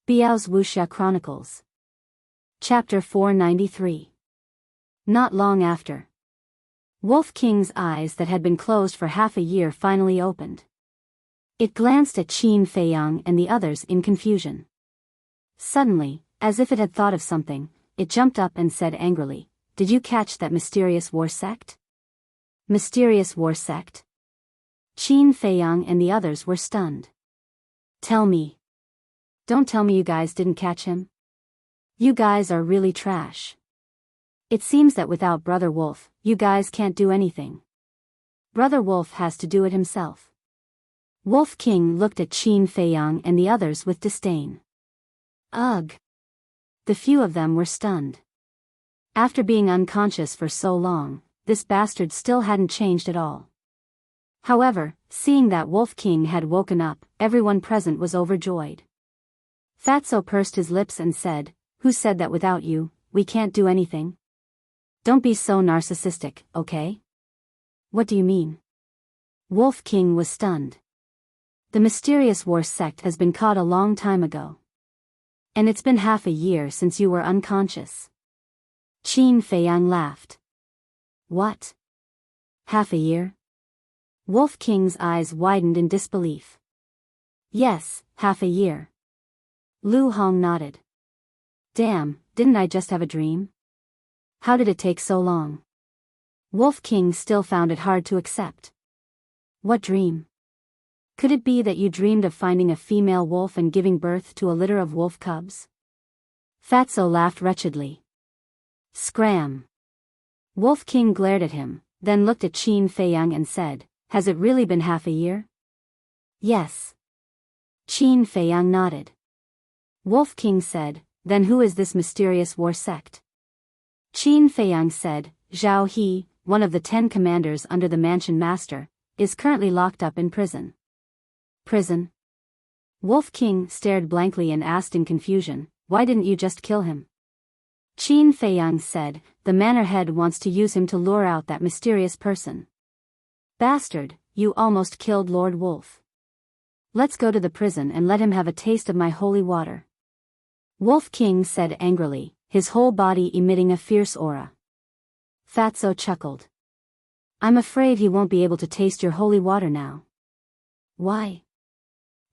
Biyao's Wuxia Chronicles. Chapter 493. Not long after. Wolf King's eyes that had been closed for half a year finally opened. It glanced at Qin Feiyang and the others in confusion. Suddenly, as if it had thought of something, it jumped up and said angrily, "Did you catch that mysterious war sect?" Mysterious war sect? Qin Feiyang and the others were stunned. "Tell me. Don't tell me you guys didn't catch him. You guys are really trash. It seems that without Brother Wolf, you guys can't do anything. Brother Wolf has to do it himself." Wolf King looked at Qin Feiyang and the others with disdain. Ugh! The few of them were stunned. After being unconscious for so long, this bastard still hadn't changed at all. However, seeing that Wolf King had woken up, everyone present was overjoyed. Fatso pursed his lips and said, "Who said that without you, we can't do anything? Don't be so narcissistic, okay?" "What do you mean?" Wolf King was stunned. "The mysterious war sect has been caught a long time ago. And it's been half a year since you were unconscious." Qin Feiyang laughed. "What? Half a year?" Wolf King's eyes widened in disbelief. "Yes, half a year." Lu Hong nodded. "Damn, didn't I just have a dream? How did it take so long?" Wolf King still found it hard to accept. "What dream? Could it be that you dreamed of finding a female wolf and giving birth to a litter of wolf cubs?" Fatso laughed wretchedly. Scram! Wolf King glared at him, then looked at Qin Feiyang and said, "Has it really been half a year?" "Yes." Qin Feiyang nodded. Wolf King said, "Then who is this mysterious war sect?" Qin Feiyang said, "Zhao He, one of the 10 commanders under the Mansion Master, is currently locked up in prison." "Prison?" Wolf King stared blankly and asked in confusion, "Why didn't you just kill him?" Qin Feiyang said, "The manor head wants to use him to lure out that mysterious person." "Bastard, you almost killed Lord Wolf. Let's go to the prison and let him have a taste of my holy water." Wolf King said angrily, his whole body emitting a fierce aura. Fatso chuckled. "I'm afraid he won't be able to taste your holy water now." "Why?"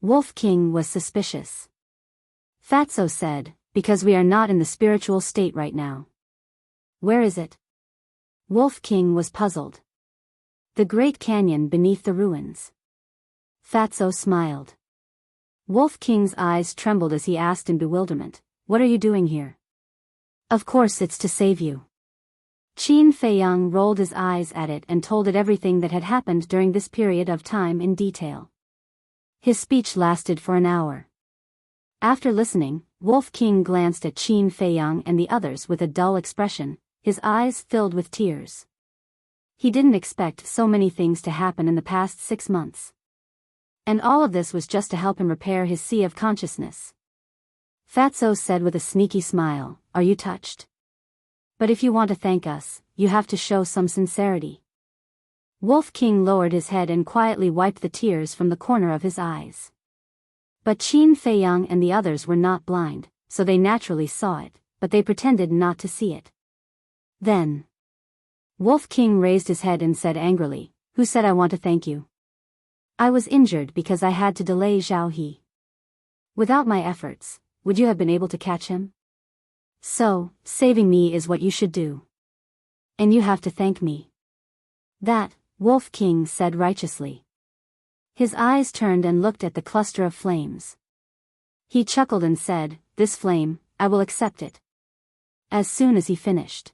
Wolf King was suspicious. Fatso said, "Because we are not in the spiritual state right now." "Where is it?" Wolf King was puzzled. "The Great Canyon beneath the ruins." Fatso smiled. Wolf King's eyes trembled as he asked in bewilderment, "What are you doing here?" "Of course it's to save you." Qin Feiyang rolled his eyes at it and told it everything that had happened during this period of time in detail. His speech lasted for an hour. After listening, Wolf King glanced at Qin Feiyang and the others with a dull expression, his eyes filled with tears. He didn't expect so many things to happen in the past 6 months. And all of this was just to help him repair his sea of consciousness. Fatso said with a sneaky smile, "Are you touched? But if you want to thank us, you have to show some sincerity." Wolf King lowered his head and quietly wiped the tears from the corner of his eyes. But Qin Feiyang and the others were not blind, so they naturally saw it, but they pretended not to see it. Then Wolf King raised his head and said angrily, "Who said I want to thank you? I was injured because I had to delay Zhao He. Without my efforts, would you have been able to catch him? So, saving me is what you should do. And you have to thank me." "That," Wolf King said righteously. His eyes turned and looked at the cluster of flames. He chuckled and said, "This flame, I will accept it." As soon as he finished,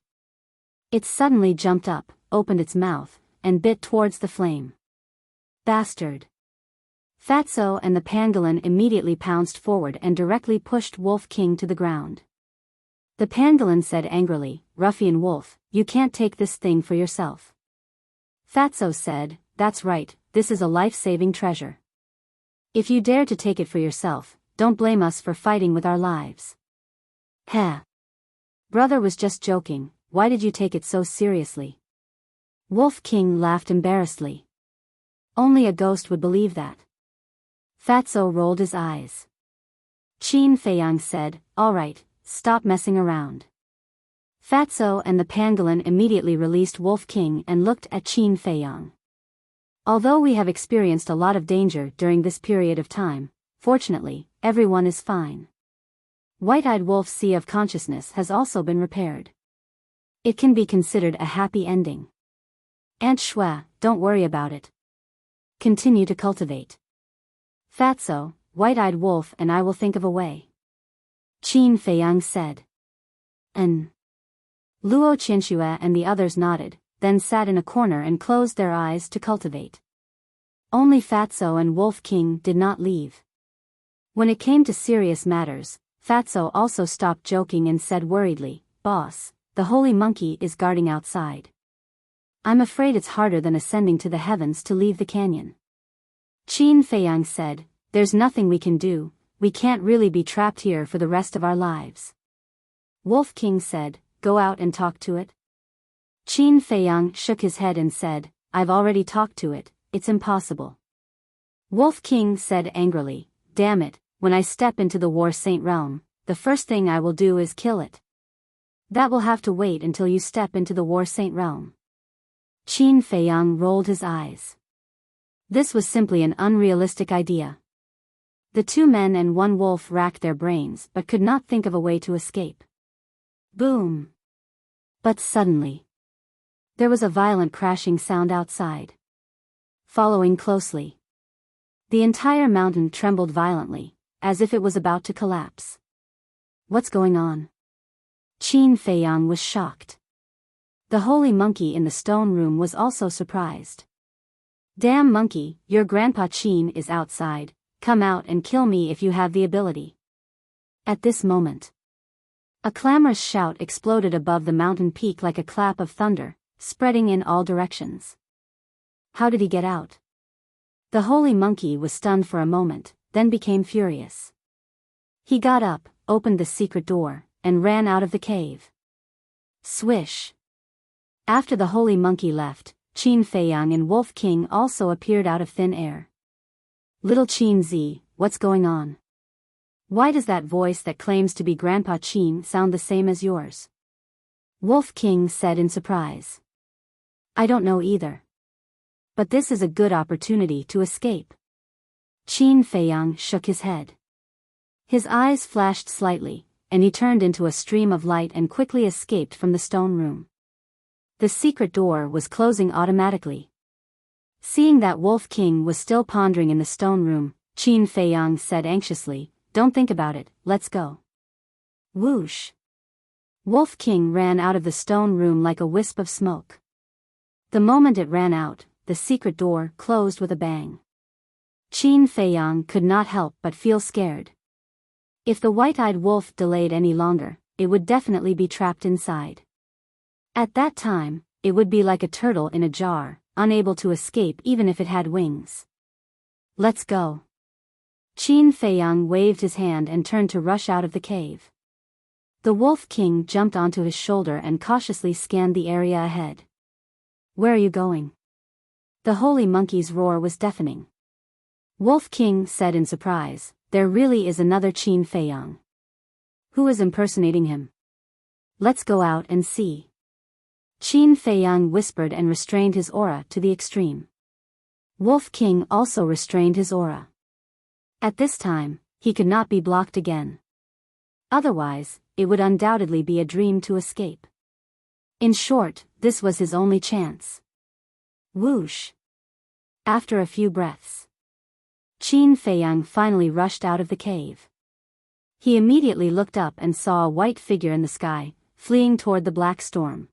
it suddenly jumped up, opened its mouth, and bit towards the flame. "Bastard." Fatso and the pangolin immediately pounced forward and directly pushed Wolf King to the ground. The pangolin said angrily, "Ruffian wolf, you can't take this thing for yourself." Fatso said, "That's right, this is a life-saving treasure. If you dare to take it for yourself, don't blame us for fighting with our lives." "Heh. Brother was just joking, why did you take it so seriously?" Wolf King laughed embarrassedly. "Only a ghost would believe that." Fatso rolled his eyes. Qin Feiyang said, "All right, stop messing around." Fatso and the pangolin immediately released Wolf King and looked at Qin Feiyang. Although we have experienced a lot of danger during this period of time, fortunately, everyone is fine. White-eyed Wolf's sea of consciousness has also been repaired. It can be considered a happy ending. Aunt Shui, don't worry about it. Continue to cultivate. Fatso, White-eyed Wolf and I will think of a way. Qin Feiyang said. And Luo Qianxue and the others nodded, then sat in a corner and closed their eyes to cultivate. Only Fatso and Wolf King did not leave. When it came to serious matters, Fatso also stopped joking and said worriedly, "Boss, the holy monkey is guarding outside. I'm afraid it's harder than ascending to the heavens to leave the canyon." Qin Feiyang said, "There's nothing we can do, we can't really be trapped here for the rest of our lives." Wolf King said, "Go out and talk to it." Qin Feiyang shook his head and said, "I've already talked to it, it's impossible." Wolf King said angrily, "Damn it, when I step into the War Saint realm, the first thing I will do is kill it." "That will have to wait until you step into the War Saint realm." Qin Feiyang rolled his eyes. This was simply an unrealistic idea. The two men and one wolf racked their brains but could not think of a way to escape. Boom! But suddenly, there was a violent crashing sound outside. Following closely, the entire mountain trembled violently, as if it was about to collapse. "What's going on?" Qin Feiyang was shocked. The holy monkey in the stone room was also surprised. "Damn monkey, your grandpa Qin is outside, come out and kill me if you have the ability." At this moment, a clamorous shout exploded above the mountain peak like a clap of thunder, spreading in all directions. How did he get out? The holy monkey was stunned for a moment, then became furious. He got up, opened the secret door, and ran out of the cave. Swish! After the holy monkey left, Qin Feiyang and Wolf King also appeared out of thin air. "Little Qin Zi, what's going on? Why does that voice that claims to be Grandpa Qin sound the same as yours?" Wolf King said in surprise. "I don't know either. But this is a good opportunity to escape." Qin Feiyang shook his head. His eyes flashed slightly, and he turned into a stream of light and quickly escaped from the stone room. The secret door was closing automatically. Seeing that Wolf King was still pondering in the stone room, Qin Feiyang said anxiously, "Don't think about it, let's go." Whoosh! Wolf King ran out of the stone room like a wisp of smoke. The moment it ran out, the secret door closed with a bang. Qin Feiyang could not help but feel scared. If the white-eyed wolf delayed any longer, it would definitely be trapped inside. At that time, it would be like a turtle in a jar, unable to escape even if it had wings. "Let's go." Qin Feiyang waved his hand and turned to rush out of the cave. The Wolf King jumped onto his shoulder and cautiously scanned the area ahead. "Where are you going?" The holy monkey's roar was deafening. Wolf King said in surprise, "There really is another Qin Feiyang. Who is impersonating him? Let's go out and see." Qin Feiyang whispered and restrained his aura to the extreme. Wolf King also restrained his aura. At this time, he could not be blocked again. Otherwise, it would undoubtedly be a dream to escape. In short, this was his only chance. Whoosh! After a few breaths, Qin Feiyang finally rushed out of the cave. He immediately looked up and saw a white figure in the sky, fleeing toward the black storm.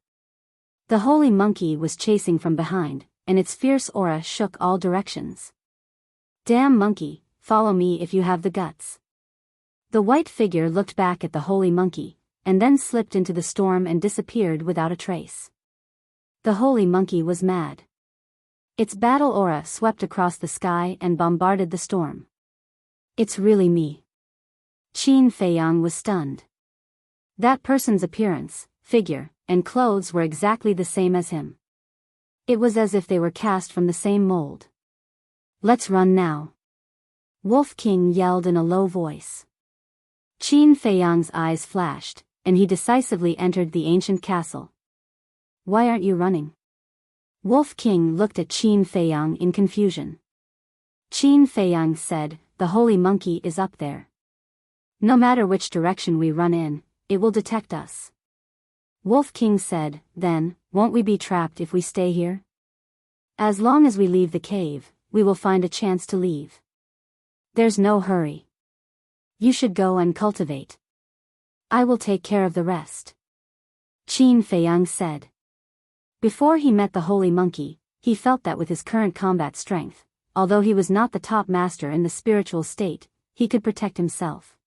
The holy monkey was chasing from behind, and its fierce aura shook all directions. "Damn monkey, follow me if you have the guts." The white figure looked back at the holy monkey, and then slipped into the storm and disappeared without a trace. The holy monkey was mad. Its battle aura swept across the sky and bombarded the storm. "It's really me." Qin Feiyang was stunned. That person's appearance, figure, and clothes were exactly the same as him. It was as if they were cast from the same mold. "Let's run now," Wolf King yelled in a low voice. Qin Feiyang's eyes flashed, and he decisively entered the ancient castle. Why aren't you running? Wolf King looked at Qin Feiyang in confusion. Qin Feiyang said, the holy monkey is up there. No matter which direction we run in, it will detect us. Wolf King said, then, won't we be trapped if we stay here? As long as we leave the cave, we will find a chance to leave. There's no hurry. You should go and cultivate. I will take care of the rest. Qin Feiyang said. Before he met the holy monkey, he felt that with his current combat strength, although he was not the top master in the spiritual state, he could protect himself.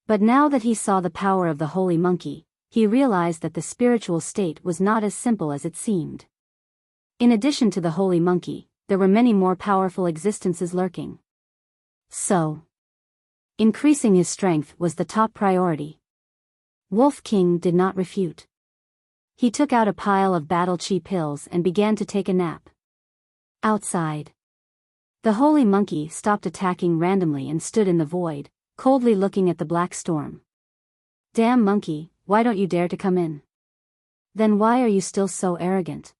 But now that he saw the power of the holy monkey, he realized that the spiritual state was not as simple as it seemed. In addition to the holy monkey, there were many more powerful existences lurking. So, increasing his strength was the top priority. Wolf King did not refute. He took out a pile of battle chi pills and began to take a nap. Outside, the holy monkey stopped attacking randomly and stood in the void, coldly looking at the black storm. Damn monkey, why don't you dare to come in? Then why are you still so arrogant?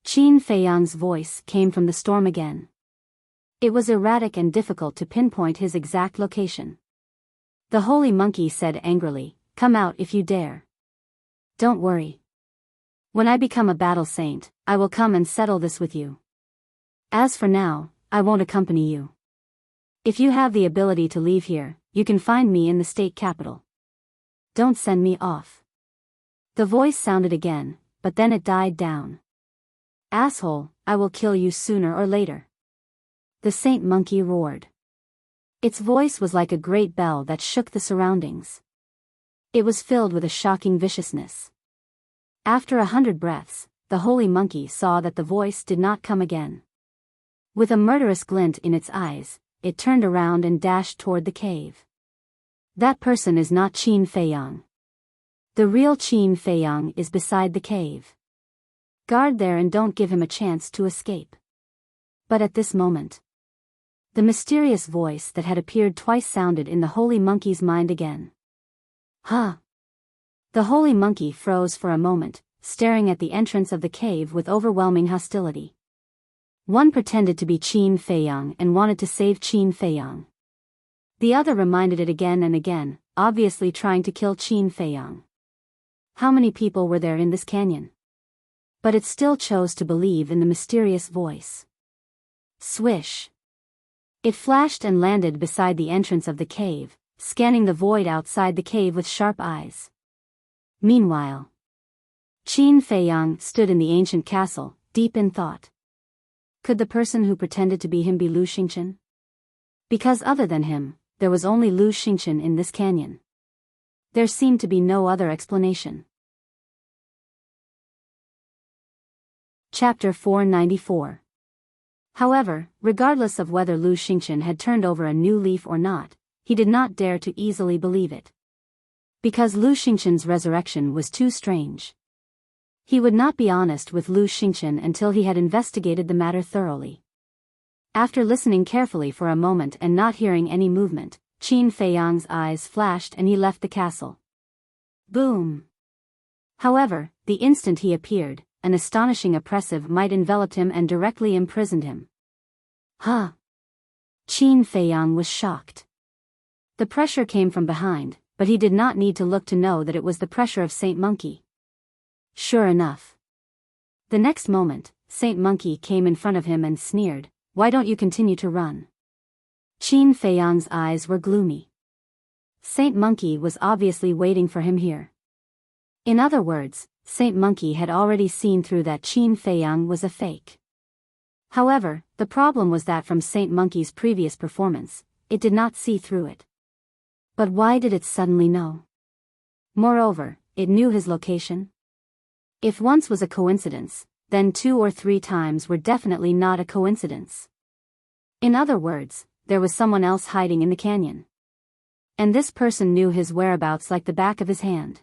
Qin Feiyang's voice came from the storm again. It was erratic and difficult to pinpoint his exact location. The holy monkey said angrily, come out if you dare. Don't worry. When I become a battle saint, I will come and settle this with you. As for now, I won't accompany you. If you have the ability to leave here, you can find me in the state capital. Don't send me off. The voice sounded again, but then it died down. Asshole, I will kill you sooner or later. The saint monkey roared. Its voice was like a great bell that shook the surroundings. It was filled with a shocking viciousness. After 100 breaths, the holy monkey saw that the voice did not come again. With a murderous glint in its eyes, it turned around and dashed toward the cave. That person is not Qin Feiyang. The real Qin Feiyang is beside the cave. Guard there and don't give him a chance to escape. But at this moment, the mysterious voice that had appeared twice sounded in the holy monkey's mind again. Huh? The holy monkey froze for a moment, staring at the entrance of the cave with overwhelming hostility. One pretended to be Qin Feiyang and wanted to save Qin Feiyang. The other reminded it again and again, obviously trying to kill Qin Feiyang. How many people were there in this canyon? But it still chose to believe in the mysterious voice. Swish. It flashed and landed beside the entrance of the cave, scanning the void outside the cave with sharp eyes. Meanwhile, Qin Feiyang stood in the ancient castle, deep in thought. Could the person who pretended to be him be Lu Xingchen? Because other than him, there was only Lu Xingchen in this canyon. There seemed to be no other explanation. Chapter 494. However, regardless of whether Lu Xingchen had turned over a new leaf or not, he did not dare to easily believe it. Because Lu Xingchen's resurrection was too strange. He would not be honest with Lu Xingchen until he had investigated the matter thoroughly. After listening carefully for a moment and not hearing any movement, Qin Feiyang's eyes flashed and he left the castle. Boom! However, the instant he appeared, an astonishing oppressive might enveloped him and directly imprisoned him. Huh? Qin Feiyang was shocked. The pressure came from behind, but he did not need to look to know that it was the pressure of Saint Monkey. Sure enough. The next moment, Saint Monkey came in front of him and sneered, "Why don't you continue to run?" Qin Feiyang's eyes were gloomy. Saint Monkey was obviously waiting for him here. In other words, Saint Monkey had already seen through that Qin Feiyang was a fake. However, the problem was that from Saint Monkey's previous performance, it did not see through it. But why did it suddenly know? Moreover, it knew his location. If once was a coincidence, then 2 or 3 times were definitely not a coincidence. In other words, there was someone else hiding in the canyon. And this person knew his whereabouts like the back of his hand.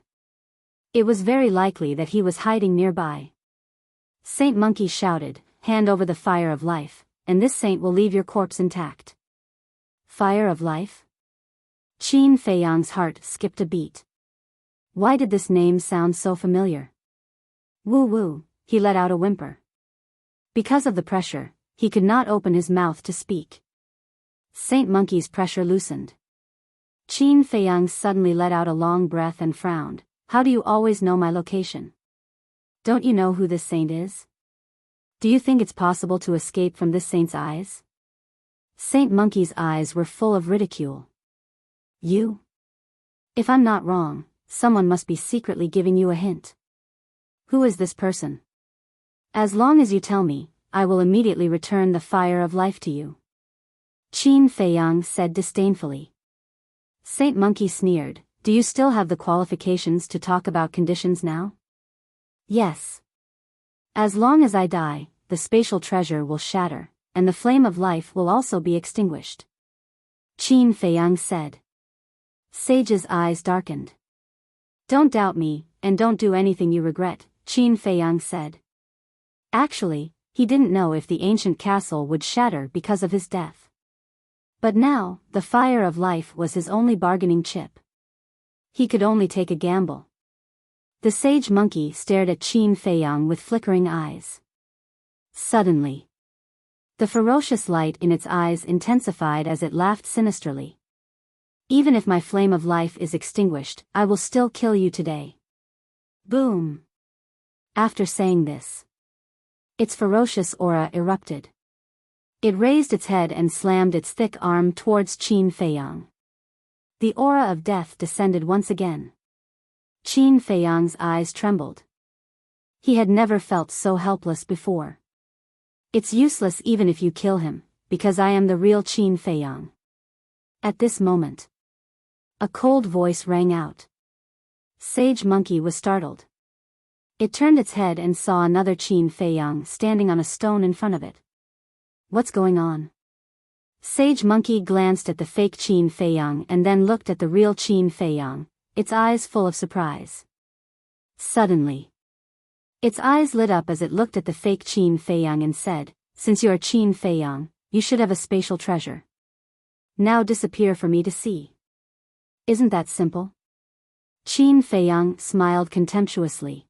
It was very likely that he was hiding nearby. Saint Monkey shouted, "Hand over the fire of life, and this saint will leave your corpse intact." Fire of life? Qin Feiyang's heart skipped a beat. Why did this name sound so familiar? Woo woo, he let out a whimper. Because of the pressure, he could not open his mouth to speak. Saint Monkey's pressure loosened. Qin Feiyang suddenly let out a long breath and frowned. How do you always know my location? Don't you know who this saint is? Do you think it's possible to escape from this saint's eyes? Saint Monkey's eyes were full of ridicule. You? If I'm not wrong, someone must be secretly giving you a hint. Who is this person? As long as you tell me, I will immediately return the fire of life to you. Qin Feiyang said disdainfully. Saint Monkey sneered, do you still have the qualifications to talk about conditions now? Yes. As long as I die, the spatial treasure will shatter, and the flame of life will also be extinguished. Qin Feiyang said. Sage's eyes darkened. Don't doubt me, and don't do anything you regret, Qin Feiyang said. Actually, he didn't know if the ancient castle would shatter because of his death. But now, the fire of life was his only bargaining chip. He could only take a gamble. The sage monkey stared at Qin Feiyang with flickering eyes. Suddenly, the ferocious light in its eyes intensified as it laughed sinisterly. Even if my flame of life is extinguished, I will still kill you today. Boom! After saying this, its ferocious aura erupted. It raised its head and slammed its thick arm towards Qin Feiyang. The aura of death descended once again. Qin Feiyang's eyes trembled. He had never felt so helpless before. It's useless even if you kill him, because I am the real Qin Feiyang. At this moment, a cold voice rang out. Sage Monkey was startled. It turned its head and saw another Qin Feiyang standing on a stone in front of it. What's going on? Sage Monkey glanced at the fake Qin Feiyang and then looked at the real Qin Feiyang, its eyes full of surprise. Suddenly, its eyes lit up as it looked at the fake Qin Feiyang and said, since you are Qin Feiyang, you should have a spatial treasure. Now disappear for me to see. Isn't that simple? Qin Feiyang smiled contemptuously.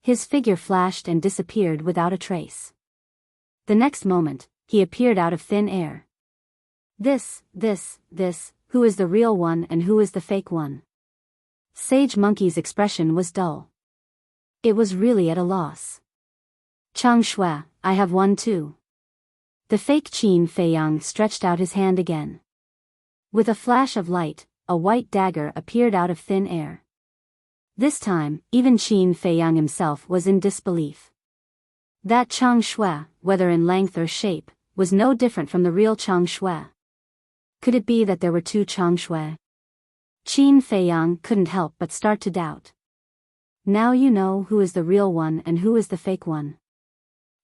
His figure flashed and disappeared without a trace. The next moment, he appeared out of thin air. This, who is the real one and who is the fake one? Sage Monkey's expression was dull. It was really at a loss. Chang Shui, I have one too. The fake Qin Feiyang stretched out his hand again. With a flash of light, a white dagger appeared out of thin air. This time, even Qin Feiyang himself was in disbelief. That Chang Shui, whether in length or shape, was no different from the real Chang Shui. Could it be that there were two Chang Shui? Qin Feiyang couldn't help but start to doubt. Now you know who is the real one and who is the fake one.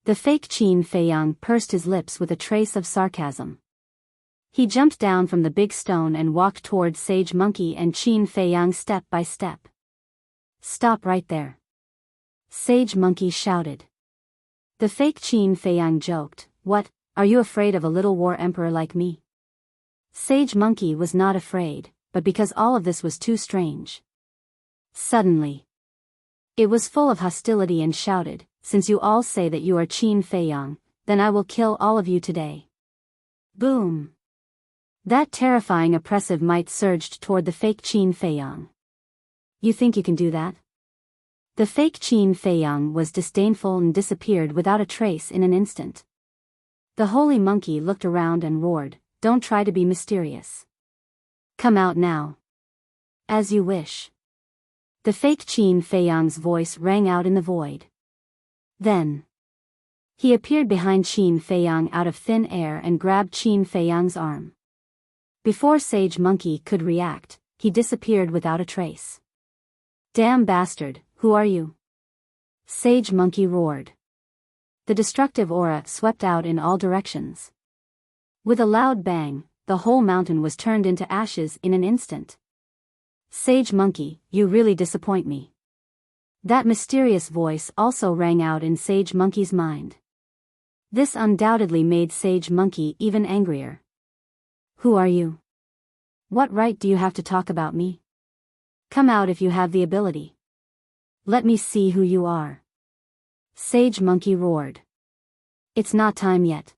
The fake Qin Feiyang pursed his lips with a trace of sarcasm. He jumped down from the big stone and walked towards Sage Monkey and Qin Feiyang step by step. Stop right there. Sage Monkey shouted. The fake Qin Feiyang joked, what, are you afraid of a little war emperor like me? Sage Monkey was not afraid, but because all of this was too strange. Suddenly, it was full of hostility and shouted, since you all say that you are Qin Feiyang, then I will kill all of you today. Boom! That terrifying oppressive might surged toward the fake Qin Feiyang. You think you can do that? The fake Qin Feiyang was disdainful and disappeared without a trace in an instant. The holy monkey looked around and roared, don't try to be mysterious. Come out now. As you wish. The fake Qin Feiyang's voice rang out in the void. Then, he appeared behind Qin Feiyang out of thin air and grabbed Qin Feiyang's arm. Before Sage Monkey could react, he disappeared without a trace. Damn bastard, who are you? Sage Monkey roared. The destructive aura swept out in all directions. With a loud bang, the whole mountain was turned into ashes in an instant. Sage Monkey, you really disappoint me. That mysterious voice also rang out in Sage Monkey's mind. This undoubtedly made Sage Monkey even angrier. Who are you? What right do you have to talk about me? Come out if you have the ability. Let me see who you are. Sage Monkey roared. It's not time yet.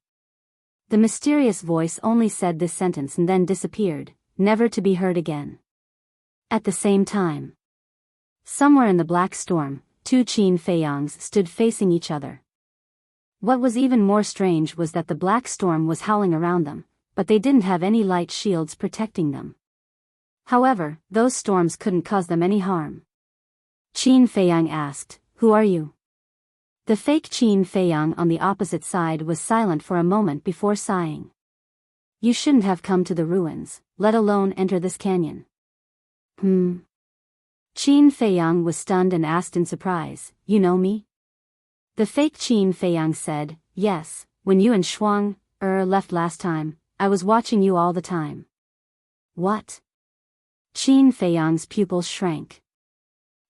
The mysterious voice only said this sentence and then disappeared, never to be heard again. At the same time, somewhere in the black storm, two Qin Feiyangs stood facing each other. What was even more strange was that the black storm was howling around them, but they didn't have any light shields protecting them. However, those storms couldn't cause them any harm. Qin Feiyang asked, "Who are you?" The fake Qin Feiyang on the opposite side was silent for a moment before sighing. "You shouldn't have come to the ruins, let alone enter this canyon." Qin Feiyang was stunned and asked in surprise, "You know me?" The fake Qin Feiyang said, "Yes, when you and Shuang left last time, I was watching you all the time." "What?" Qin Feiyang's pupils shrank.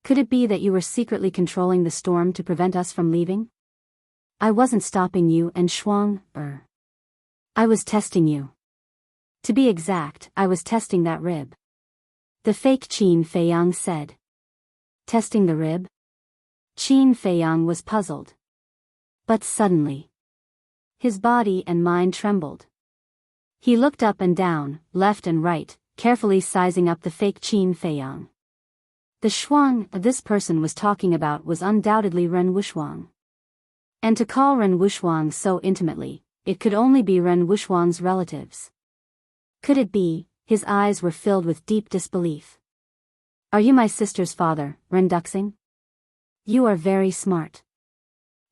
"Could it be that you were secretly controlling the storm to prevent us from leaving?" "I wasn't stopping you and Shuang I was testing you. To be exact, I was testing that rib." The fake Qin Feiyang said. "Testing the rib?" Qin Feiyang was puzzled. But suddenly, his body and mind trembled. He looked up and down, left and right, carefully sizing up the fake Qin Feiyang. The Shuang this person was talking about was undoubtedly Ren Wushuang. And to call Ren Wushuang so intimately, it could only be Ren Wushuang's relatives. Could it be? His eyes were filled with deep disbelief. "Are you my sister's father, Ren Duxing? You are very smart."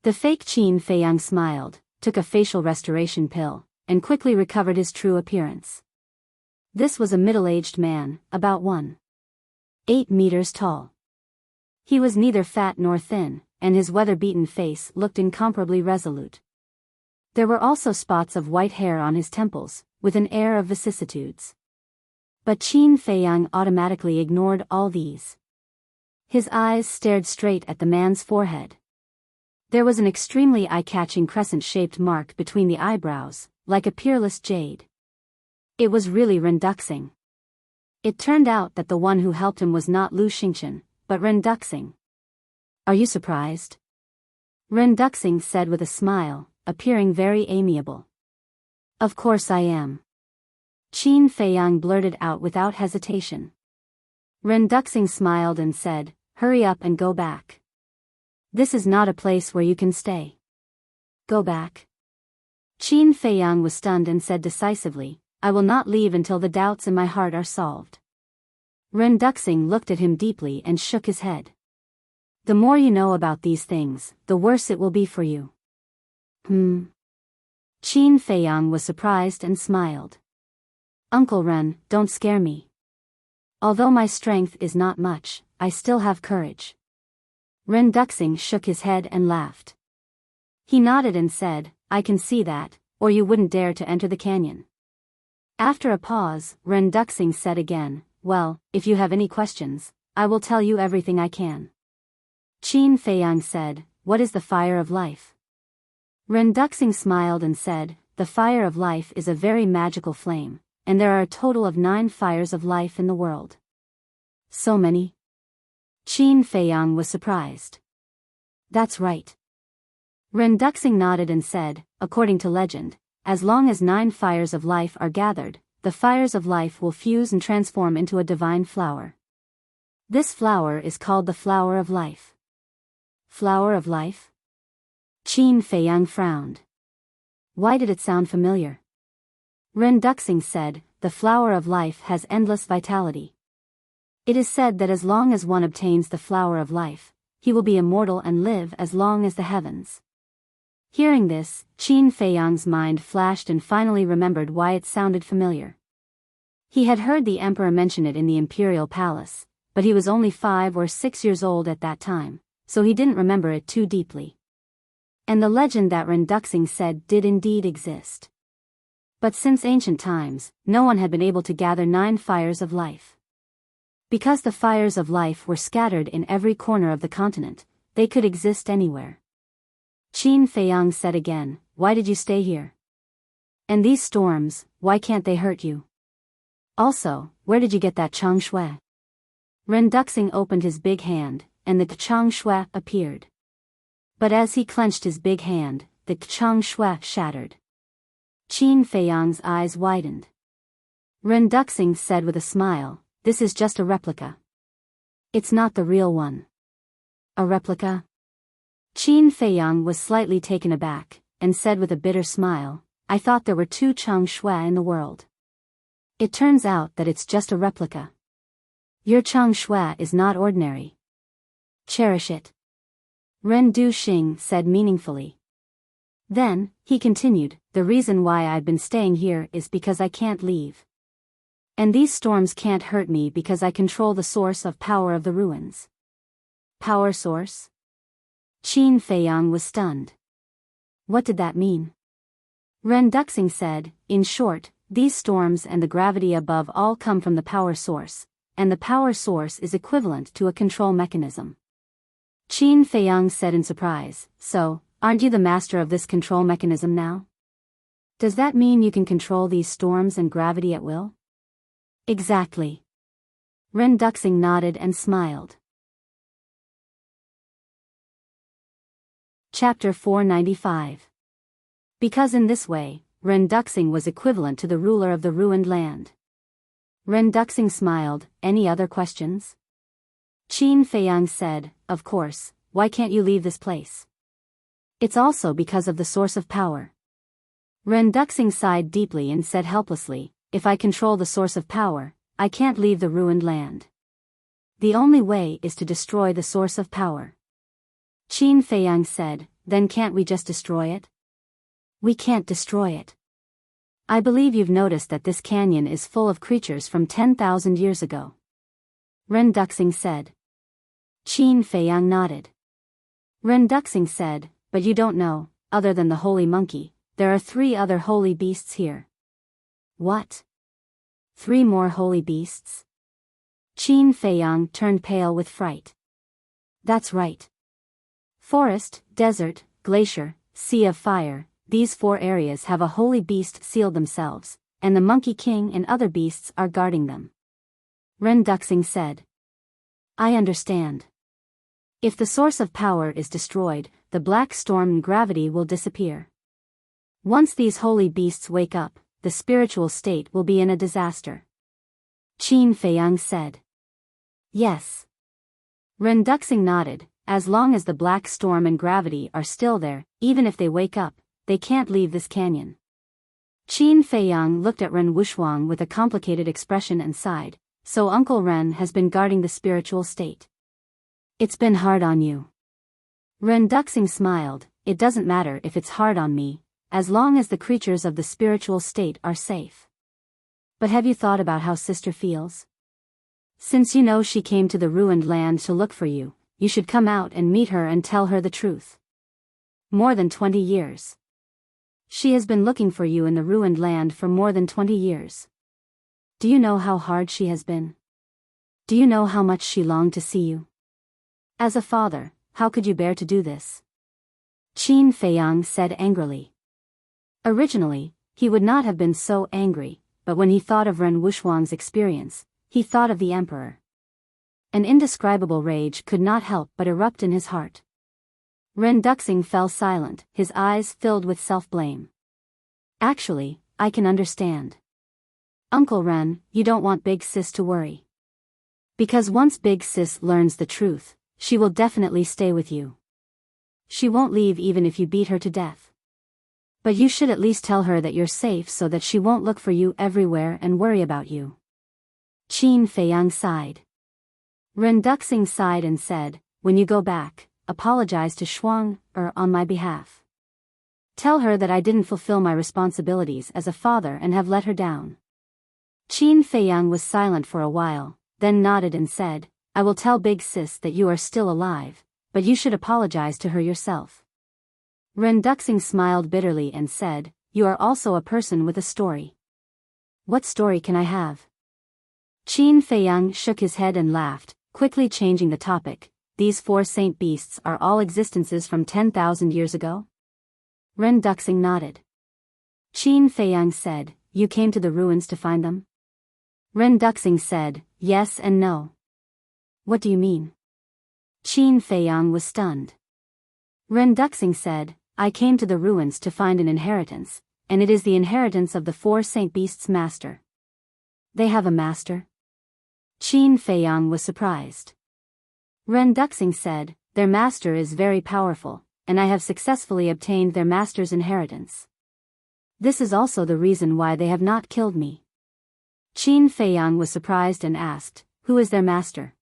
The fake Qin Feiyang smiled, took a facial restoration pill, and quickly recovered his true appearance. This was a middle-aged man, about 1.8 meters tall. He was neither fat nor thin, and his weather-beaten face looked incomparably resolute. There were also spots of white hair on his temples, with an air of vicissitudes. But Qin Feiyang automatically ignored all these. His eyes stared straight at the man's forehead. There was an extremely eye-catching crescent-shaped mark between the eyebrows, like a peerless jade. It was really Ren Duxing. It turned out that the one who helped him was not Lu Xingchen, but Ren Duxing. "Are you surprised?" Ren Duxing said with a smile, appearing very amiable. "Of course I am." Qin Feiyang blurted out without hesitation. Ren Duxing smiled and said, "Hurry up and go back. This is not a place where you can stay." "Go back?" Qin Feiyang was stunned and said decisively, "I will not leave until the doubts in my heart are solved." Ren Duxing looked at him deeply and shook his head. "The more you know about these things, the worse it will be for you." Qin Feiyang was surprised and smiled. "Uncle Ren, don't scare me. Although my strength is not much, I still have courage." Ren Duxing shook his head and laughed. He nodded and said, "I can see that, or you wouldn't dare to enter the canyon." After a pause, Ren Duxing said again, "Well, if you have any questions, I will tell you everything I can." Qin Feiyang said, "What is the fire of life?" Ren Duxing smiled and said, "The fire of life is a very magical flame, and there are a total of 9 fires of life in the world." "So many?" Qin Feiyang was surprised. "That's right." Ren Duxing nodded and said, "According to legend, as long as 9 fires of life are gathered, the fires of life will fuse and transform into a divine flower. This flower is called the flower of life." "Flower of life?" Qin Feiyang frowned. Why did it sound familiar? Ren Duxing said, "The flower of life has endless vitality. It is said that as long as one obtains the flower of life, he will be immortal and live as long as the heavens." Hearing this, Qin Feiyang's mind flashed and finally remembered why it sounded familiar. He had heard the emperor mention it in the imperial palace, but he was only 5 or 6 years old at that time, so he didn't remember it too deeply. And the legend that Ren Duxing said did indeed exist. But since ancient times, no one had been able to gather 9 fires of life. Because the fires of life were scattered in every corner of the continent, they could exist anywhere. Qin Feiyang said again, "Why did you stay here? And these storms, why can't they hurt you?" Also, where did you get that Chang Shui? Ren Duxing opened his big hand, and the Chang Shui appeared. But as he clenched his big hand, the Chang Shui shattered. Qin Feiyang's eyes widened. Ren Duxing said with a smile, "This is just a replica. It's not the real one." A replica? Qin Feiyang was slightly taken aback, and said with a bitter smile, "I thought there were two Chang Shui in the world. It turns out that it's just a replica. Your Chang Shui is not ordinary. Cherish it." Ren Duxing said meaningfully. Then, he continued, "The reason why I've been staying here is because I can't leave. And these storms can't hurt me because I control the source of power of the ruins." Power source? Qin Feiyang was stunned. What did that mean? Ren Duxing said, "In short, these storms and the gravity above all come from the power source, and the power source is equivalent to a control mechanism." Qin Feiyang said in surprise, "So, aren't you the master of this control mechanism now? Does that mean you can control these storms and gravity at will?" "Exactly." Ren Duxing nodded and smiled. Chapter 495. Because in this way, Ren Duxing was equivalent to the ruler of the ruined land. Ren Duxing smiled. "Any other questions?" Qin Feiyang said, "Of course, why can't you leave this place?" "It's also because of the source of power." Ren Duxing sighed deeply and said helplessly, "If I control the source of power, I can't leave the ruined land. The only way is to destroy the source of power." Qin Feiyang said, "Then can't we just destroy it?" "We can't destroy it. I believe you've noticed that this canyon is full of creatures from 10,000 years ago." Ren Duxing said. Qin Feiyang nodded. Ren Duxing said, "But you don't know, other than the holy monkey, there are 3 other holy beasts here." "What? 3 more holy beasts?" Qin Feiyang turned pale with fright. "That's right. Forest, desert, glacier, sea of fire, these 4 areas have a holy beast sealed themselves, and the Monkey King and other beasts are guarding them." Ren Duxing said. "I understand. If the source of power is destroyed, the black storm and gravity will disappear. Once these holy beasts wake up, the spiritual state will be in a disaster." Qin Feiyang said. "Yes." Ren Duxing nodded. "As long as the black storm and gravity are still there, even if they wake up, they can't leave this canyon." Qin Feiyang looked at Ren Wuxuang with a complicated expression and sighed. "So Uncle Ren has been guarding the spiritual state. It's been hard on you." Ren Duxing smiled. "It doesn't matter if it's hard on me, as long as the creatures of the spiritual state are safe. But have you thought about how sister feels? Since you know she came to the ruined land to look for you, you should come out and meet her and tell her the truth. More than 20 years. She has been looking for you in the ruined land for more than 20 years. Do you know how hard she has been? Do you know how much she longed to see you? As a father, how could you bear to do this?" Qin Feiyang said angrily. Originally, he would not have been so angry, but when he thought of Ren Wuxuang's experience, he thought of the emperor. An indescribable rage could not help but erupt in his heart. Ren Duxing fell silent, his eyes filled with self-blame. "Actually, I can understand. Uncle Ren, you don't want Big Sis to worry. Because once Big Sis learns the truth, she will definitely stay with you. She won't leave even if you beat her to death. But you should at least tell her that you're safe so that she won't look for you everywhere and worry about you." Qin Feiyang sighed. Ren Duxing sighed and said, "When you go back, apologize to Shuang on my behalf. Tell her that I didn't fulfill my responsibilities as a father and have let her down." Qin Feiyang was silent for a while, then nodded and said, "I will tell Big Sis that you are still alive, but you should apologize to her yourself." Ren Duxing smiled bitterly and said, "You are also a person with a story. What story can I have?" Qin Feiyang shook his head and laughed, quickly changing the topic. "These 4 saint beasts are all existences from 10,000 years ago?" Ren Duxing nodded. Qin Feiyang said, "You came to the ruins to find them?" Ren Duxing said, yes and no. What do you mean? Qin Feiyang was stunned. Ren Duxing said, I came to the ruins to find an inheritance, and it is the inheritance of the 4 Saint Beasts' master. They have a master? Qin Feiyang was surprised. Ren Duxing said, their master is very powerful, and I have successfully obtained their master's inheritance. This is also the reason why they have not killed me. Qin Feiyang was surprised and asked, who is their master?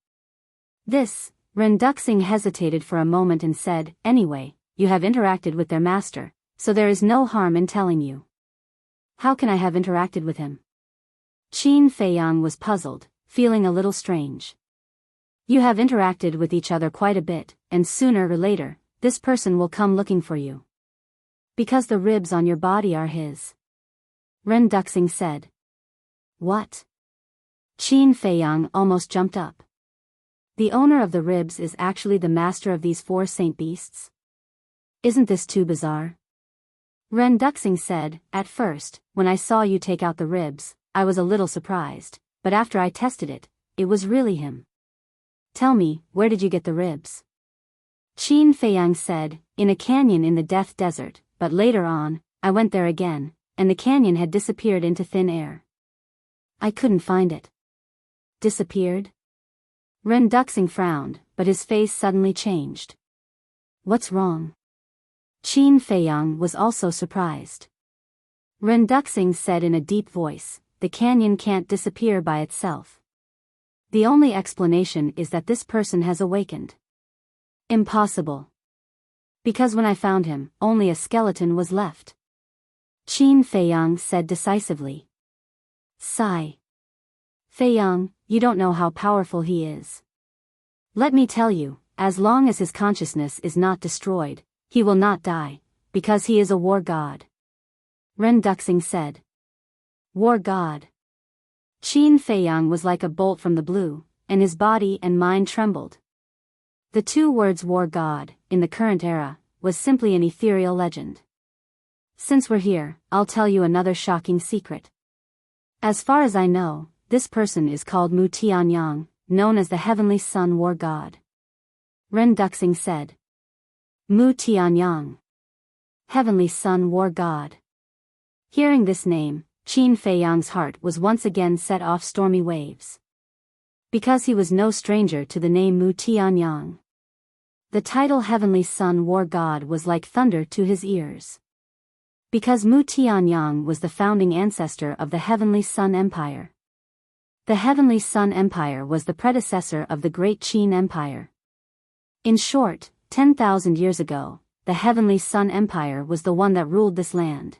This, Ren Duxing hesitated for a moment and said, anyway, you have interacted with their master, so there is no harm in telling you. How can I have interacted with him? Qin Feiyang was puzzled, feeling a little strange. You have interacted with each other quite a bit, and sooner or later, this person will come looking for you. Because the ribs on your body are his. Ren Duxing said. What? Qin Feiyang almost jumped up. The owner of the ribs is actually the master of these 4 Saint Beasts? Isn't this too bizarre? Ren Duxing said, at first, when I saw you take out the ribs, I was a little surprised, but after I tested it, it was really him. Tell me, where did you get the ribs? Qin Feiyang said, in a canyon in the Death Desert, but later on, I went there again, and the canyon had disappeared into thin air. I couldn't find it. Disappeared? Ren Duxing frowned, but his face suddenly changed. What's wrong? Qin Feiyang was also surprised. Ren Duxing said in a deep voice, the canyon can't disappear by itself. The only explanation is that this person has awakened. Impossible. Because when I found him, only a skeleton was left. Qin Feiyang said decisively. Sigh. Feiyang, you don't know how powerful he is. Let me tell you, as long as his consciousness is not destroyed, he will not die, because he is a war god. Ren Duxing said. War god. Qin Feiyang was like a bolt from the blue, and his body and mind trembled. The 2 words war god, in the current era, was simply an ethereal legend. Since we're here, I'll tell you another shocking secret. As far as I know, this person is called Mu Tianyang, known as the Heavenly Sun War God. Ren Duxing said. Mu Tianyang. Heavenly Sun War God. Hearing this name, Qin Feiyang's heart was once again set off stormy waves. Because he was no stranger to the name Mu Tianyang. The title Heavenly Sun War God was like thunder to his ears. Because Mu Tianyang was the founding ancestor of the Heavenly Sun Empire. The Heavenly Sun Empire was the predecessor of the Great Qin Empire. In short, 10,000 years ago, the Heavenly Sun Empire was the one that ruled this land.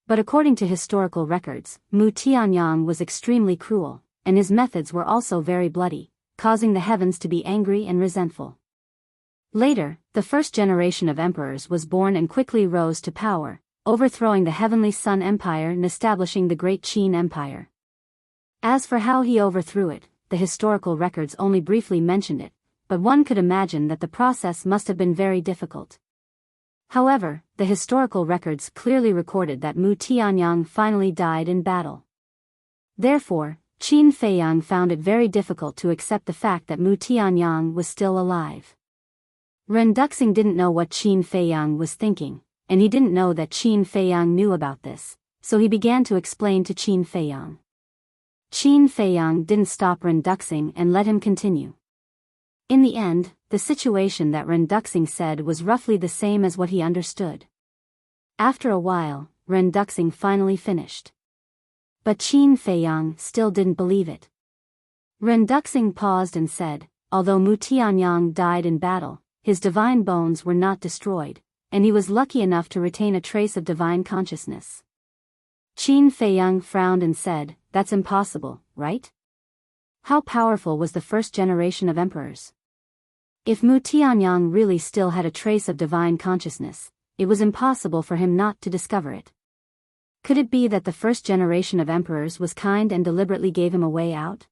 But according to historical records, Mu Tianyang was extremely cruel, and his methods were also very bloody, causing the heavens to be angry and resentful. Later, the first generation of emperors was born and quickly rose to power, overthrowing the Heavenly Sun Empire and establishing the Great Qin Empire. As for how he overthrew it, the historical records only briefly mentioned it, but one could imagine that the process must have been very difficult. However, the historical records clearly recorded that Mu Tianyang finally died in battle. Therefore, Qin Feiyang found it very difficult to accept the fact that Mu Tianyang was still alive. Ren Duxing didn't know what Qin Feiyang was thinking, and he didn't know that Qin Feiyang knew about this, so he began to explain to Qin Feiyang. Qin Feiyang didn't stop Ren Duxing and let him continue. In the end, the situation that Ren Duxing said was roughly the same as what he understood. After a while, Ren Duxing finally finished. But Qin Feiyang still didn't believe it. Ren Duxing paused and said, although Mu Tianyang died in battle, his divine bones were not destroyed, and he was lucky enough to retain a trace of divine consciousness. Qin Feiyang frowned and said, that's impossible, right? How powerful was the first generation of emperors? If Mu Tianyang really still had a trace of divine consciousness, it was impossible for him not to discover it. Could it be that the first generation of emperors was kind and deliberately gave him a way out?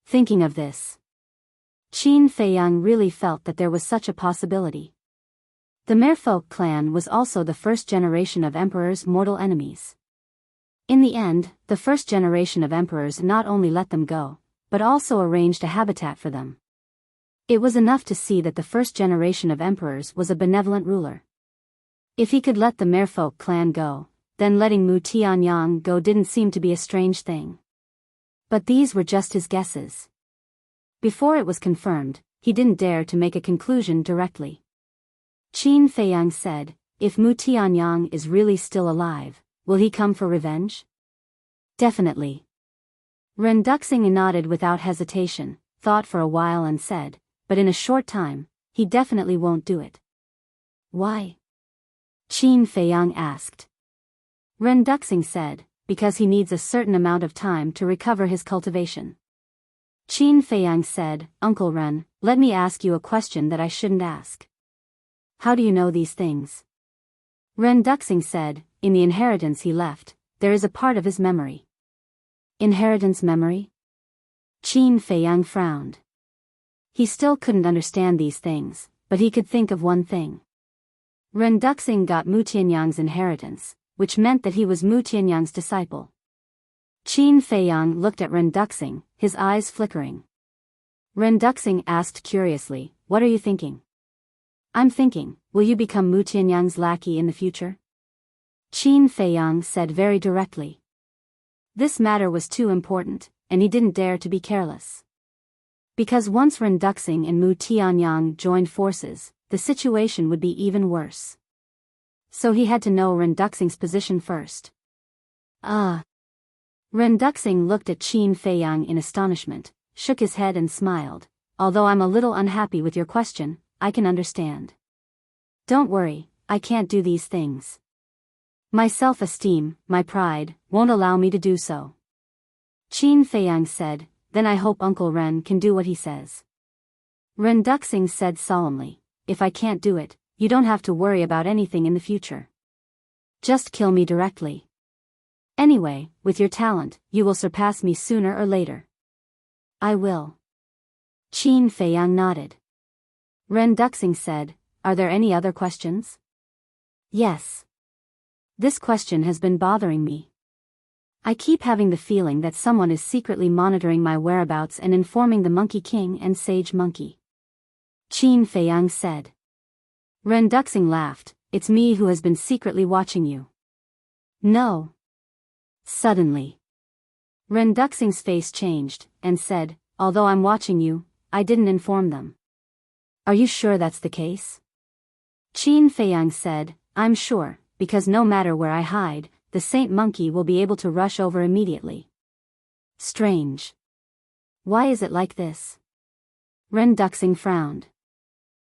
Thinking of this, Qin Feiyang really felt that there was such a possibility. The Merfolk clan was also the first generation of emperor's mortal enemies. In the end, the first generation of emperors not only let them go, but also arranged a habitat for them. It was enough to see that the first generation of emperors was a benevolent ruler. If he could let the Merfolk clan go, then letting Mu Tianyang go didn't seem to be a strange thing. But these were just his guesses. Before it was confirmed, he didn't dare to make a conclusion directly. Qin Feiyang said, "If Mu Tianyang is really still alive, will he come for revenge?" "Definitely." Ren Duxing nodded without hesitation, thought for a while and said, "But in a short time, he definitely won't do it." "Why?" Qin Feiyang asked. Ren Duxing said, "Because he needs a certain amount of time to recover his cultivation." Qin Feiyang said, "Uncle Ren, let me ask you a question that I shouldn't ask. How do you know these things?" Ren Duxing said, "In the inheritance he left, there is a part of his memory." "Inheritance memory?" Qin Feiyang frowned. He still couldn't understand these things, but he could think of one thing. Ren Duxing got Mu Tianyang's inheritance, which meant that he was Mu Tianyang's disciple. Qin Feiyang looked at Ren Duxing, his eyes flickering. Ren Duxing asked curiously, "What are you thinking?" "I'm thinking, will you become Mu Tianyang's lackey in the future?" Qin Feiyang said very directly. This matter was too important, and he didn't dare to be careless. Because once Ren Duxing and Mu Tianyang joined forces, the situation would be even worse. So he had to know Ren Duxing's position first. Ren Duxing looked at Qin Feiyang in astonishment, shook his head and smiled. "Although I'm a little unhappy with your question, I can understand. Don't worry, I can't do these things. My self-esteem, my pride, won't allow me to do so." Qin Feiyang said, "Then I hope Uncle Ren can do what he says." Ren Duxing said solemnly, "If I can't do it, you don't have to worry about anything in the future. Just kill me directly. Anyway, with your talent, you will surpass me sooner or later." "I will." Qin Feiyang nodded. Ren Duxing said, "Are there any other questions?" "Yes. This question has been bothering me. I keep having the feeling that someone is secretly monitoring my whereabouts and informing the Monkey King and Sage Monkey." Qin Feiyang said. Ren Duxing laughed, "It's me who has been secretly watching you." "No." Suddenly, Ren Duxing's face changed, and said, "Although I'm watching you, I didn't inform them." "Are you sure that's the case?" Qin Feiyang said, "I'm sure, because no matter where I hide, the Saint Monkey will be able to rush over immediately." "Strange. Why is it like this?" Ren Duxing frowned.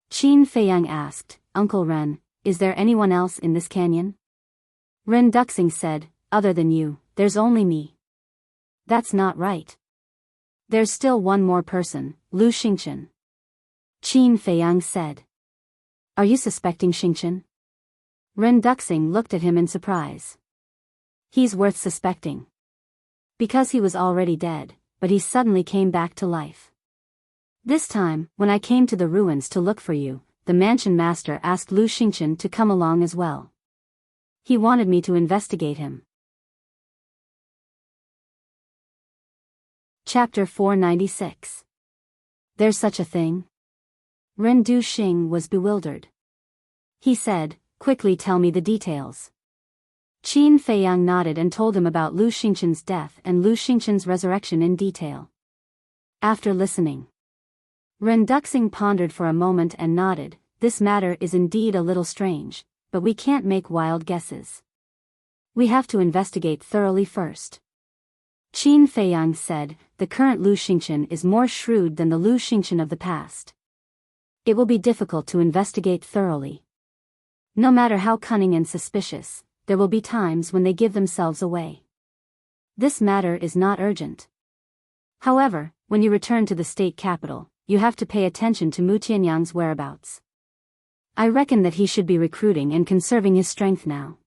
Qin Feiyang asked, "Uncle Ren, is there anyone else in this canyon?" Ren Duxing said, "Other than you, there's only me." "That's not right. There's still one more person, Lu Xingchen." Qin Feiyang said. "Are you suspecting Xingchen?" Ren Duxing looked at him in surprise. "He's worth suspecting. Because he was already dead, but he suddenly came back to life. This time, when I came to the ruins to look for you, the mansion master asked Lu Xingchen to come along as well. He wanted me to investigate him." Chapter 496. There's such a thing? Ren Duxing was bewildered. He said, "Quickly tell me the details." Qin Feiyang nodded and told him about Lu Xingchen's death and Lu Xingchen's resurrection in detail. After listening, Ren Duxing pondered for a moment and nodded. "This matter is indeed a little strange, but we can't make wild guesses. We have to investigate thoroughly first." Qin Feiyang said, "The current Lu Xingchen is more shrewd than the Lu Xingchen of the past. It will be difficult to investigate thoroughly. No matter how cunning and suspicious, there will be times when they give themselves away. This matter is not urgent. However, when you return to the state capital, you have to pay attention to Mu Tianyang's whereabouts. I reckon that he should be recruiting and conserving his strength now.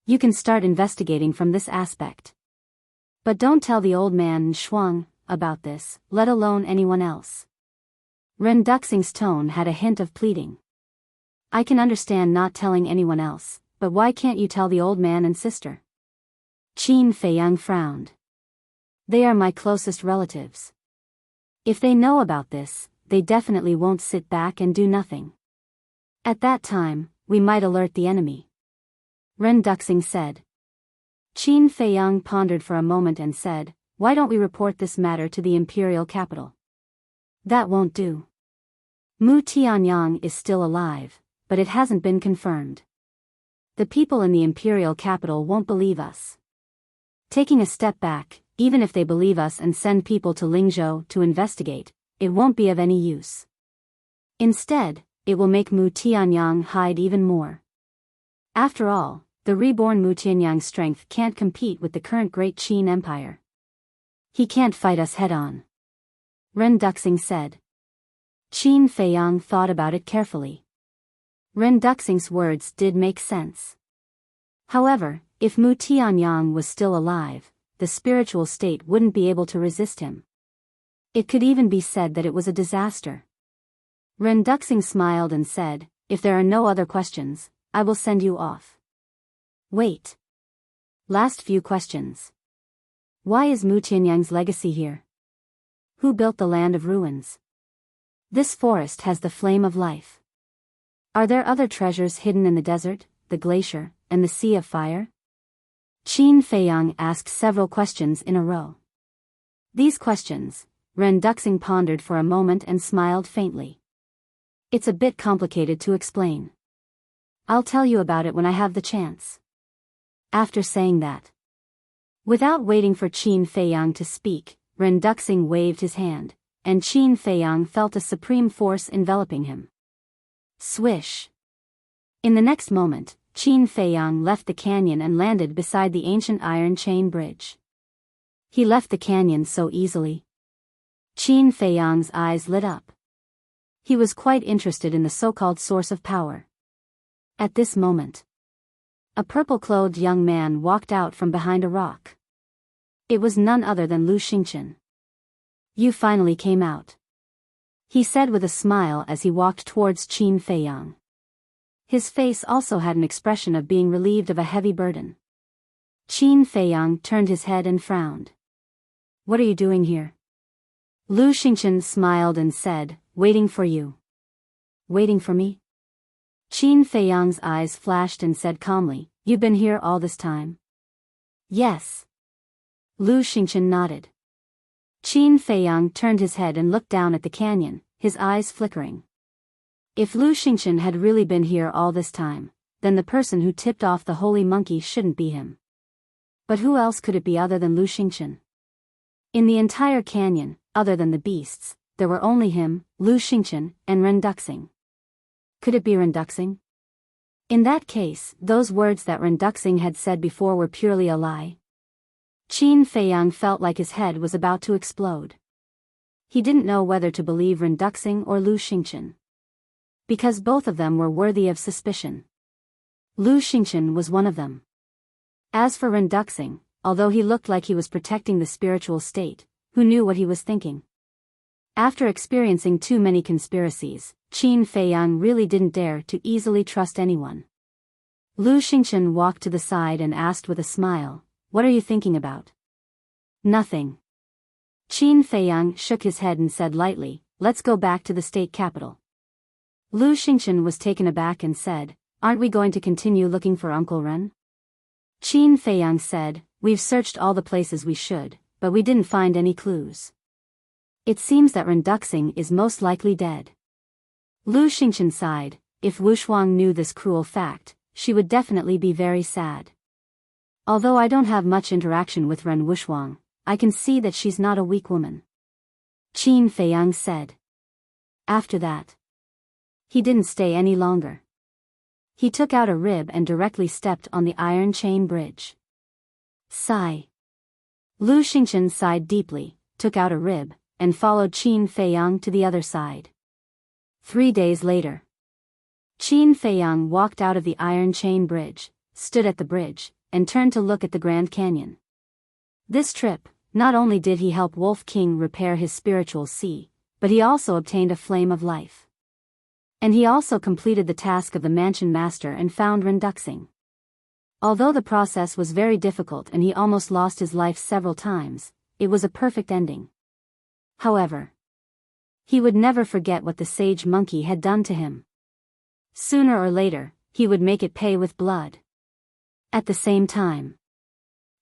You can start investigating from this aspect. But don't tell the old man Shuang about this, let alone anyone else." Ren Duxing's tone had a hint of pleading. "I can understand not telling anyone else, but why can't you tell the old man and sister?" Qin Feiyang frowned. They are my closest relatives. If they know about this, they definitely won't sit back and do nothing. At that time, we might alert the enemy. Ren Duxing said. Qin Feiyang pondered for a moment and said, why don't we report this matter to the imperial capital? That won't do. Mu Tianyang is still alive, but it hasn't been confirmed. The people in the imperial capital won't believe us. Taking a step back, even if they believe us and send people to Lingzhou to investigate, it won't be of any use. Instead, it will make Mu Tianyang hide even more. After all, the reborn Mu Tianyang's strength can't compete with the current Great Qin Empire. He can't fight us head-on. Ren Duxing said. Qin Feiyang thought about it carefully. Ren Duxing's words did make sense. However, if Mu Tianyang was still alive, the spiritual state wouldn't be able to resist him. It could even be said that it was a disaster. Ren Duxing smiled and said, if there are no other questions, I will send you off. Wait. Last few questions. Why is Mu Tianyang's legacy here? Who built the land of ruins? This forest has the flame of life. Are there other treasures hidden in the desert, the glacier, and the sea of fire? Qin Feiyang asked several questions in a row. These questions, Ren Duxing pondered for a moment and smiled faintly. It's a bit complicated to explain. I'll tell you about it when I have the chance. After saying that, without waiting for Qin Feiyang to speak, Ren Duxing waved his hand, and Qin Feiyang felt a supreme force enveloping him. Swish! In the next moment, Qin Feiyang left the canyon and landed beside the ancient iron chain bridge. He left the canyon so easily. Qin Feiyang's eyes lit up. He was quite interested in the so-called source of power. At this moment, a purple-clothed young man walked out from behind a rock. It was none other than Lu Xingchen. You finally came out, he said with a smile as he walked towards Qin Feiyang. His face also had an expression of being relieved of a heavy burden. Qin Feiyang turned his head and frowned. What are you doing here? Lu Xingchen smiled and said, waiting for you. Waiting for me? Qin Feiyang's eyes flashed and said calmly, you've been here all this time? Yes. Lu Xingchen nodded. Qin Feiyang turned his head and looked down at the canyon, his eyes flickering. If Lu Xingchen had really been here all this time, then the person who tipped off the holy monkey shouldn't be him. But who else could it be other than Lu Xingchen? In the entire canyon, other than the beasts, there were only him, Lu Xingchen, and Ren Duxing. Could it be Ren Duxing? In that case, those words that Ren Duxing had said before were purely a lie. Qin Feiyang felt like his head was about to explode. He didn't know whether to believe Ren Duxing or Lu Xingchen, because both of them were worthy of suspicion. Lu Xingchen was one of them. As for Ren Duxing, although he looked like he was protecting the spiritual state, who knew what he was thinking? After experiencing too many conspiracies, Qin Feiyang really didn't dare to easily trust anyone. Lu Xingchen walked to the side and asked with a smile, what are you thinking about? Nothing. Qin Feiyang shook his head and said lightly, let's go back to the state capital. Lu Xingchen was taken aback and said, aren't we going to continue looking for Uncle Ren? Qin Feiyang said, we've searched all the places we should, but we didn't find any clues. It seems that Ren Duxing is most likely dead. Lu Xingchen sighed, if Wushuang knew this cruel fact, she would definitely be very sad. Although I don't have much interaction with Ren Wushuang, I can see that she's not a weak woman. Qin Feiyang said. After that, he didn't stay any longer. He took out a rib and directly stepped on the iron chain bridge. Sigh. Lu Xingchen sighed deeply, took out a rib, and followed Qin Feiyang to the other side. 3 days later, Qin Feiyang walked out of the iron chain bridge, stood at the bridge, and turned to look at the Grand Canyon. This trip, not only did he help Wolf King repair his spiritual sea, but he also obtained a flame of life. And he also completed the task of the mansion master and found Ren Duxing. Although the process was very difficult and he almost lost his life several times, it was a perfect ending. However, he would never forget what the sage monkey had done to him. Sooner or later, he would make it pay with blood. At the same time,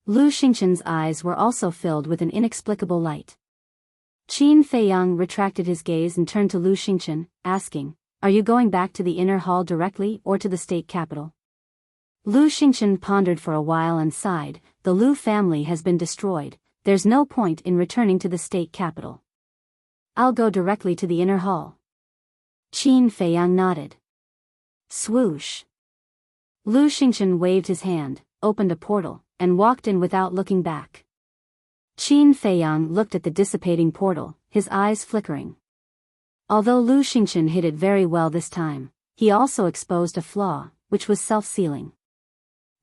Lu Xingqian's eyes were also filled with an inexplicable light. Qin Feiyang retracted his gaze and turned to Lu Xingqian, asking, "Are you going back to the inner hall directly or to the state capital?" Lu Xingqian pondered for a while and sighed, "The Lu family has been destroyed, there's no point in returning to the state capital. I'll go directly to the inner hall." Qin Feiyang nodded. Swoosh. Lu Xingqian waved his hand, opened a portal, and walked in without looking back. Qin Feiyang looked at the dissipating portal, his eyes flickering. Although Lu Xingqian hid it very well this time, he also exposed a flaw, which was self-sealing.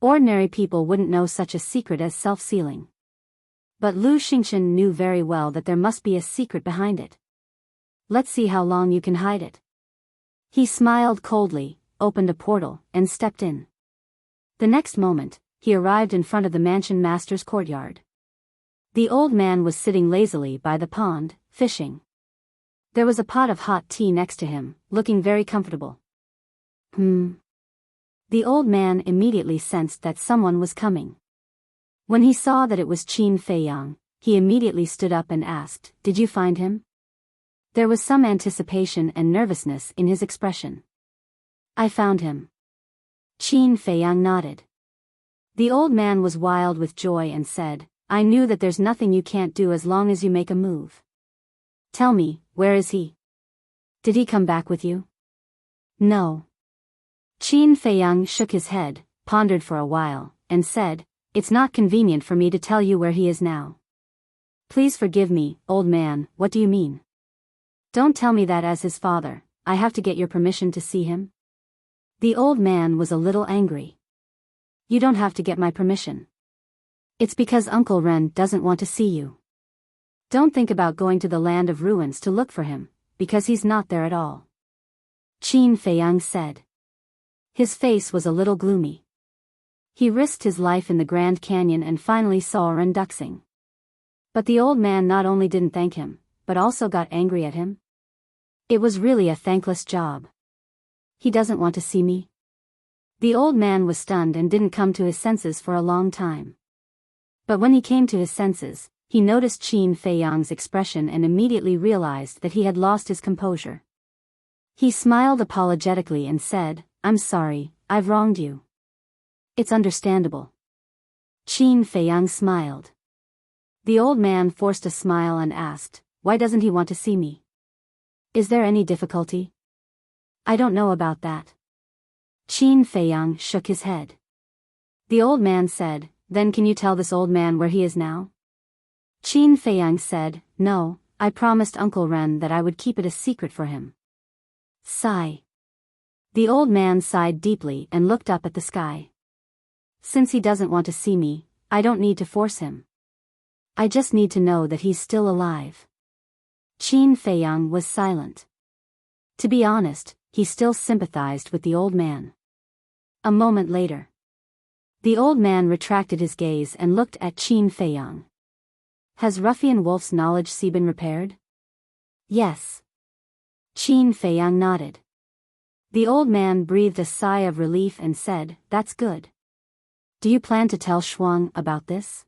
Ordinary people wouldn't know such a secret as self-sealing. But Lu Xingqian knew very well that there must be a secret behind it. "Let's see how long you can hide it." He smiled coldly, opened a portal, and stepped in. The next moment, he arrived in front of the mansion master's courtyard. The old man was sitting lazily by the pond, fishing. There was a pot of hot tea next to him, looking very comfortable. The old man immediately sensed that someone was coming. When he saw that it was Qin Feiyang, he immediately stood up and asked, "Did you find him?" There was some anticipation and nervousness in his expression. "I found him." Qin Feiyang nodded. The old man was wild with joy and said, "I knew that there's nothing you can't do as long as you make a move. Tell me, where is he? Did he come back with you?" "No." Qin Feiyang shook his head, pondered for a while, and said, "It's not convenient for me to tell you where he is now." "Please forgive me, old man, what do you mean? Don't tell me that as his father, I have to get your permission to see him?" The old man was a little angry. "You don't have to get my permission. It's because Uncle Ren doesn't want to see you. Don't think about going to the land of ruins to look for him, because he's not there at all," Qin Feiyang said. His face was a little gloomy. He risked his life in the Grand Canyon and finally saw Ren Duxing. But the old man not only didn't thank him, but also got angry at him. It was really a thankless job. "He doesn't want to see me?" The old man was stunned and didn't come to his senses for a long time. But when he came to his senses, he noticed Qin Feiyang's expression and immediately realized that he had lost his composure. He smiled apologetically and said, "I'm sorry, I've wronged you." "It's understandable." Qin Feiyang smiled. The old man forced a smile and asked, "Why doesn't he want to see me? Is there any difficulty?" "I don't know about that." Qin Feiyang shook his head. The old man said, "Then can you tell this old man where he is now?" Qin Feiyang said, "No, I promised Uncle Ren that I would keep it a secret for him." Sigh. The old man sighed deeply and looked up at the sky. "Since he doesn't want to see me, I don't need to force him. I just need to know that he's still alive." Qin Feiyang was silent. To be honest, he still sympathized with the old man. A moment later, the old man retracted his gaze and looked at Qin Feiyang. "Has Ruffian Wolf's knowledge sea been repaired?" "Yes." Qin Feiyang nodded. The old man breathed a sigh of relief and said, "That's good. Do you plan to tell Shuang about this?"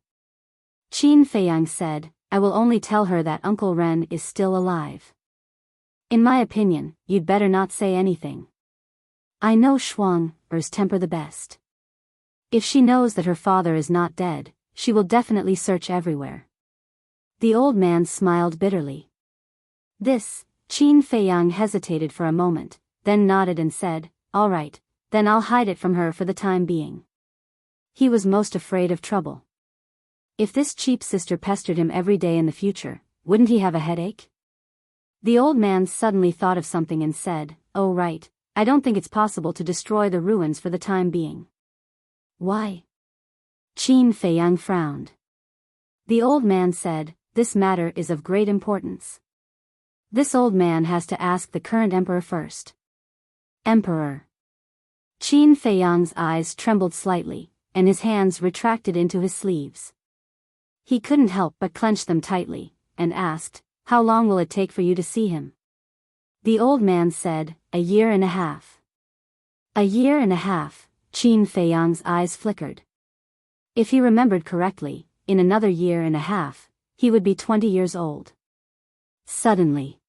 Qin Feiyang said, "I will only tell her that Uncle Ren is still alive. In my opinion, you'd better not say anything. I know Shuang's temper the best. If she knows that her father is not dead, she will definitely search everywhere." The old man smiled bitterly. This, Qin Feiyang hesitated for a moment, then nodded and said, "All right, then I'll hide it from her for the time being." He was most afraid of trouble. If this cheap sister pestered him every day in the future, wouldn't he have a headache? The old man suddenly thought of something and said, "Oh right, I don't think it's possible to destroy the ruins for the time being." "Why?" Qin Feiyang frowned. The old man said, "This matter is of great importance. This old man has to ask the current emperor first." "Emperor?" Qin Feiyang's eyes trembled slightly, and his hands retracted into his sleeves. He couldn't help but clench them tightly, and asked, "How long will it take for you to see him?" The old man said, "A year and a half." A year and a half, Qin Feiyang's eyes flickered. If he remembered correctly, in another year and a half, he would be 20 years old. Suddenly,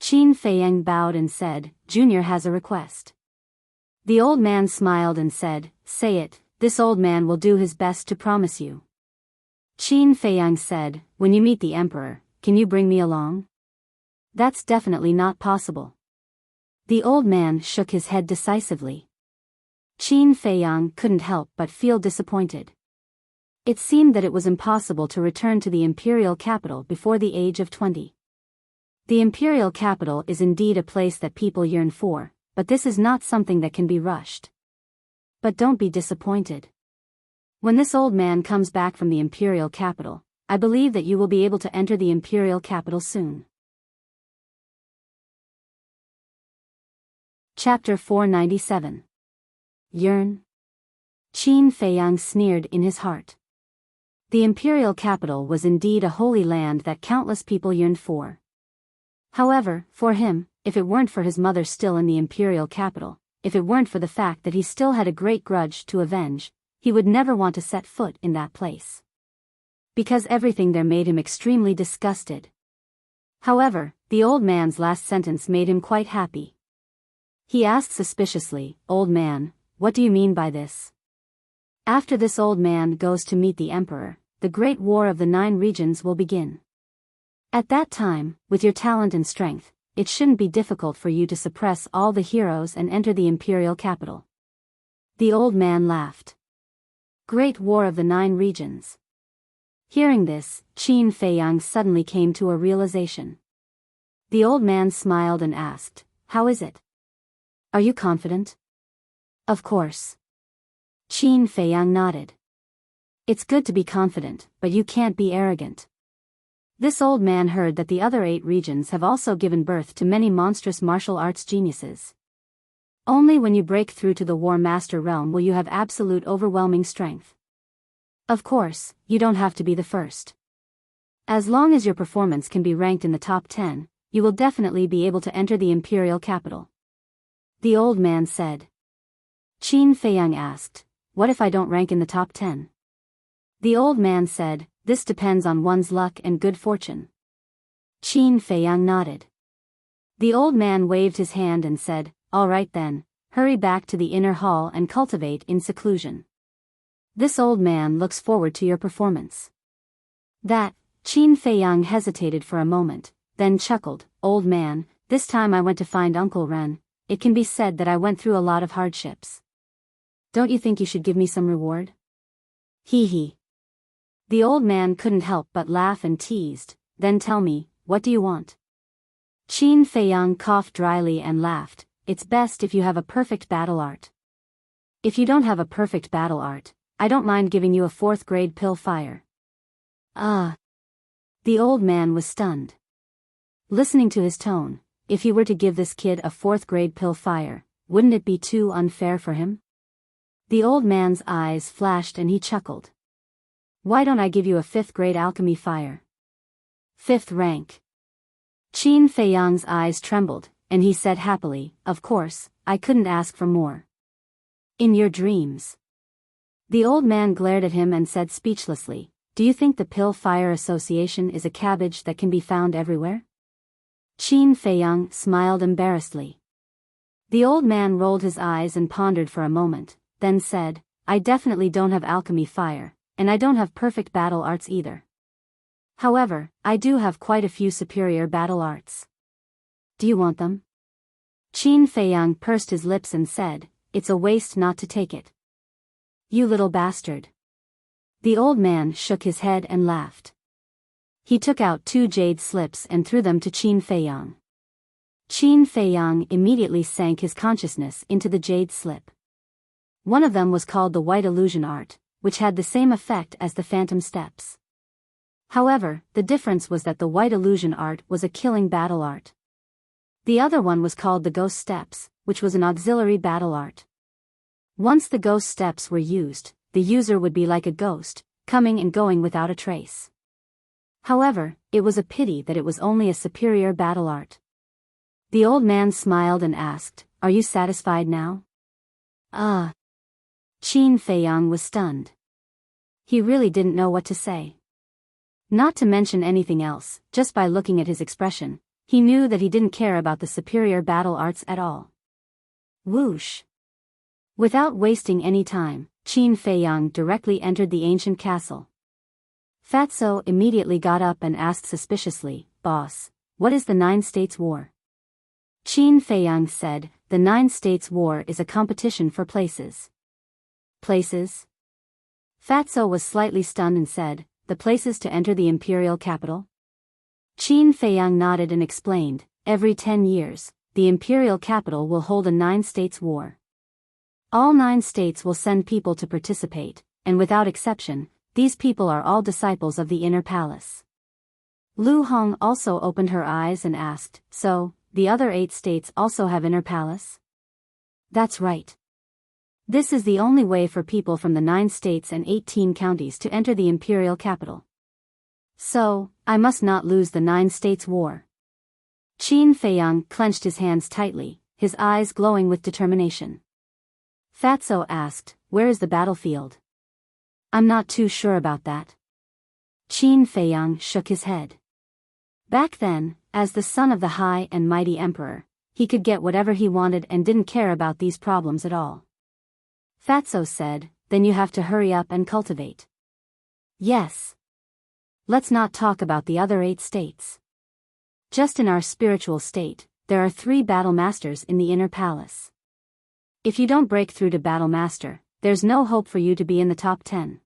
Qin Feiyang bowed and said, "Junior has a request." The old man smiled and said, "Say it, this old man will do his best to promise you." Qin Feiyang said, "When you meet the emperor, can you bring me along?" "That's definitely not possible." The old man shook his head decisively. Qin Feiyang couldn't help but feel disappointed. It seemed that it was impossible to return to the imperial capital before the age of 20. The imperial capital is indeed a place that people yearn for, but this is not something that can be rushed. But don't be disappointed. When this old man comes back from the imperial capital, I believe that you will be able to enter the imperial capital soon. Chapter 497. Yearn? Qin Feiyang sneered in his heart. The imperial capital was indeed a holy land that countless people yearned for. However, for him, if it weren't for his mother still in the imperial capital, if it weren't for the fact that he still had a great grudge to avenge, he would never want to set foot in that place. Because everything there made him extremely disgusted. However, the old man's last sentence made him quite happy. He asked suspiciously, "Old man, what do you mean by this?" After this old man goes to meet the emperor, the Great War of the 9 regions will begin. At that time, with your talent and strength, it shouldn't be difficult for you to suppress all the heroes and enter the imperial capital. The old man laughed. Great War of the 9 regions. Hearing this, Qin Feiyang suddenly came to a realization. The old man smiled and asked, "How is it? Are you confident?" "Of course." Qin Feiyang nodded. "It's good to be confident, but you can't be arrogant." This old man heard that the other 8 regions have also given birth to many monstrous martial arts geniuses. Only when you break through to the War Master realm will you have absolute overwhelming strength. Of course, you don't have to be the first. As long as your performance can be ranked in the top 10, you will definitely be able to enter the imperial capital. The old man said. Qin Feiyang asked, "What if I don't rank in the top 10? The old man said, "This depends on one's luck and good fortune." Qin Feiyang nodded. The old man waved his hand and said, "All right then, hurry back to the inner hall and cultivate in seclusion. This old man looks forward to your performance." That, Qin Feiyang hesitated for a moment, then chuckled, "Old man, this time I went to find Uncle Ren. It can be said that I went through a lot of hardships. Don't you think you should give me some reward?" Hee hee. The old man couldn't help but laugh and teased, "Then tell me, what do you want?" Qin Feiyang coughed dryly and laughed, "It's best if you have a perfect battle art." "If you don't have a perfect battle art, I don't mind giving you a 4th grade pill fire." Ah. The old man was stunned. Listening to his tone, if he were to give this kid a 4th grade pill fire, wouldn't it be too unfair for him? The old man's eyes flashed and he chuckled. "Why don't I give you a 5th grade alchemy fire? 5th rank." Qin Feiyang's eyes trembled, and he said happily, "Of course, I couldn't ask for more." "In your dreams." The old man glared at him and said speechlessly, "Do you think the Pill Fire Association is a cabbage that can be found everywhere?" Qin Feiyang smiled embarrassedly. The old man rolled his eyes and pondered for a moment, then said, "I definitely don't have alchemy fire, and I don't have perfect battle arts either. However, I do have quite a few superior battle arts. Do you want them?" Qin Feiyang pursed his lips and said, "It's a waste not to take it." "You little bastard." The old man shook his head and laughed. He took out 2 jade slips and threw them to Qin Feiyang. Qin Feiyang immediately sank his consciousness into the jade slip. One of them was called the White Illusion Art, which had the same effect as the Phantom Steps. However, the difference was that the White Illusion Art was a killing battle art. The other one was called the Ghost Steps, which was an auxiliary battle art. Once the Ghost Steps were used, the user would be like a ghost, coming and going without a trace. However, it was a pity that it was only a superior battle art. The old man smiled and asked, "Are you satisfied now?" Qin Feiyang was stunned. He really didn't know what to say. Not to mention anything else, just by looking at his expression, he knew that he didn't care about the superior battle arts at all. Whoosh! Without wasting any time, Qin Feiyang directly entered the ancient castle. Fatso immediately got up and asked suspiciously, "Boss, what is the Nine States War?" Qin Feiyang said, "The Nine States War is a competition for places." Places? Fatso was slightly stunned and said, "The places to enter the imperial capital?" Qin Feiyang nodded and explained, "Every 10 years, the imperial capital will hold a Nine-States War. All 9 states will send people to participate, and without exception, these people are all disciples of the inner palace." Lu Hong also opened her eyes and asked, "So, the other 8 states also have inner palace?" "That's right. This is the only way for people from the 9 states and 18 counties to enter the imperial capital. So, I must not lose the 9 states war." Qin Feiyang clenched his hands tightly, his eyes glowing with determination. Fatso asked, "Where is the battlefield?" "I'm not too sure about that." Qin Feiyang shook his head. Back then, as the son of the high and mighty emperor, he could get whatever he wanted and didn't care about these problems at all. Fatso said, "Then you have to hurry up and cultivate." "Yes. Let's not talk about the other 8 states. Just in our spiritual state, there are 3 battle masters in the inner palace. If you don't break through to battle master, there's no hope for you to be in the top 10.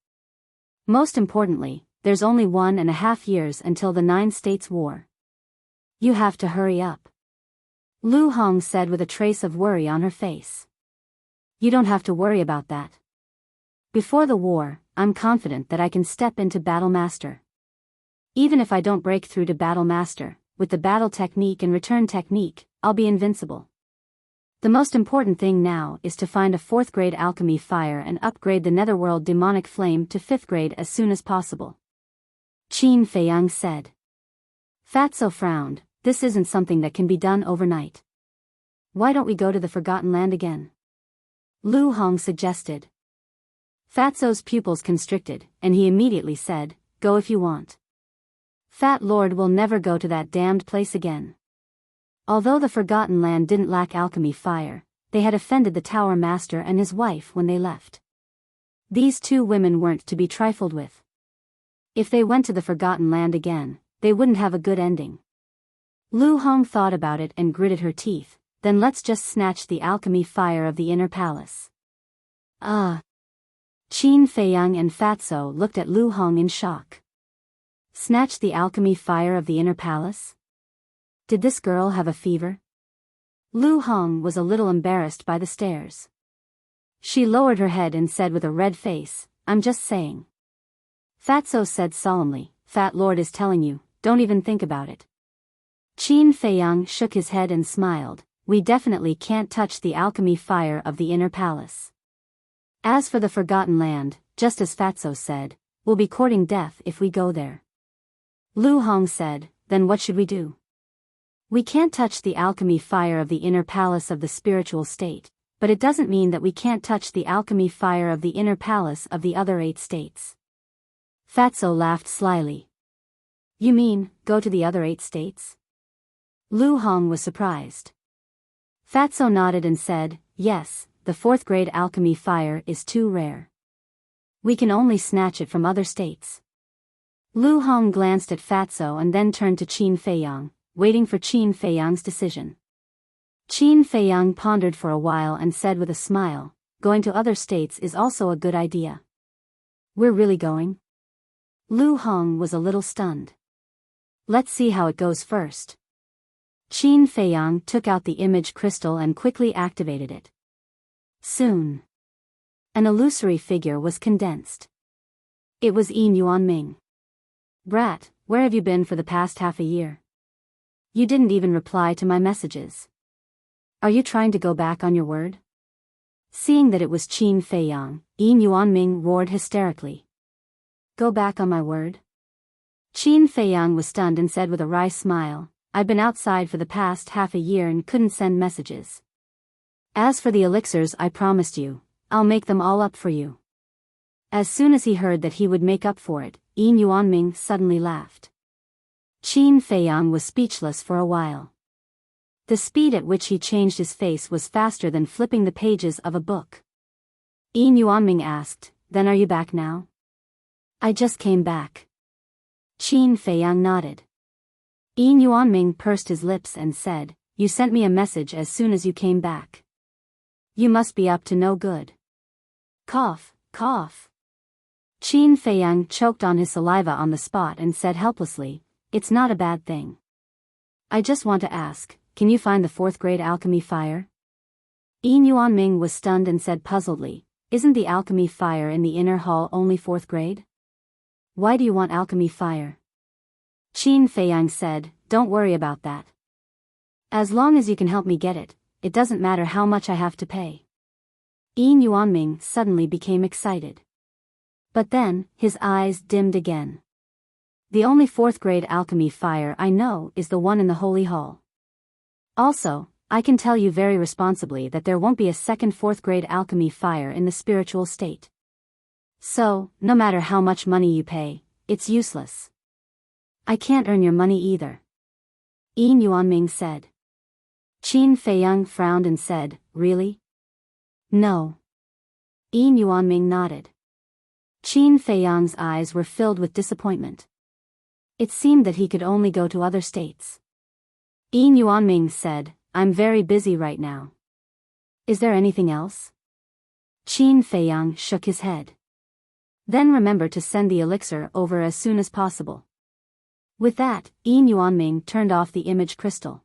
Most importantly, there's only 1.5 years until the 9 states war. You have to hurry up." Lu Hong said with a trace of worry on her face. "You don't have to worry about that. Before the war, I'm confident that I can step into Battle Master. Even if I don't break through to Battle Master, with the battle technique and return technique, I'll be invincible. The most important thing now is to find a 4th grade alchemy fire and upgrade the netherworld demonic flame to 5th grade as soon as possible," Qin Feiyang said. Fatso frowned. "This isn't something that can be done overnight. Why don't we go to the Forgotten Land again?" Lu Hong suggested. Fatso's pupils constricted, and he immediately said, "Go if you want. Fat Lord will never go to that damned place again." Although the Forgotten Land didn't lack alchemy fire, they had offended the Tower Master and his wife when they left. These 2 women weren't to be trifled with. If they went to the Forgotten Land again, they wouldn't have a good ending. Lu Hong thought about it and gritted her teeth. "Then let's just snatch the alchemy fire of the inner palace." Qin Feiyang and Fatso looked at Lu Hong in shock. Snatch the alchemy fire of the inner palace? Did this girl have a fever? Lu Hong was a little embarrassed by the stares. She lowered her head and said with a red face, "I'm just saying." Fatso said solemnly, "Fat Lord is telling you, don't even think about it." Qin Feiyang shook his head and smiled. "We definitely can't touch the alchemy fire of the inner palace. As for the Forgotten Land, just as Fatso said, we'll be courting death if we go there." Lu Hong said, "Then what should we do?" "We can't touch the alchemy fire of the inner palace of the spiritual state, but it doesn't mean that we can't touch the alchemy fire of the inner palace of the other 8 states." Fatso laughed slyly. "You mean, go to the other 8 states?" Lu Hong was surprised. Fatso nodded and said, "Yes, the 4th grade alchemy fire is too rare. We can only snatch it from other states." Lu Hong glanced at Fatso and then turned to Qin Feiyang, waiting for Qin Feiyang's decision. Qin Feiyang pondered for a while and said with a smile, "Going to other states is also a good idea." "We're really going?" Lu Hong was a little stunned. "Let's see how it goes first." Qin Feiyang took out the image crystal and quickly activated it. Soon, an illusory figure was condensed. It was Yin Yuan Ming. "Brat, where have you been for the past half a year? You didn't even reply to my messages. Are you trying to go back on your word?" Seeing that it was Qin Feiyang, Yin Yuanming roared hysterically. Go back on my word? Qin Feiyang was stunned and said with a wry smile, I've been outside for the past half a year and couldn't send messages. As for the elixirs I promised you, I'll make them all up for you. As soon as he heard that he would make up for it, Yin Yuanming suddenly laughed. Qin Feiyang was speechless for a while. The speed at which he changed his face was faster than flipping the pages of a book. Yin Yuanming asked, Then are you back now? I just came back. Qin Feiyang nodded. Yin Yuanming pursed his lips and said, You sent me a message as soon as you came back. You must be up to no good. Cough, cough. Qin Feiyang choked on his saliva on the spot and said helplessly, It's not a bad thing. I just want to ask, can you find the 4th grade alchemy fire? Yin Yuanming was stunned and said puzzledly, Isn't the alchemy fire in the inner hall only 4th grade? Why do you want alchemy fire? Qin Feiyang said, Don't worry about that. As long as you can help me get it, it doesn't matter how much I have to pay. Yin Yuanming suddenly became excited. But then, his eyes dimmed again. The only 4th grade alchemy fire I know is the one in the Holy Hall. Also, I can tell you very responsibly that there won't be a second 4th grade alchemy fire in the spiritual state. So, no matter how much money you pay, it's useless. I can't earn your money either. Yin Yuanming said. Qin Feiyang frowned and said, Really? No. Yin Yuanming nodded. Qin Feiyang's eyes were filled with disappointment. It seemed that he could only go to other states. Yin Yuanming said, I'm very busy right now. Is there anything else? Qin Feiyang shook his head. Then remember to send the elixir over as soon as possible. With that, Yin Yuanming turned off the image crystal.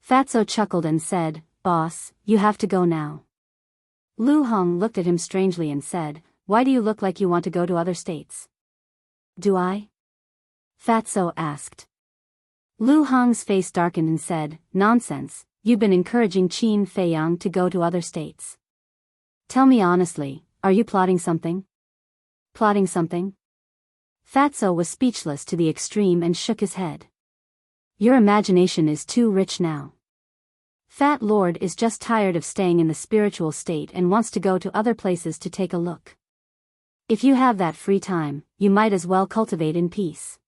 Fatso chuckled and said, Boss, you have to go now. Lu Hong looked at him strangely and said, Why do you look like you want to go to other states? Do I? Fatso asked. Lu Hong's face darkened and said, Nonsense, you've been encouraging Qin Feiyang to go to other states. Tell me honestly, are you plotting something? Plotting something? Fatso was speechless to the extreme and shook his head. Your imagination is too rich now. Fat Lord is just tired of staying in the spiritual state and wants to go to other places to take a look. If you have that free time, you might as well cultivate in peace.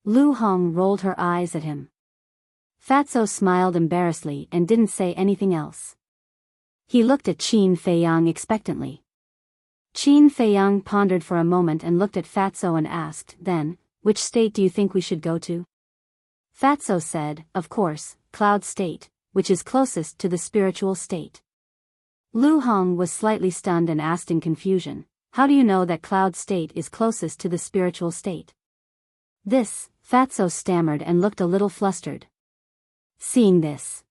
Lu Hong rolled her eyes at him. Fatso smiled embarrassedly and didn't say anything else. He looked at Qin Feiyang expectantly. Qin Feiyang pondered for a moment and looked at Fatso and asked, Then, which state do you think we should go to? Fatso said, Of course, Cloud State, which is closest to the spiritual state. Lu Hong was slightly stunned and asked in confusion, How do you know that Cloud State is closest to the spiritual state? This, Fatso stammered and looked a little flustered. Seeing this,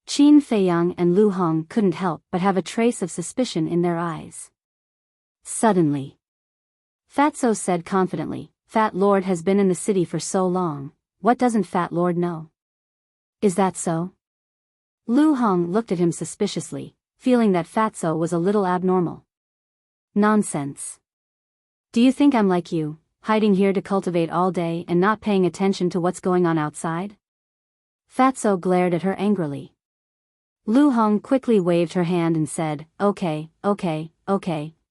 Qin Feiyang and Lu Hong couldn't help but have a trace of suspicion in their eyes. Suddenly, Fatso said confidently, Fat Lord has been in the city for so long, what doesn't Fat Lord know? Is that so? Lu Hong looked at him suspiciously, feeling that Fatso was a little abnormal. Nonsense. Do you think I'm like you, hiding here to cultivate all day and not paying attention to what's going on outside? Fatso glared at her angrily. Lu Hong quickly waved her hand and said, Okay,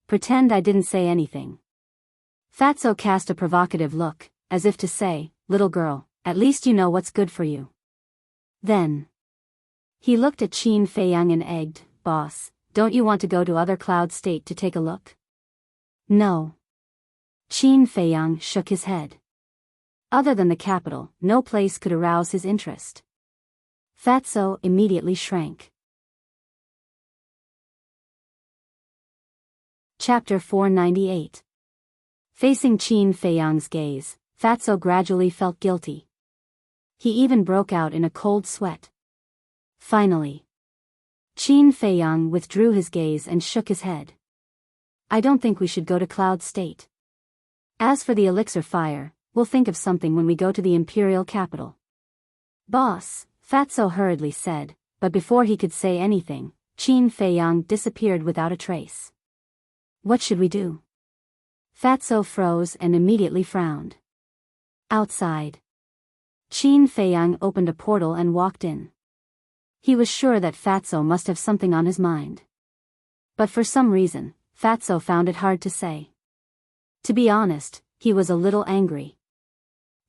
pretend I didn't say anything. Fatso cast a provocative look, as if to say, Little girl, at least you know what's good for you. Then he looked at Qin Feiyang and egged, Boss, don't you want to go to other Cloud State to take a look? No. Qin Feiyang shook his head. Other than the capital, no place could arouse his interest. Fatso immediately shrank. Chapter 498. Facing Qin Feiyang's gaze, Fatso gradually felt guilty. He even broke out in a cold sweat. Finally, Qin Feiyang withdrew his gaze and shook his head. I don't think we should go to Cloud State. As for the elixir fire, we'll think of something when we go to the imperial capital. Boss, Fatso hurriedly said, but before he could say anything, Qin Feiyang disappeared without a trace. What should we do? Fatso froze and immediately frowned. Outside. Qin Feiyang opened a portal and walked in. He was sure that Fatso must have something on his mind. But for some reason, Fatso found it hard to say. To be honest, he was a little angry.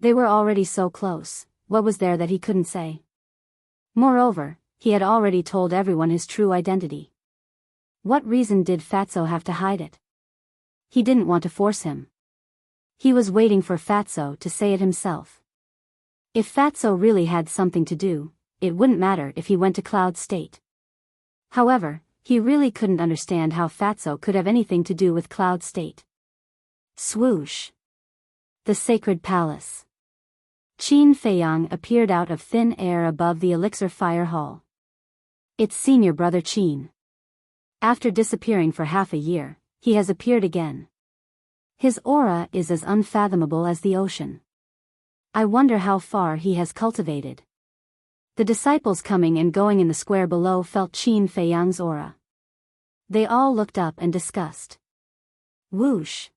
They were already so close, what was there that he couldn't say? Moreover, he had already told everyone his true identity. What reason did Fatso have to hide it? He didn't want to force him. He was waiting for Fatso to say it himself. If Fatso really had something to do, it wouldn't matter if he went to Cloud State. However, he really couldn't understand how Fatso could have anything to do with Cloud State. Swoosh. The Sacred Palace. Qin Feiyang appeared out of thin air above the Elixir Fire Hall. It's senior brother Qin. After disappearing for half a year, he has appeared again. His aura is as unfathomable as the ocean. I wonder how far he has cultivated. The disciples coming and going in the square below felt Qin Feiyang's aura. They all looked up and discussed. Whoosh!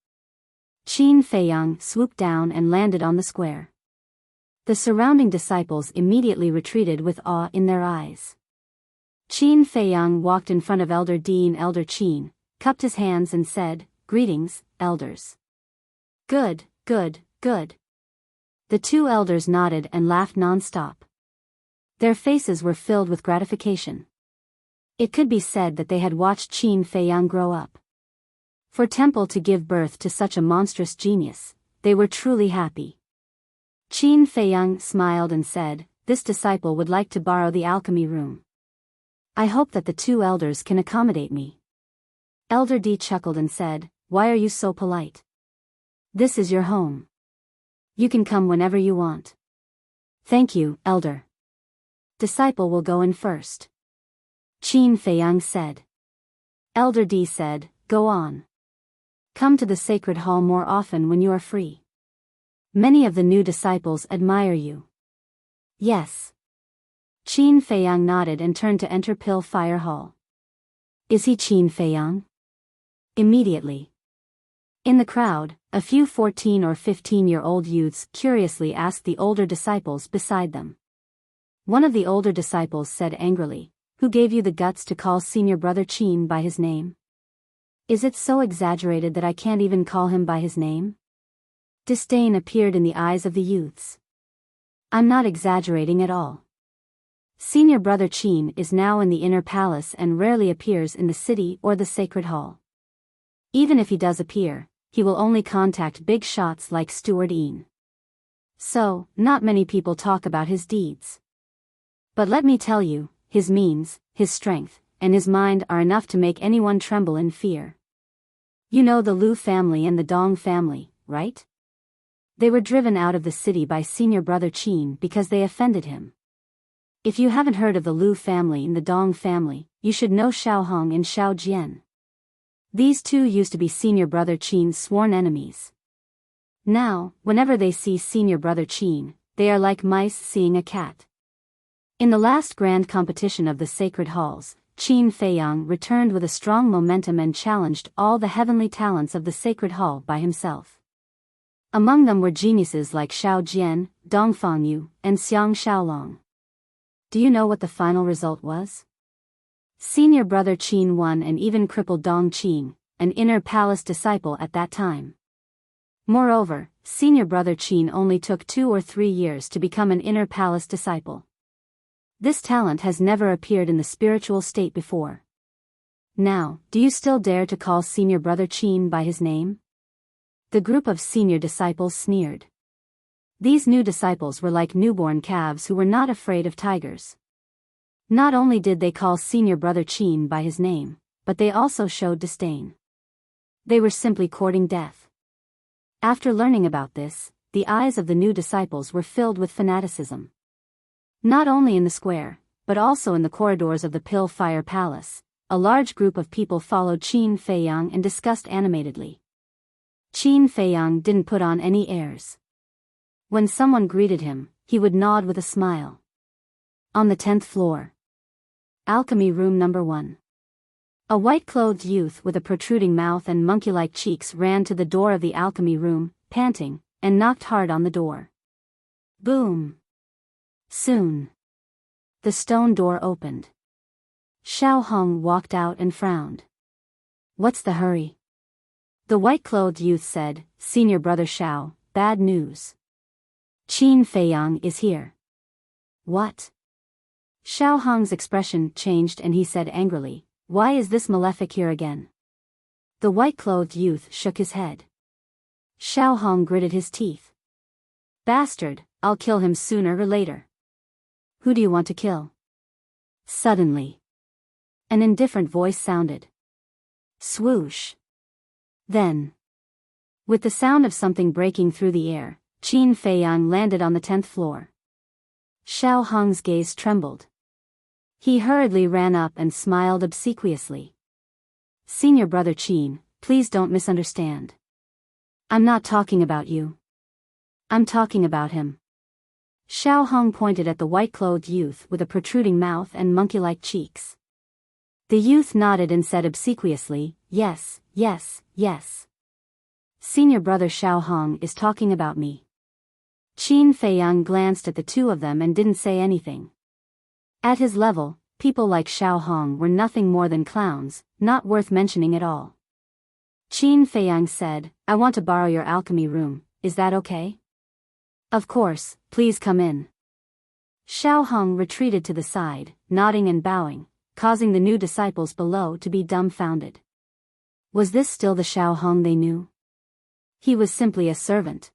Qin Feiyang swooped down and landed on the square. The surrounding disciples immediately retreated with awe in their eyes. Qin Feiyang walked in front of Elder Dean Elder Qin, cupped his hands and said, "Greetings, elders." Good, good, good. The two elders nodded and laughed non-stop. Their faces were filled with gratification. It could be said that they had watched Qin Feiyang grow up. For Temple to give birth to such a monstrous genius, they were truly happy. Qin Feiyang smiled and said, "This disciple would like to borrow the alchemy room. I hope that the two elders can accommodate me." Elder D chuckled and said, "Why are you so polite? This is your home. You can come whenever you want." "Thank you, Elder. Disciple will go in first," Qin Feiyang said. Elder D said, "Go on. Come to the sacred hall more often when you are free. Many of the new disciples admire you." "Yes." Qin Feiyang nodded and turned to enter Pill Fire Hall. "Is he Qin Feiyang?" Immediately. In the crowd, a few 14 or 15-year-old youths curiously asked the older disciples beside them. One of the older disciples said angrily, "Who gave you the guts to call senior brother Qin by his name? Is it so exaggerated that I can't even call him by his name?" Disdain appeared in the eyes of the youths. "I'm not exaggerating at all. Senior brother Qin is now in the inner palace and rarely appears in the city or the sacred hall. Even if he does appear, he will only contact big shots like Steward Een. So, not many people talk about his deeds. But let me tell you, his means, his strength, and his mind are enough to make anyone tremble in fear. You know the Lu family and the Dong family, right? They were driven out of the city by senior brother Qin because they offended him. If you haven't heard of the Lu family and the Dong family, you should know Xiao Hong and Xiao Jian. These two used to be senior brother Qin's sworn enemies. Now, whenever they see senior brother Qin, they are like mice seeing a cat. In the last grand competition of the sacred halls, Qin Feiyang returned with a strong momentum and challenged all the heavenly talents of the sacred hall by himself. Among them were geniuses like Xiao Jian, Dong Fangyu, and Xiang Xiaolong. Do you know what the final result was? Senior brother Qin won and even crippled Dong Qin, an inner palace disciple at that time. Moreover, senior brother Qin only took 2 or 3 years to become an inner palace disciple. This talent has never appeared in the spiritual state before. Now, do you still dare to call senior brother Qin by his name? The group of senior disciples sneered. These new disciples were like newborn calves who were not afraid of tigers. Not only did they call senior brother Qin by his name, but they also showed disdain. They were simply courting death. After learning about this, the eyes of the new disciples were filled with fanaticism. Not only in the square, but also in the corridors of the Pill Fire Palace, a large group of people followed Qin Feiyang and discussed animatedly. Qin Feiyang didn't put on any airs. When someone greeted him, he would nod with a smile. On the 10th floor. Alchemy Room Number 1. A white-clothed youth with a protruding mouth and monkey-like cheeks ran to the door of the alchemy room, panting, and knocked hard on the door. Boom! Soon, the stone door opened. Xiao Hong walked out and frowned. What's the hurry? The white-clothed youth said, Senior Brother Xiao, bad news. Qin Feiyang is here. What? Xiao Hong's expression changed and he said angrily, why is this malefic here again? The white-clothed youth shook his head. Xiao Hong gritted his teeth. Bastard, I'll kill him sooner or later. Who do you want to kill? Suddenly, an indifferent voice sounded. Swoosh. Then, with the sound of something breaking through the air, Qin Feiyang landed on the 10th floor. Xiao Hong's gaze trembled. He hurriedly ran up and smiled obsequiously. Senior Brother Qin, please don't misunderstand. I'm not talking about you. I'm talking about him. Xiao Hong pointed at the white-clothed youth with a protruding mouth and monkey-like cheeks. The youth nodded and said obsequiously, yes, yes, yes. Senior Brother Xiao Hong is talking about me. Qin Feiyang glanced at the two of them and didn't say anything. At his level, people like Xiao Hong were nothing more than clowns, not worth mentioning at all. Qin Feiyang said, I want to borrow your alchemy room, is that okay? Of course, please come in. Xiao Hong retreated to the side, nodding and bowing, causing the new disciples below to be dumbfounded. Was this still the Xiao Hong they knew? He was simply a servant.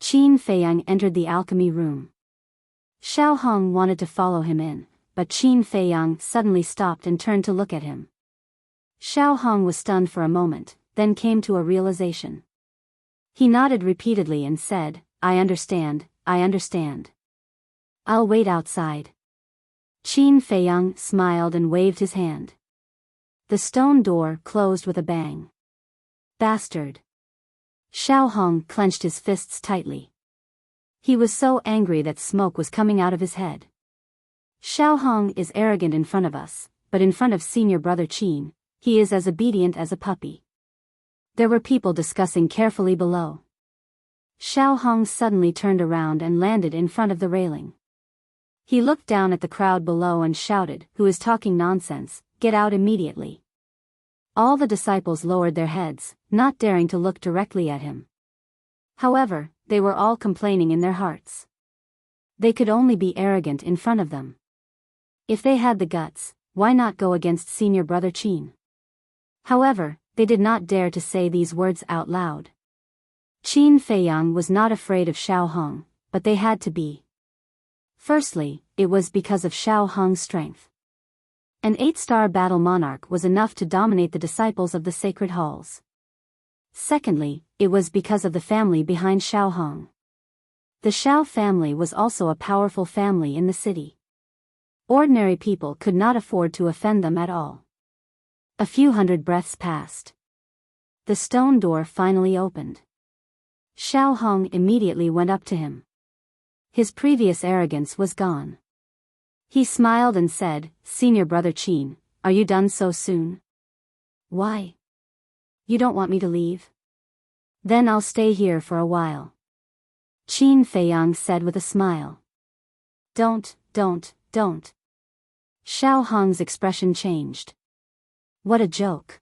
Qin Feiyang entered the alchemy room. Xiao Hong wanted to follow him in, but Qin Feiyang suddenly stopped and turned to look at him. Xiao Hong was stunned for a moment, then came to a realization. He nodded repeatedly and said, I understand, I understand. I'll wait outside. Qin Feiyang smiled and waved his hand. The stone door closed with a bang. Bastard. Xiao Hong clenched his fists tightly. He was so angry that smoke was coming out of his head. Xiao Hong is arrogant in front of us, but in front of Senior Brother Qin, he is as obedient as a puppy. There were people discussing carefully below. Xiao Hong suddenly turned around and landed in front of the railing. He looked down at the crowd below and shouted, Who is talking nonsense? Get out immediately. All the disciples lowered their heads, not daring to look directly at him. However, they were all complaining in their hearts. They could only be arrogant in front of them. If they had the guts, why not go against Senior Brother Qin? However, they did not dare to say these words out loud. Qin Feiyang was not afraid of Xiao Hong, but they had to be. Firstly, it was because of Xiao Hong's strength. An 8-star battle monarch was enough to dominate the disciples of the sacred halls. Secondly, it was because of the family behind Xiao Hong. The Xiao family was also a powerful family in the city. Ordinary people could not afford to offend them at all. A few hundred breaths passed. The stone door finally opened. Xiao Hong immediately went up to him. His previous arrogance was gone. He smiled and said, Senior Brother Qin, are you done so soon? Why? You don't want me to leave? Then I'll stay here for a while. Qin Feiyang said with a smile. Don't. Xiao Hong's expression changed. What a joke.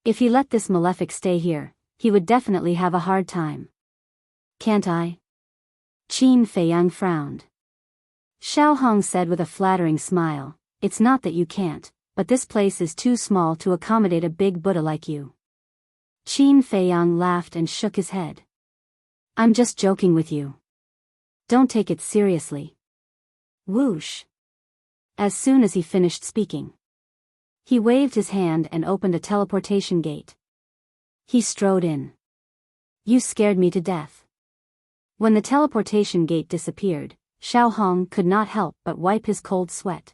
If he let this malefic stay here, he would definitely have a hard time. Can't I? Qin Feiyang frowned. Xiao Hong said with a flattering smile, It's not that you can't, but this place is too small to accommodate a big Buddha like you. Qin Feiyang laughed and shook his head. I'm just joking with you. Don't take it seriously. Whoosh. As soon as he finished speaking, he waved his hand and opened a teleportation gate. He strode in. You scared me to death. When the teleportation gate disappeared, Xiao Hong could not help but wipe his cold sweat.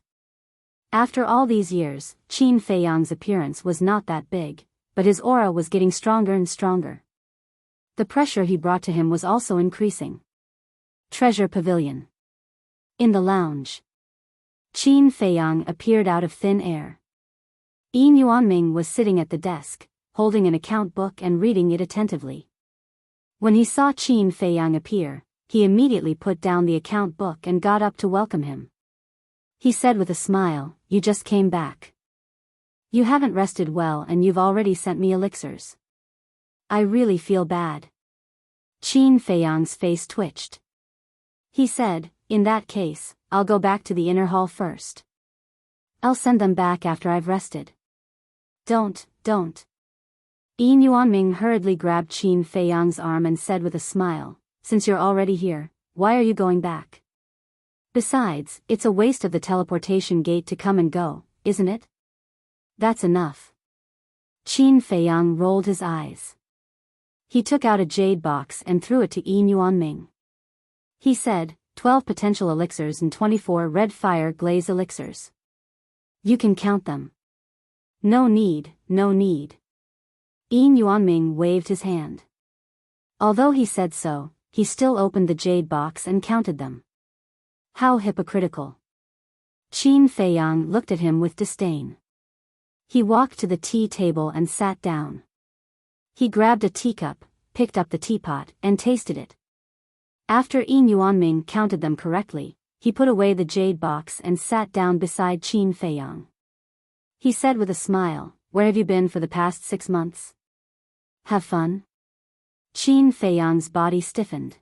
After all these years, Qin Feiyang's appearance was not that big, but his aura was getting stronger and stronger. The pressure he brought to him was also increasing. Treasure Pavilion. In the lounge, Qin Feiyang appeared out of thin air. Yin Yuanming was sitting at the desk, holding an account book and reading it attentively. When he saw Qin Feiyang appear, he immediately put down the account book and got up to welcome him. He said with a smile, "You just came back. You haven't rested well and you've already sent me elixirs. I really feel bad." Qin Feiyang's face twitched. He said, "In that case, I'll go back to the inner hall first. I'll send them back after I've rested." Don't. Yin Yuanming hurriedly grabbed Qin Feiyang's arm and said with a smile, "Since you're already here, why are you going back? Besides, it's a waste of the teleportation gate to come and go, isn't it?" "That's enough." Qin Feiyang rolled his eyes. He took out a jade box and threw it to Yin Yuanming. He said, 12 potential elixirs and 24 red fire glaze elixirs. You can count them." No need. Yin Yuanming waved his hand. Although he said so, he still opened the jade box and counted them. How hypocritical. Qin Feiyang looked at him with disdain. He walked to the tea table and sat down. He grabbed a teacup, picked up the teapot, and tasted it. After Yin Yuanming counted them correctly, he put away the jade box and sat down beside Qin Feiyang. He said with a smile, "Where have you been for the past 6 months? Have fun?" Qin Feiyang's body stiffened.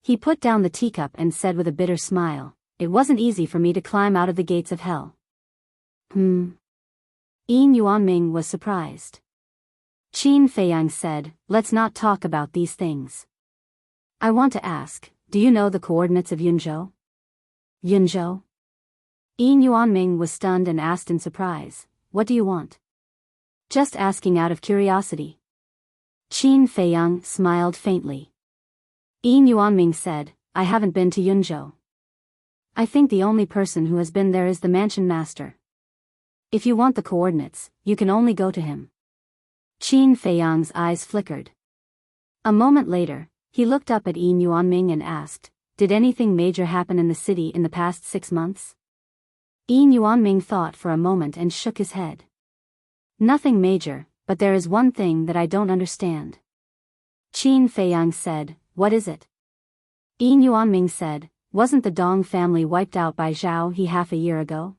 He put down the teacup and said with a bitter smile, "It wasn't easy for me to climb out of the gates of hell." Yin Yuanming was surprised. Qin Feiyang said, "Let's not talk about these things. I want to ask, do you know the coordinates of Yunzhou?" Yunzhou? Yin Yuanming was stunned and asked in surprise, "What do you want?" "Just asking out of curiosity." Qin Feiyang smiled faintly. Yin Yuanming said, "I haven't been to Yunzhou. I think the only person who has been there is the mansion master. If you want the coordinates, you can only go to him." Qin Feiyang's eyes flickered. A moment later, he looked up at Yin Yuanming and asked, "Did anything major happen in the city in the past 6 months?" Yin Yuanming thought for a moment and shook his head. "Nothing major, but there is one thing that I don't understand." Qin Feiyang said, "What is it?" Yin Yuanming said, "Wasn't the Dong family wiped out by Zhao He half a year ago?"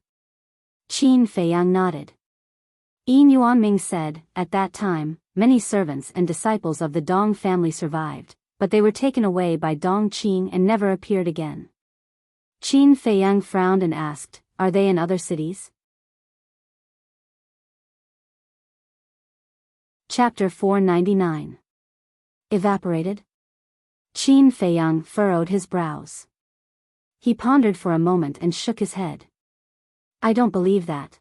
Qin Feiyang nodded. Yin Yuanming said, "At that time, many servants and disciples of the Dong family survived, but they were taken away by Dong Qing and never appeared again." Qin Feiyang frowned and asked, "Are they in other cities?" Chapter 499. Evaporated? Qin Feiyang furrowed his brows. He pondered for a moment and shook his head. "I don't believe that.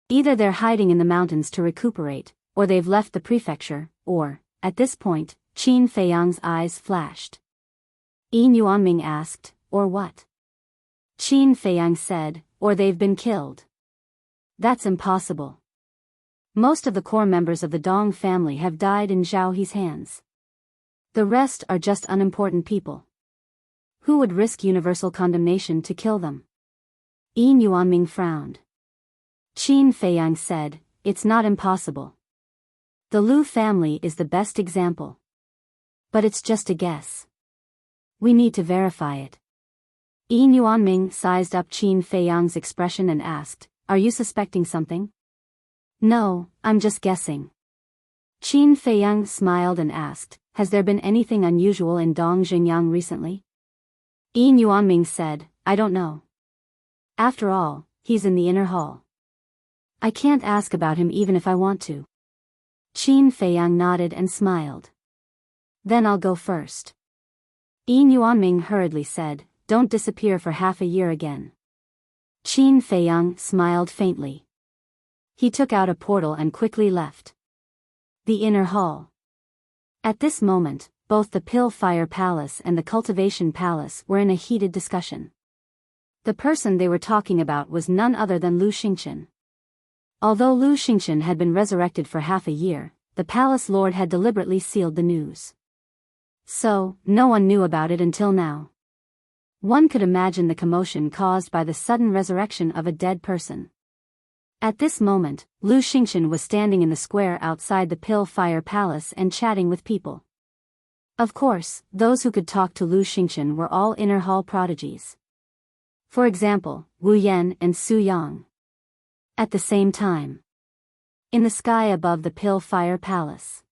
Either they're hiding in the mountains to recuperate, or they've left the prefecture, or," at this point, Qin Feiyang's eyes flashed. Yin Yuanming asked, "Or what?" Qin Feiyang said, "Or they've been killed." "That's impossible. Most of the core members of the Dong family have died in Zhao He's hands. The rest are just unimportant people. Who would risk universal condemnation to kill them?" Yin Yuanming frowned. Qin Feiyang said, "It's not impossible. The Lu family is the best example. But it's just a guess. We need to verify it." Yin Yuanming sized up Qin Feiyang's expression and asked, "Are you suspecting something?" "No, I'm just guessing." Qin Feiyang smiled and asked, "Has there been anything unusual in Dong Xingyang recently?" Yin Yuanming said, "I don't know. After all, he's in the inner hall. I can't ask about him even if I want to." Qin Feiyang nodded and smiled. "Then I'll go first." Yin Yuanming hurriedly said, "Don't disappear for half a year again." Qin Feiyang smiled faintly. He took out a portal and quickly left the inner hall. At this moment, both the Pill Fire Palace and the Cultivation Palace were in a heated discussion. The person they were talking about was none other than Lu Xingchen. Although Lu Xingchen had been resurrected for half a year, the palace lord had deliberately sealed the news. So, no one knew about it until now. One could imagine the commotion caused by the sudden resurrection of a dead person. At this moment, Lu Xingchen was standing in the square outside the Pill Fire Palace and chatting with people. Of course, those who could talk to Lu Xingchen were all inner hall prodigies. For example, Wu Yan and Su Yang. At the same time, in the sky above the Pill Fire Palace,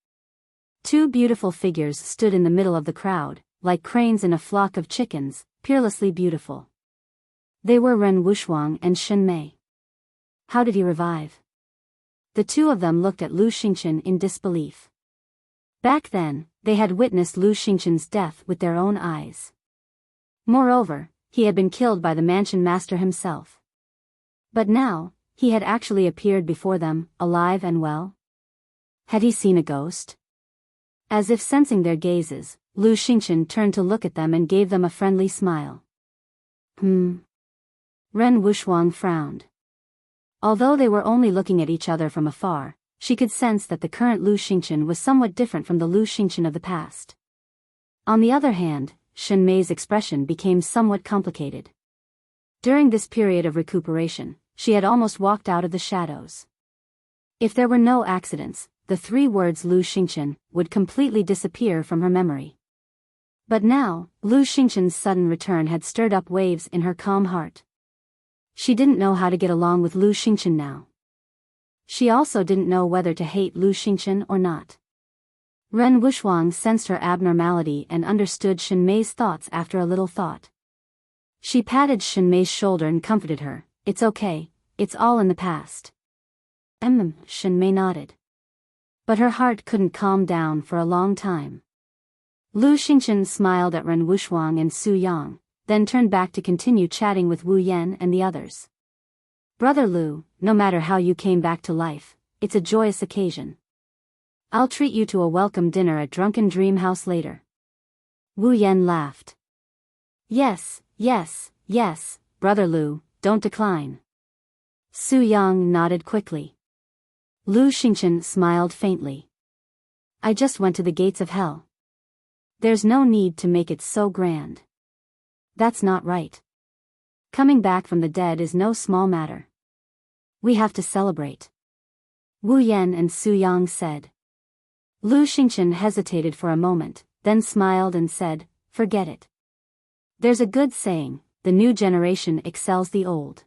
two beautiful figures stood in the middle of the crowd, like cranes in a flock of chickens, peerlessly beautiful. They were Ren Wuxuang and Shen Mei. How did he revive? The two of them looked at Lu Xingchen in disbelief. Back then, they had witnessed Lu Xingchen's death with their own eyes. Moreover, he had been killed by the mansion master himself. But now, he had actually appeared before them, alive and well. Had he seen a ghost? As if sensing their gazes, Lu Xingchen turned to look at them and gave them a friendly smile. Ren Wuxuang frowned. Although they were only looking at each other from afar, she could sense that the current Lu Xingchen was somewhat different from the Lu Xingchen of the past. On the other hand, Shen Mei's expression became somewhat complicated. During this period of recuperation, she had almost walked out of the shadows. If there were no accidents, the three words Lu Xingchen would completely disappear from her memory. But now, Lu Xingchen's sudden return had stirred up waves in her calm heart. She didn't know how to get along with Lu Xingchen now. She also didn't know whether to hate Lu Xingchen or not. Ren Wuxuang sensed her abnormality and understood Shen Mei's thoughts after a little thought. She patted Shen Mei's shoulder and comforted her. It's okay, it's all in the past. Shen Mei nodded. But her heart couldn't calm down for a long time. Lu Xingchen smiled at Ren Wuxuang and Su Yang, then turned back to continue chatting with Wu Yan and the others. Brother Lu, no matter how you came back to life, it's a joyous occasion. I'll treat you to a welcome dinner at Drunken Dream House later. Wu Yan laughed. Yes, Brother Lu, don't decline. Su Yang nodded quickly. Lu Xingchen smiled faintly. I just went to the gates of hell. There's no need to make it so grand. That's not right. Coming back from the dead is no small matter. We have to celebrate. Wu Yan and Su Yang said. Lu Xingchen hesitated for a moment, then smiled and said, forget it. There's a good saying, the new generation excels the old.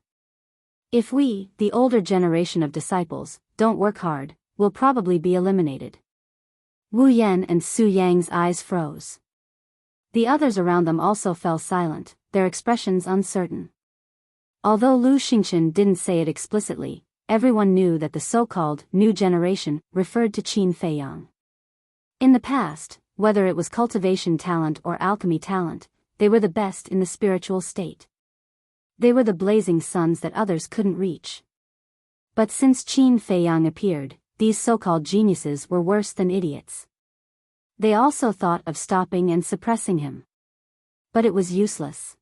If we, the older generation of disciples, don't work hard, we'll probably be eliminated. Wu Yan and Su Yang's eyes froze. The others around them also fell silent, their expressions uncertain. Although Lu Xingchen didn't say it explicitly, everyone knew that the so-called new generation referred to Qin Feiyang. In the past, whether it was cultivation talent or alchemy talent, they were the best in the spiritual state. They were the blazing suns that others couldn't reach. But since Qin Feiyang appeared, these so-called geniuses were worse than idiots. They also thought of stopping and suppressing him. But it was useless.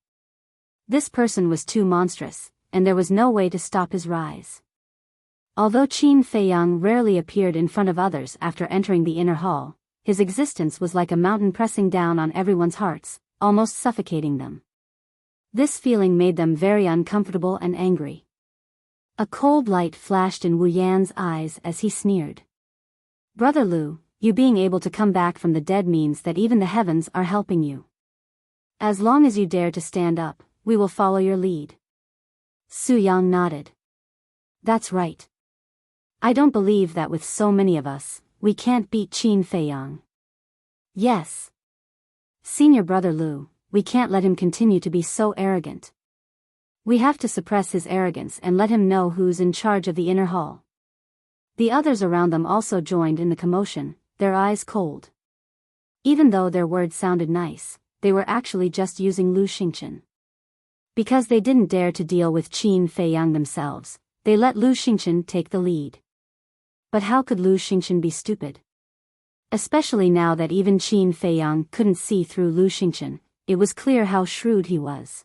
This person was too monstrous, and there was no way to stop his rise. Although Qin Feiyang rarely appeared in front of others after entering the inner hall, his existence was like a mountain pressing down on everyone's hearts, almost suffocating them. This feeling made them very uncomfortable and angry. A cold light flashed in Wu Yan's eyes as he sneered. Brother Lu, you being able to come back from the dead means that even the heavens are helping you. As long as you dare to stand up, we will follow your lead. Su Yang nodded. That's right. I don't believe that with so many of us, we can't beat Qin Feiyang. Yes. Senior Brother Lu, we can't let him continue to be so arrogant. We have to suppress his arrogance and let him know who's in charge of the inner hall. The others around them also joined in the commotion, their eyes cold. Even though their words sounded nice, they were actually just using Lu Xingchen. Because they didn't dare to deal with Qin Feiyang themselves, they let Lu Xingchen take the lead. But how could Lu Xingchen be stupid? Especially now that even Qin Feiyang couldn't see through Lu Xingchen, it was clear how shrewd he was.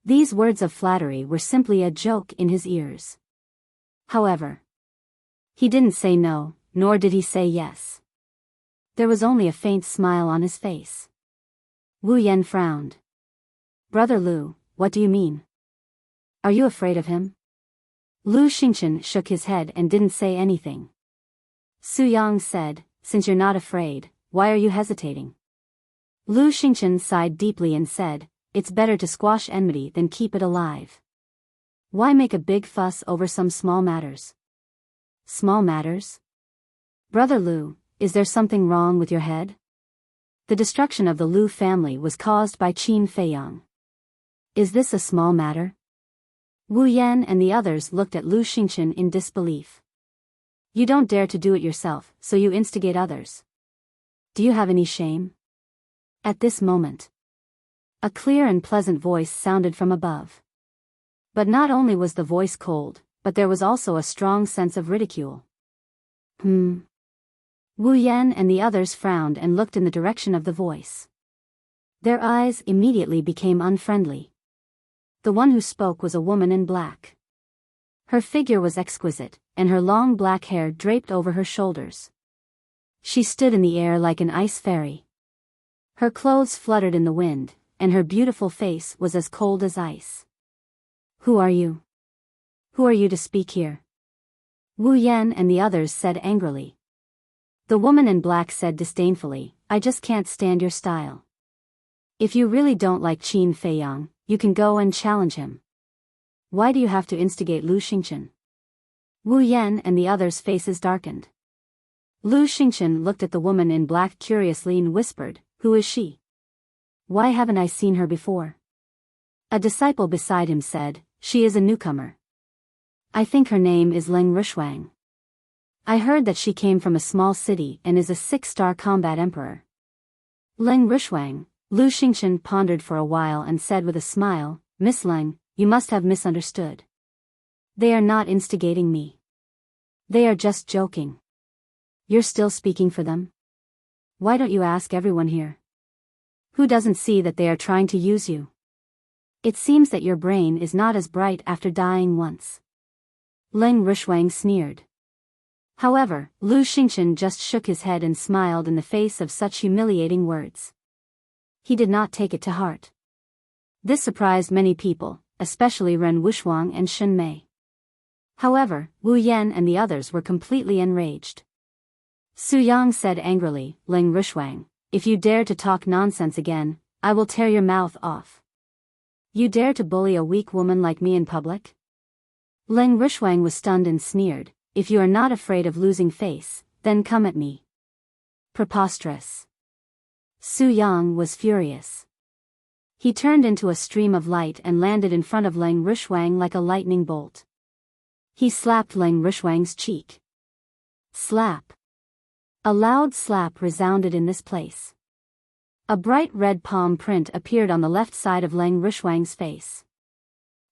These words of flattery were simply a joke in his ears. However, he didn't say no, nor did he say yes. There was only a faint smile on his face. Wu Yan frowned. Brother Lu, what do you mean? Are you afraid of him? Lu Xingchen shook his head and didn't say anything. Su Yang said, since you're not afraid, why are you hesitating? Lu Xingchen sighed deeply and said, it's better to squash enmity than keep it alive. Why make a big fuss over some small matters? Small matters? Brother Lu, is there something wrong with your head? The destruction of the Lu family was caused by Qin Feiyang. Is this a small matter? Wu Yan and the others looked at Lu Xingchen in disbelief. You don't dare to do it yourself, so you instigate others. Do you have any shame? At this moment, a clear and pleasant voice sounded from above. But not only was the voice cold, but there was also a strong sense of ridicule. Wu Yan and the others frowned and looked in the direction of the voice. Their eyes immediately became unfriendly. The one who spoke was a woman in black. Her figure was exquisite, and her long black hair draped over her shoulders. She stood in the air like an ice fairy. Her clothes fluttered in the wind, and her beautiful face was as cold as ice. Who are you? Who are you to speak here? Wu Yan and the others said angrily. The woman in black said disdainfully, I just can't stand your style. If you really don't like Qin Feiyang, you can go and challenge him. Why do you have to instigate Lu Xingchen? Wu Yan and the others' faces darkened. Lu Xingchen looked at the woman in black curiously and whispered, who is she? Why haven't I seen her before? A disciple beside him said, she is a newcomer. I think her name is Leng Rushuang. I heard that she came from a small city and is a 6-star combat emperor. Leng Rushuang, Lu Xingchen pondered for a while and said with a smile, Miss Leng, you must have misunderstood. They are not instigating me. They are just joking. You're still speaking for them? Why don't you ask everyone here? Who doesn't see that they are trying to use you? It seems that your brain is not as bright after dying once. Leng Rushuang sneered. However, Lu Xingchen just shook his head and smiled in the face of such humiliating words. He did not take it to heart. This surprised many people, especially Ren Wuxuang and Shen Mei. However, Wu Yan and the others were completely enraged. Su Yang said angrily, Leng Rushuang, if you dare to talk nonsense again, I will tear your mouth off. You dare to bully a weak woman like me in public? Leng Rushuang was stunned and sneered, if you are not afraid of losing face, then come at me. Preposterous. Su Yang was furious. He turned into a stream of light and landed in front of Leng Rushuang like a lightning bolt. He slapped Leng Rushuang's cheek. Slap. A loud slap resounded in this place. A bright red palm print appeared on the left side of Leng Rushuang's face.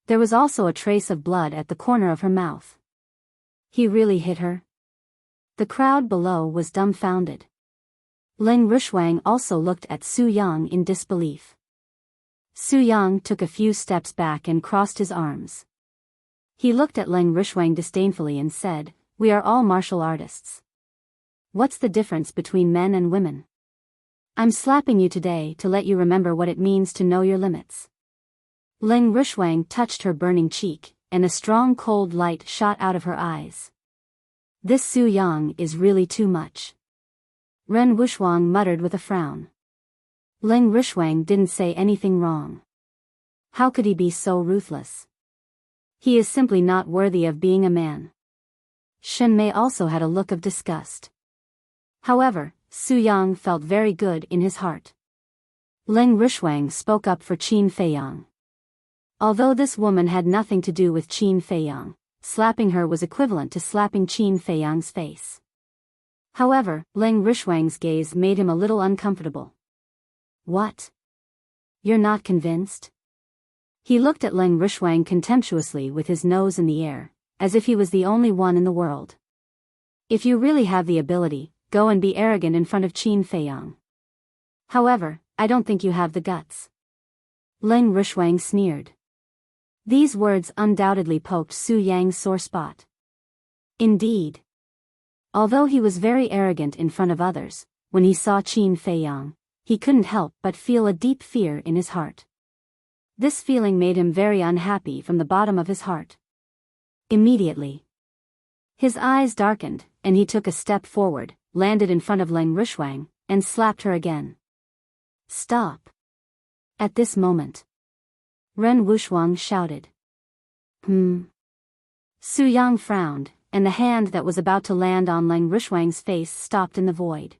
There was also a trace of blood at the corner of her mouth. He really hit her? The crowd below was dumbfounded. Leng Rushuang also looked at Su Yang in disbelief. Su Yang took a few steps back and crossed his arms. He looked at Leng Rushuang disdainfully and said, we are all martial artists. What's the difference between men and women? I'm slapping you today to let you remember what it means to know your limits. Leng Rushuang touched her burning cheek, and a strong cold light shot out of her eyes. This Su Yang is really too much. Ren Wuxuang muttered with a frown. Leng Rushuang didn't say anything wrong. How could he be so ruthless? He is simply not worthy of being a man. Shen Mei also had a look of disgust. However, Su Yang felt very good in his heart. Leng Rushuang spoke up for Qin Feiyang. Although this woman had nothing to do with Qin Feiyang, slapping her was equivalent to slapping Qin Feiyang's face. However, Leng Rushuang's gaze made him a little uncomfortable. What? You're not convinced? He looked at Leng Rushuang contemptuously with his nose in the air, as if he was the only one in the world. If you really have the ability, go and be arrogant in front of Qin Feiyang. However, I don't think you have the guts. Leng Rushuang sneered. These words undoubtedly poked Su Yang's sore spot. Indeed. Although he was very arrogant in front of others, when he saw Qin Feiyang, he couldn't help but feel a deep fear in his heart. This feeling made him very unhappy from the bottom of his heart. Immediately, his eyes darkened, and he took a step forward, landed in front of Leng Rushwang, and slapped her again. Stop. At this moment, Ren Wushwang shouted. Su Yang frowned, and the hand that was about to land on Leng Rushwang's face stopped in the void.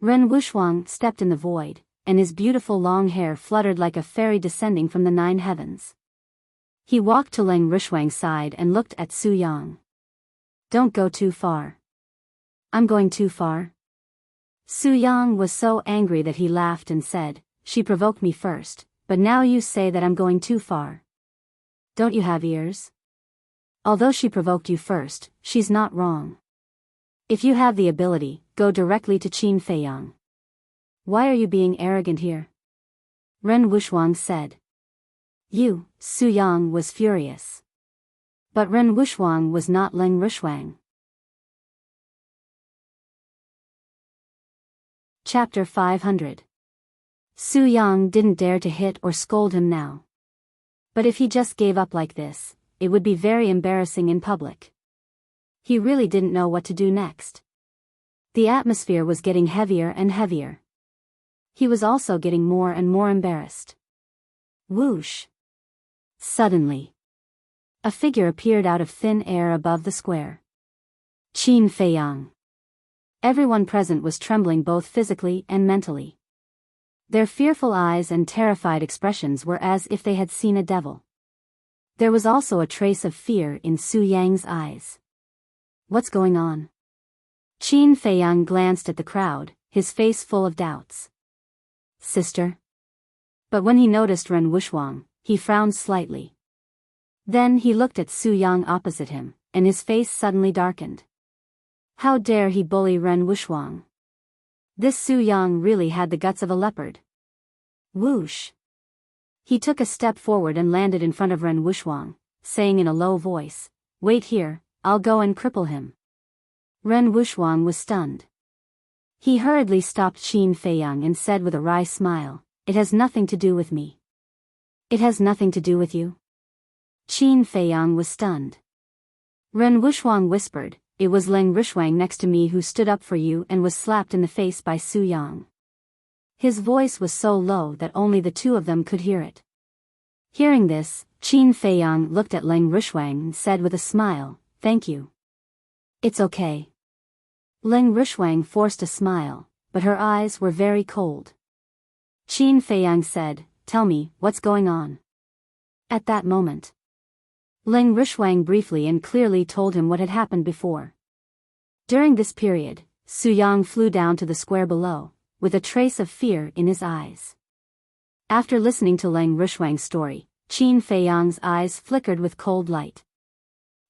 Ren Wushwang stepped in the void, and his beautiful long hair fluttered like a fairy descending from the 9 heavens. He walked to Leng Rushwang's side and looked at Su Yang. Don't go too far. I'm going too far? Su Yang was so angry that he laughed and said, she provoked me first, but now you say that I'm going too far. Don't you have ears? Although she provoked you first, she's not wrong. If you have the ability, go directly to Qin Feiyang. Why are you being arrogant here? Ren Wushwang said. You, Su Yang was furious. But Ren Wushwang was not Leng Rushwang. Chapter 500. Su Yang didn't dare to hit or scold him now. But if he just gave up like this, it would be very embarrassing in public. He really didn't know what to do next. The atmosphere was getting heavier and heavier. He was also getting more and more embarrassed. Whoosh! Suddenly, a figure appeared out of thin air above the square. Qin Feiyang. Everyone present was trembling both physically and mentally. Their fearful eyes and terrified expressions were as if they had seen a devil. There was also a trace of fear in Su Yang's eyes. What's going on? Qin Feiyang glanced at the crowd, his face full of doubts. Sister? But when he noticed Ren Wushwang, he frowned slightly. Then he looked at Su Yang opposite him, and his face suddenly darkened. How dare he bully Ren Wushwang? This Su Yang really had the guts of a leopard. Whoosh! He took a step forward and landed in front of Ren Wushwang, saying in a low voice, Wait here, I'll go and cripple him. Ren Wushwang was stunned. He hurriedly stopped Qin Feiyang and said with a wry smile, It has nothing to do with me. It has nothing to do with you? Qin Feiyang was stunned. Ren Wushwang whispered, It was Leng Rushwang next to me who stood up for you and was slapped in the face by Su Yang. His voice was so low that only the two of them could hear it. Hearing this, Qin Feiyang looked at Leng Rushwang and said with a smile, Thank you. It's okay. Leng Rushwang forced a smile, but her eyes were very cold. Qin Feiyang said, Tell me, what's going on? At that moment, Leng Rushwang briefly and clearly told him what had happened before. During this period, Su Yang flew down to the square below, with a trace of fear in his eyes. After listening to Leng Rushwang's story, Qin Feiyang's eyes flickered with cold light.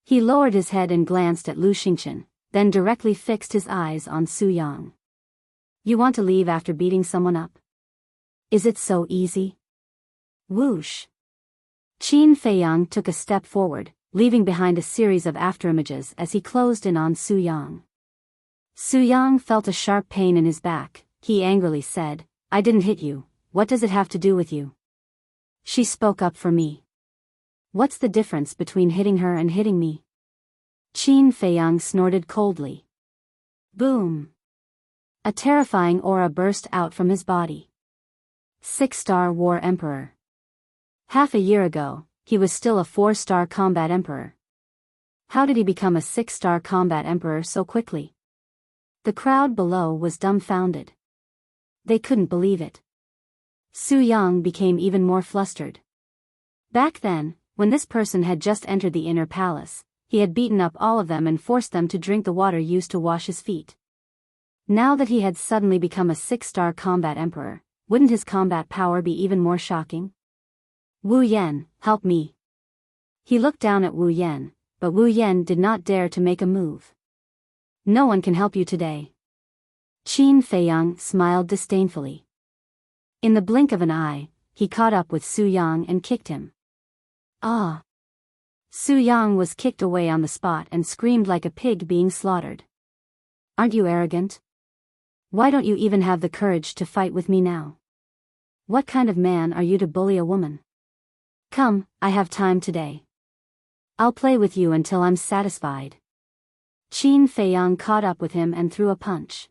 He lowered his head and glanced at Lu Xingchen, then directly fixed his eyes on Su Yang. You want to leave after beating someone up? Is it so easy? Whoosh! Qin Feiyang took a step forward, leaving behind a series of afterimages as he closed in on Su Yang. Su Yang felt a sharp pain in his back. He angrily said, I didn't hit you, what does it have to do with you? She spoke up for me. What's the difference between hitting her and hitting me? Qin Feiyang snorted coldly. Boom! A terrifying aura burst out from his body. 6-star War Emperor. Half a year ago, he was still a 4-star Combat Emperor. How did he become a 6-star Combat Emperor so quickly? The crowd below was dumbfounded. They couldn't believe it. Su Yang became even more flustered. Back then, when this person had just entered the inner palace, he had beaten up all of them and forced them to drink the water used to wash his feet. Now that he had suddenly become a 6-star Combat Emperor, wouldn't his combat power be even more shocking? Wu Yan, help me. He looked down at Wu Yan, but Wu Yan did not dare to make a move. No one can help you today. Qin Feiyang smiled disdainfully. In the blink of an eye, he caught up with Su Yang and kicked him. Ah! Su Yang was kicked away on the spot and screamed like a pig being slaughtered. Aren't you arrogant? Why don't you even have the courage to fight with me now? What kind of man are you to bully a woman? Come, I have time today. I'll play with you until I'm satisfied. Qin Feiyang caught up with him and threw a punch.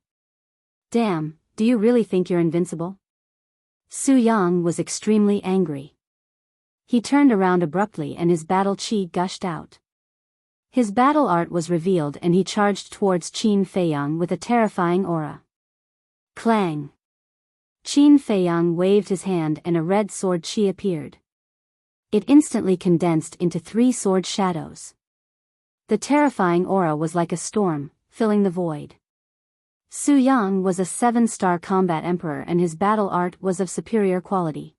Damn, do you really think you're invincible? Su Yang was extremely angry. He turned around abruptly and his battle chi gushed out. His battle art was revealed and he charged towards Qin Feiyang with a terrifying aura. Clang! Qin Feiyang waved his hand and a red sword chi appeared. It instantly condensed into 3 sword shadows. The terrifying aura was like a storm, filling the void. Su Yang was a 7-star combat emperor and his battle art was of superior quality.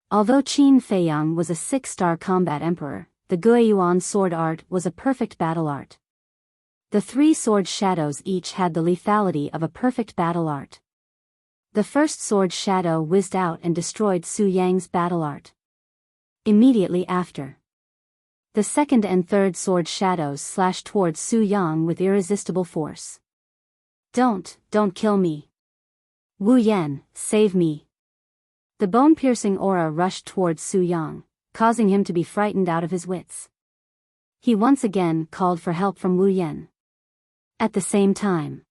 Although Qin Feiyang was a 6-star combat emperor, the Guiyuan sword art was a perfect battle art. The 3 sword shadows each had the lethality of a perfect battle art. The first sword shadow whizzed out and destroyed Su Yang's battle art. Immediately after, the second and third sword shadows slashed towards Su Yang with irresistible force. Don't kill me. Wu Yan, save me. The bone-piercing aura rushed towards Su Yang, causing him to be frightened out of his wits. He once again called for help from Wu Yan. At the same time,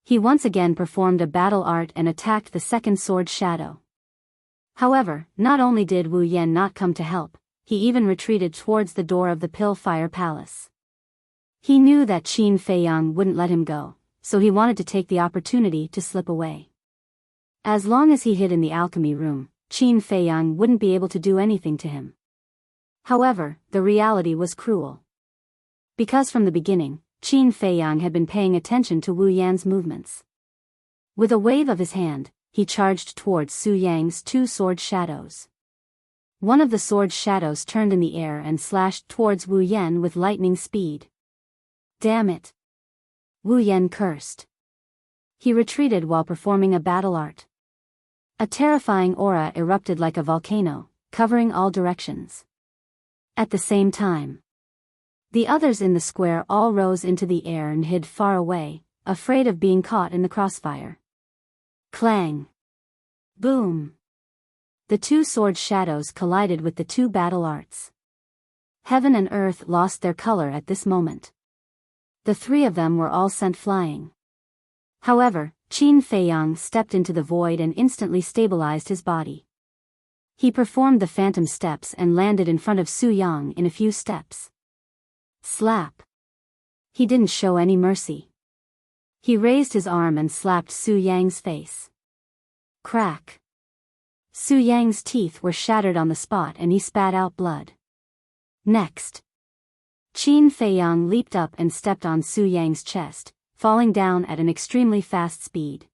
he once again performed a battle art and attacked the second sword shadow. However, not only did Wu Yan not come to help, he even retreated towards the door of the Pill Fire Palace. He knew that Qin Feiyang wouldn't let him go, so he wanted to take the opportunity to slip away. As long as he hid in the alchemy room, Qin Feiyang wouldn't be able to do anything to him. However, the reality was cruel. Because from the beginning, Qin Feiyang had been paying attention to Wu Yan's movements. With a wave of his hand, he charged towards Su Yang's 2 sword shadows. One of the sword shadows turned in the air and slashed towards Wu Yan with lightning speed. Damn it! Wu Yan cursed. He retreated while performing a battle art. A terrifying aura erupted like a volcano, covering all directions. At the same time, the others in the square all rose into the air and hid far away, afraid of being caught in the crossfire. Clang! Boom! The 2 sword shadows collided with the 2 battle arts. Heaven and earth lost their color at this moment. The 3 of them were all sent flying. However, Qin Feiyang stepped into the void and instantly stabilized his body. He performed the phantom steps and landed in front of Su Yang in a few steps. Slap! He didn't show any mercy. He raised his arm and slapped Su Yang's face. Crack! Su Yang's teeth were shattered on the spot and he spat out blood. Next, Qin Feiyang leaped up and stepped on Su Yang's chest, falling down at an extremely fast speed.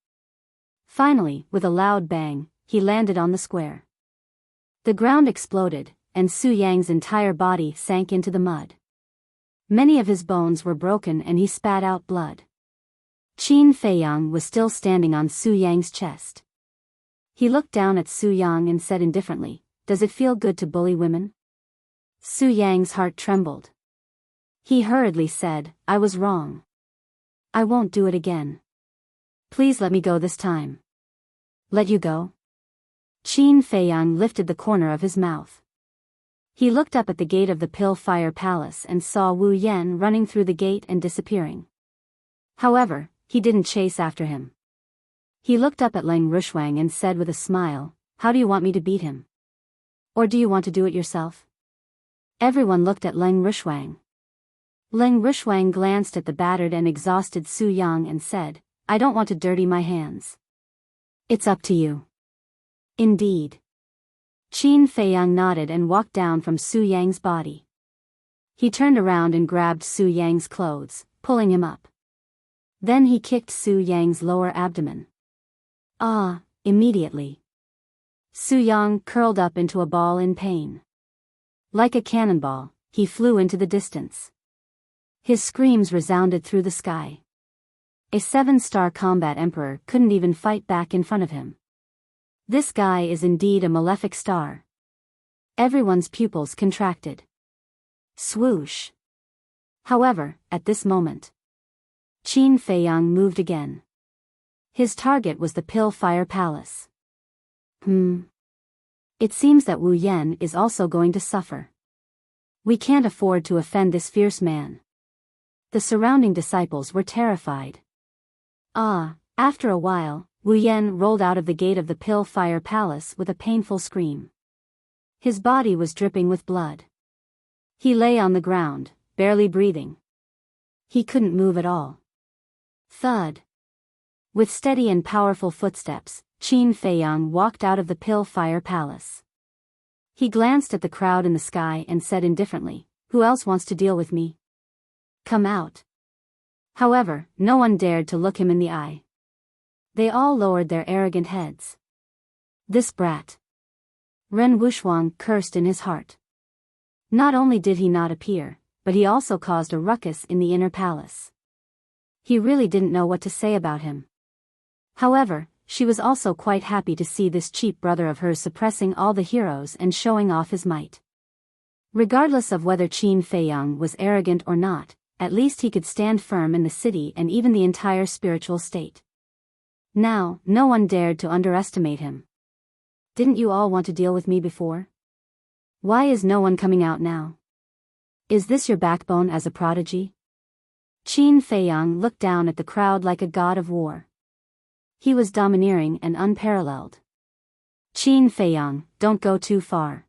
Finally, with a loud bang, he landed on the square. The ground exploded, and Su Yang's entire body sank into the mud. Many of his bones were broken and he spat out blood. Qin Feiyang was still standing on Su Yang's chest. He looked down at Su Yang and said indifferently, "Does it feel good to bully women?" Su Yang's heart trembled. He hurriedly said, "I was wrong. I won't do it again. Please let me go this time." "Let you go?" Qin Feiyang lifted the corner of his mouth. He looked up at the gate of the Pill Fire Palace and saw Wu Yan running through the gate and disappearing. However, he didn't chase after him. He looked up at Leng Rushuang and said with a smile, "How do you want me to beat him? Or do you want to do it yourself?" Everyone looked at Leng Rushuang. Leng Rushuang glanced at the battered and exhausted Su Yang and said, "I don't want to dirty my hands." "It's up to you." "Indeed." Qin Feiyang nodded and walked down from Su Yang's body. He turned around and grabbed Su Yang's clothes, pulling him up. Then he kicked Su Yang's lower abdomen. Immediately, Su Yang curled up into a ball in pain. Like a cannonball, he flew into the distance. His screams resounded through the sky. A 7-star combat emperor couldn't even fight back in front of him. This guy is indeed a malefic star. Everyone's pupils contracted. Swoosh! However, at this moment, Qin Feiyang moved again. His target was the Pill Fire Palace. It seems that Wu Yan is also going to suffer. We can't afford to offend this fierce man. The surrounding disciples were terrified. After a while, Wu Yan rolled out of the gate of the Pill Fire Palace with a painful scream. His body was dripping with blood. He lay on the ground, barely breathing. He couldn't move at all. Thud. With steady and powerful footsteps, Qin Feiyang walked out of the Pill Fire Palace. He glanced at the crowd in the sky and said indifferently, "Who else wants to deal with me? Come out." However, no one dared to look him in the eye. They all lowered their arrogant heads. This brat. Ren Wuxuang cursed in his heart. Not only did he not appear, but he also caused a ruckus in the inner palace. He really didn't know what to say about him. However, she was also quite happy to see this cheap brother of hers suppressing all the heroes and showing off his might. Regardless of whether Qin Feiyang was arrogant or not, at least he could stand firm in the city and even the entire spiritual state. Now, no one dared to underestimate him. Didn't you all want to deal with me before? Why is no one coming out now? Is this your backbone as a prodigy? Qin Feiyang looked down at the crowd like a god of war. He was domineering and unparalleled. Qin Feiyang, don't go too far.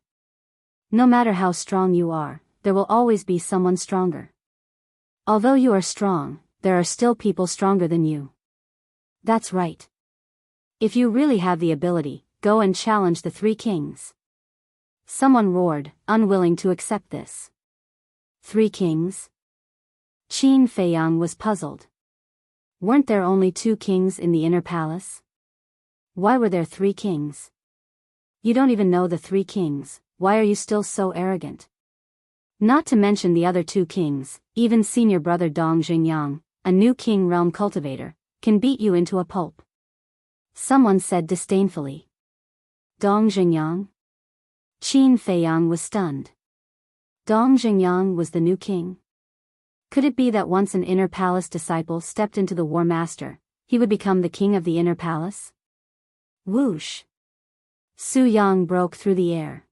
No matter how strong you are, there will always be someone stronger. Although you are strong, there are still people stronger than you. That's right. If you really have the ability, go and challenge the three kings. Someone roared, unwilling to accept this. 3 kings? Qin Feiyang was puzzled. Weren't there only 2 kings in the inner palace? Why were there 3 kings? You don't even know the 3 kings, why are you still so arrogant? Not to mention the other 2 kings, even senior brother Dong Xingyang, a new king realm cultivator, can beat you into a pulp. Someone said disdainfully. Dong Xingyang? Qin Feiyang was stunned. Dong Xingyang was the new king? Could it be that once an inner palace disciple stepped into the war master, he would become the king of the inner palace? Whoosh! Su Yang broke through the air.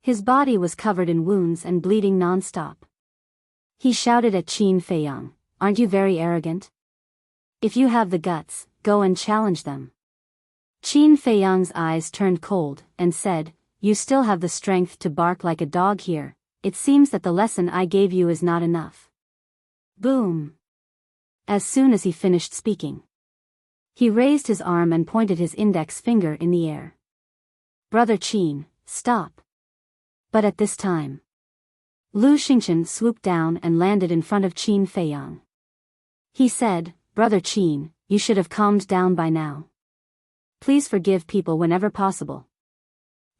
His body was covered in wounds and bleeding non-stop. He shouted at Qin Feiyang, "Aren't you very arrogant? If you have the guts, go and challenge them." Qin Feiyang's eyes turned cold, and said, "You still have the strength to bark like a dog here. It seems that the lesson I gave you is not enough." Boom! As soon as he finished speaking, he raised his arm and pointed his index finger in the air. "Brother Qin, stop." But at this time, Lu Xingchen swooped down and landed in front of Qin Feiyang. He said, "Brother Qin, you should have calmed down by now. Please forgive people whenever possible."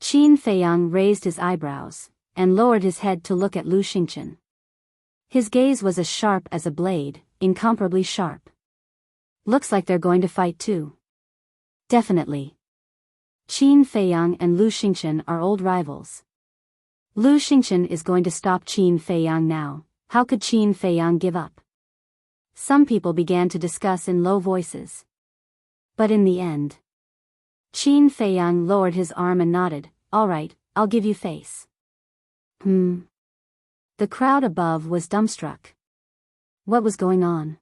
Qin Feiyang raised his eyebrows, and lowered his head to look at Lu Xingchen. His gaze was as sharp as a blade, incomparably sharp. "Looks like they're going to fight too." "Definitely. Qin Feiyang and Lu Xingchen are old rivals. Lu Xingchen is going to stop Qin Feiyang now. How could Qin Feiyang give up?" Some people began to discuss in low voices. But in the end, Qin Feiyang lowered his arm and nodded, "All right, I'll give you face." The crowd above was dumbstruck. What was going on?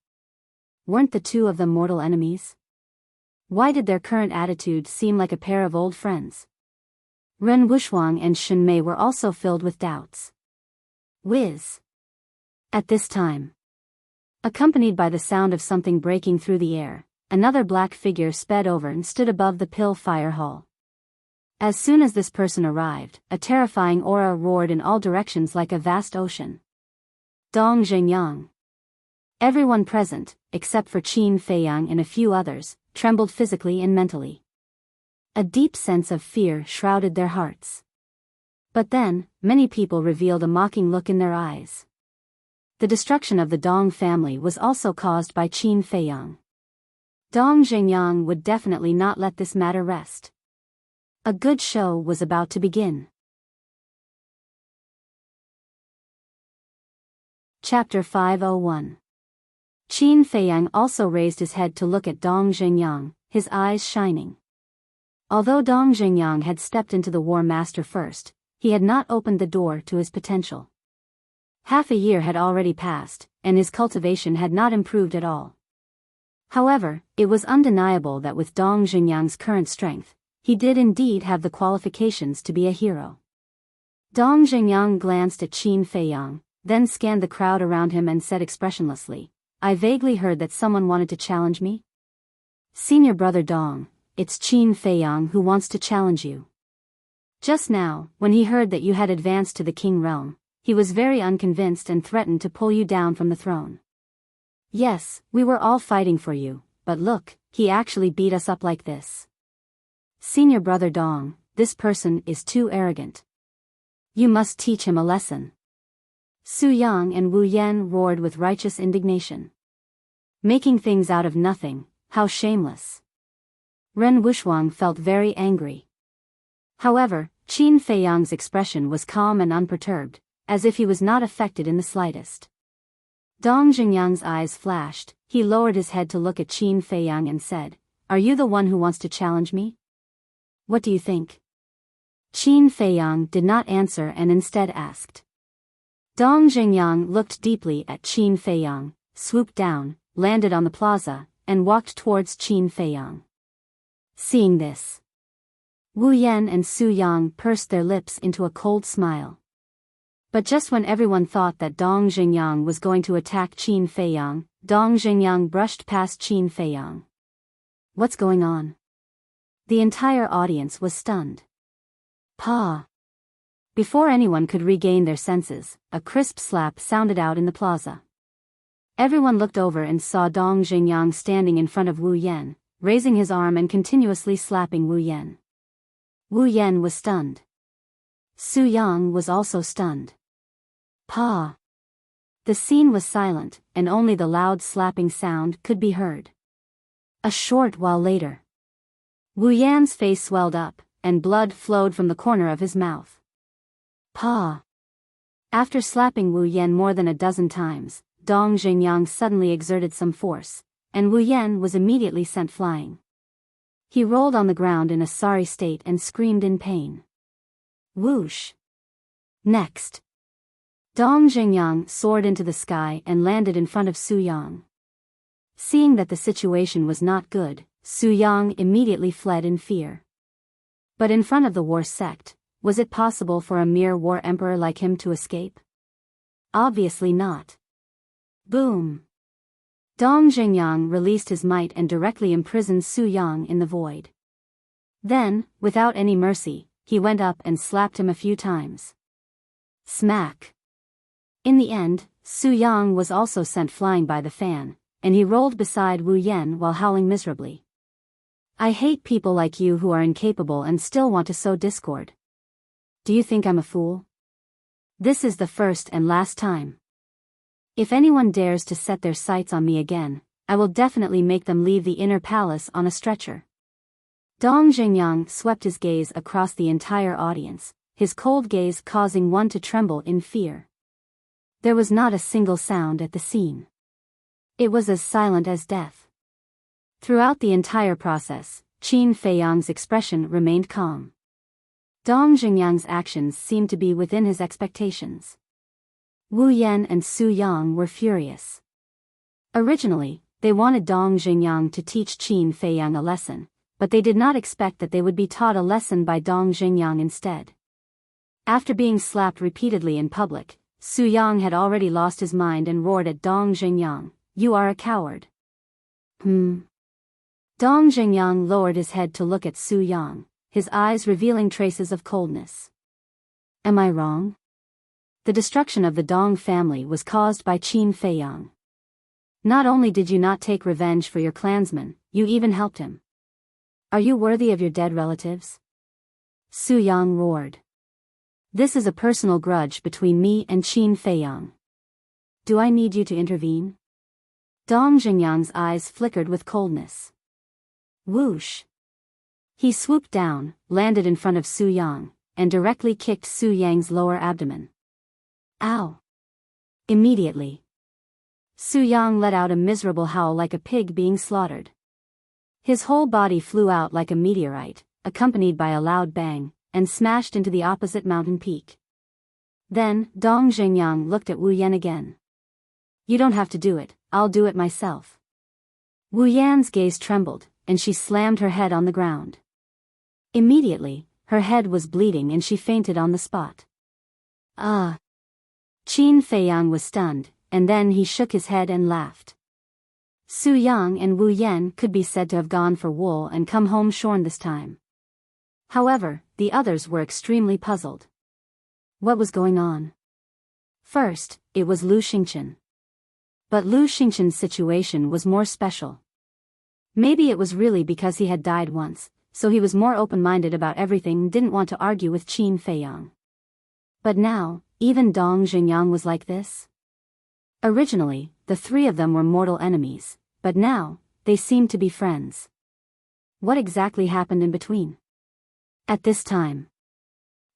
Weren't the 2 of them mortal enemies? Why did their current attitude seem like a pair of old friends? Ren Wuxuang and Shen Mei were also filled with doubts. Whiz! At this time, accompanied by the sound of something breaking through the air, another black figure sped over and stood above the Pill Fire Hall. As soon as this person arrived, a terrifying aura roared in all directions like a vast ocean. Dong Xingyang. Everyone present, except for Qin Feiyang and a few others, trembled physically and mentally. A deep sense of fear shrouded their hearts. But then, many people revealed a mocking look in their eyes. The destruction of the Dong family was also caused by Qin Feiyang. Dong Xingyang would definitely not let this matter rest. A good show was about to begin. Chapter 501. Qin Feiyang also raised his head to look at Dong Xingyang, his eyes shining. Although Dong Xingyang had stepped into the War Master first, he had not opened the door to his potential. Half a year had already passed, and his cultivation had not improved at all. However, it was undeniable that with Dong Xingyang's current strength, he did indeed have the qualifications to be a hero. Dong Xingyang glanced at Qin Feiyang, then scanned the crowd around him and said expressionlessly, "I vaguely heard that someone wanted to challenge me? Senior brother Dong, it's Qin Feiyang who wants to challenge you." Just now, when he heard that you had advanced to the king realm, he was very unconvinced and threatened to pull you down from the throne. Yes, we were all fighting for you, but look, he actually beat us up like this. Senior brother Dong, this person is too arrogant. You must teach him a lesson. Su Yang and Wu Yan roared with righteous indignation. Making things out of nothing, how shameless. Ren Wuxuang felt very angry. However, Qin Feiyang's expression was calm and unperturbed, as if he was not affected in the slightest. Dong Xingyang's eyes flashed, he lowered his head to look at Qin Feiyang and said, "Are you the one who wants to challenge me? What do you think?" Qin Feiyang did not answer and instead asked. Dong Xingyang looked deeply at Qin Feiyang, swooped down, landed on the plaza, and walked towards Qin Feiyang. Seeing this, Wu Yan and Su Yang pursed their lips into a cold smile. But just when everyone thought that Dong Xingyang was going to attack Qin Feiyang, Dong Xingyang brushed past Qin Feiyang. What's going on? The entire audience was stunned. Pa! Before anyone could regain their senses, a crisp slap sounded out in the plaza. Everyone looked over and saw Dong Xingyang standing in front of Wu Yan, raising his arm and continuously slapping Wu Yan. Wu Yan was stunned. Su Yang was also stunned. Pa! The scene was silent, and only the loud slapping sound could be heard. A short while later, Wu Yan's face swelled up, and blood flowed from the corner of his mouth. Pa! After slapping Wu Yan more than a dozen times, Dong Xingyang suddenly exerted some force, and Wu Yan was immediately sent flying. He rolled on the ground in a sorry state and screamed in pain. Whoosh! Next, Dong Xingyang soared into the sky and landed in front of Su Yang. Seeing that the situation was not good, Su Yang immediately fled in fear. But in front of the war sect, was it possible for a mere war emperor like him to escape? Obviously not. Boom! Dong Xingyang released his might and directly imprisoned Su Yang in the void. Then, without any mercy, he went up and slapped him a few times. Smack! In the end, Su Yang was also sent flying by the fan, and he rolled beside Wu Yan while howling miserably. I hate people like you who are incapable and still want to sow discord. Do you think I'm a fool? This is the first and last time. If anyone dares to set their sights on me again, I will definitely make them leave the inner palace on a stretcher. Dong Xingyang swept his gaze across the entire audience, his cold gaze causing one to tremble in fear. There was not a single sound at the scene. It was as silent as death. Throughout the entire process, Qin Feiyang's expression remained calm. Dong Xingyang's actions seemed to be within his expectations. Wu Yan and Su Yang were furious. Originally, they wanted Dong Xingyang to teach Qin Feiyang a lesson, but they did not expect that they would be taught a lesson by Dong Xingyang instead. After being slapped repeatedly in public, Su Yang had already lost his mind and roared at Dong Xingyang, "You are a coward." Dong Xingyang lowered his head to look at Su Yang, his eyes revealing traces of coldness. Am I wrong? The destruction of the Dong family was caused by Qin Feiyang. Not only did you not take revenge for your clansman, you even helped him. Are you worthy of your dead relatives? Su Yang roared. This is a personal grudge between me and Qin Feiyang. Do I need you to intervene? Dong Xingyang's eyes flickered with coldness. Whoosh! He swooped down, landed in front of Su Yang, and directly kicked Su Yang's lower abdomen. Ow! Immediately, Su Yang let out a miserable howl like a pig being slaughtered. His whole body flew out like a meteorite, accompanied by a loud bang, and smashed into the opposite mountain peak. Then, Dong Zhengyang looked at Wu Yan again. You don't have to do it, I'll do it myself. Wu Yan's gaze trembled, and she slammed her head on the ground. Immediately, her head was bleeding and she fainted on the spot. Ah! Qin Feiyang was stunned, and then he shook his head and laughed. Su Yang and Wu Yan could be said to have gone for wool and come home shorn this time. However, the others were extremely puzzled. What was going on? First, it was Lu Xingchen. But Lu Xingchen's situation was more special. Maybe it was really because he had died once, so he was more open-minded about everything and didn't want to argue with Qin Feiyang. But now, even Dong Zhengyang was like this? Originally, the three of them were mortal enemies, but now, they seemed to be friends. What exactly happened in between? At this time,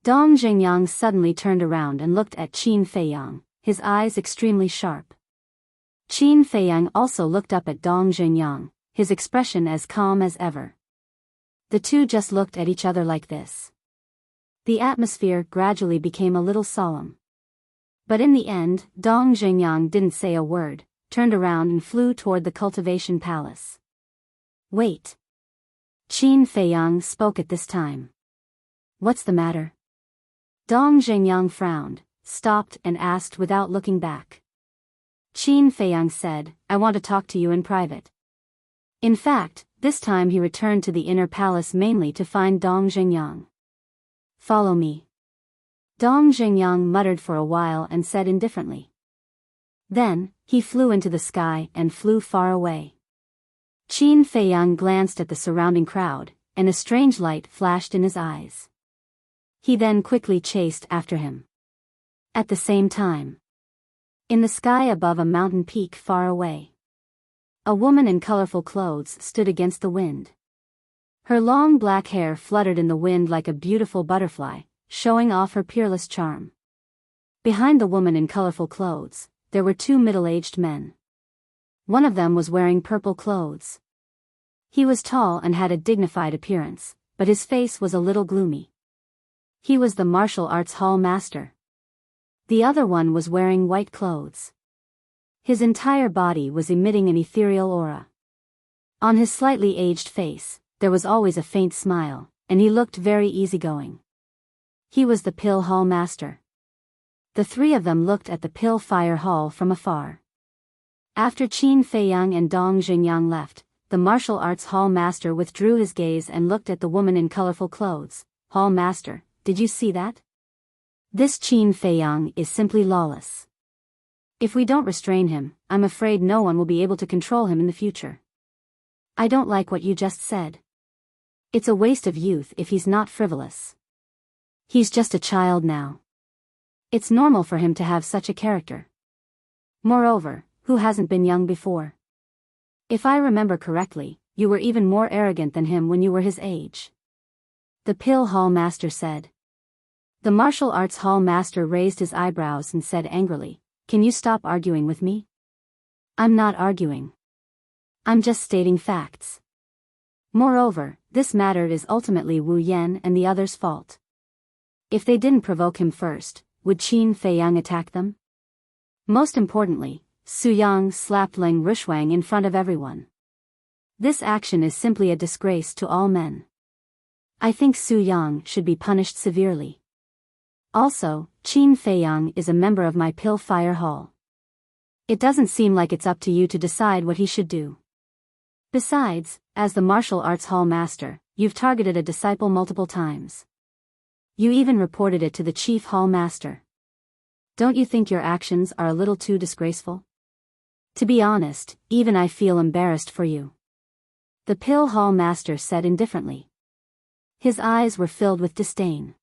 Dong Zhengyang suddenly turned around and looked at Qin Feiyang, his eyes extremely sharp. Qin Feiyang also looked up at Dong Zhengyang, his expression as calm as ever. The two just looked at each other like this. The atmosphere gradually became a little solemn. But in the end, Dong Zhengyang didn't say a word, turned around and flew toward the cultivation palace. Wait. Qin Feiyang spoke at this time. What's the matter? Dong Zhengyang frowned, stopped and asked without looking back. Qin Feiyang said, I want to talk to you in private. In fact, this time he returned to the inner palace mainly to find Dong Zhengyang. Follow me. Dong Zhengyang muttered for a while and said indifferently. Then, he flew into the sky and flew far away. Qin Feiyang glanced at the surrounding crowd, and a strange light flashed in his eyes. He then quickly chased after him. At the same time, in the sky above a mountain peak far away, a woman in colorful clothes stood against the wind. Her long black hair fluttered in the wind like a beautiful butterfly, showing off her peerless charm. Behind the woman in colorful clothes, there were two middle-aged men. One of them was wearing purple clothes. He was tall and had a dignified appearance, but his face was a little gloomy. He was the martial arts hall master. The other one was wearing white clothes. His entire body was emitting an ethereal aura. On his slightly aged face, there was always a faint smile, and he looked very easygoing. He was the Pill Hall Master. The three of them looked at the Pill Fire Hall from afar. After Qin Feiyang and Dong Zhengyang left, the martial arts Hall Master withdrew his gaze and looked at the woman in colorful clothes. Hall Master, did you see that? This Qin Feiyang is simply lawless. If we don't restrain him, I'm afraid no one will be able to control him in the future. I don't like what you just said. It's a waste of youth if he's not frivolous. He's just a child now. It's normal for him to have such a character. Moreover, who hasn't been young before? If I remember correctly, you were even more arrogant than him when you were his age. The Pill Hall Master said. The martial arts hall master raised his eyebrows and said angrily, Can you stop arguing with me? I'm not arguing. I'm just stating facts. Moreover, this matter is ultimately Wu Yan and the others' fault. If they didn't provoke him first, would Qin Feiyang attack them? Most importantly, Su Yang slapped Leng Rushuang in front of everyone. This action is simply a disgrace to all men. I think Su Yang should be punished severely. Also, Qin Feiyang is a member of my Pill Fire Hall. It doesn't seem like it's up to you to decide what he should do. Besides, as the martial arts hall master, you've targeted a disciple multiple times. You even reported it to the chief hall master. Don't you think your actions are a little too disgraceful? To be honest, even I feel embarrassed for you. The Pill Hall Master said indifferently. His eyes were filled with disdain.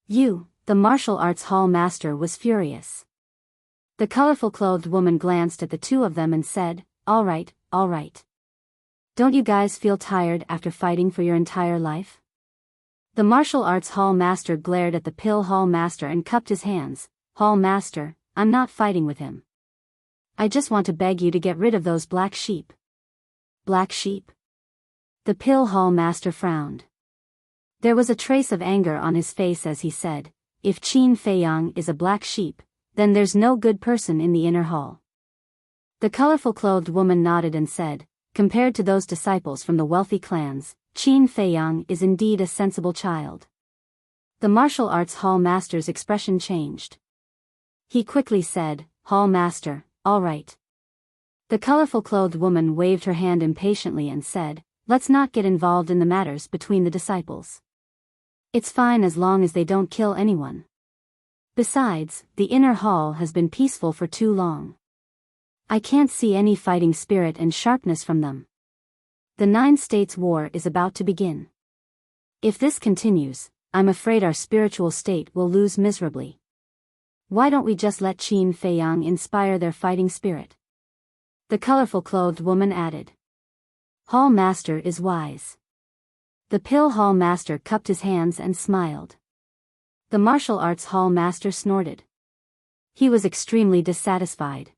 You, the martial arts hall master, was furious. The colorful-clothed woman glanced at the two of them and said, All right, all right. Don't you guys feel tired after fighting for your entire life? The martial arts hall master glared at the Pill Hall Master and cupped his hands. Hall Master, I'm not fighting with him. I just want to beg you to get rid of those black sheep. Black sheep? The Pill Hall Master frowned. There was a trace of anger on his face as he said, "If Qin Feiyang is a black sheep, then there's no good person in the inner hall." The colorful-clothed woman nodded and said, "Compared to those disciples from the wealthy clans, Qin Feiyang is indeed a sensible child." The martial arts hall master's expression changed. He quickly said, "Hall master, all right." The colorful-clothed woman waved her hand impatiently and said, "Let's not get involved in the matters between the disciples. It's fine as long as they don't kill anyone. Besides, the inner hall has been peaceful for too long. I can't see any fighting spirit and sharpness from them. The 9 States War is about to begin. If this continues, I'm afraid our spiritual state will lose miserably. Why don't we just let Qin Feiyang inspire their fighting spirit?" The colorful-clothed woman added. "Hall master is wise." The pill hall master cupped his hands and smiled. The martial arts hall master snorted. He was extremely dissatisfied.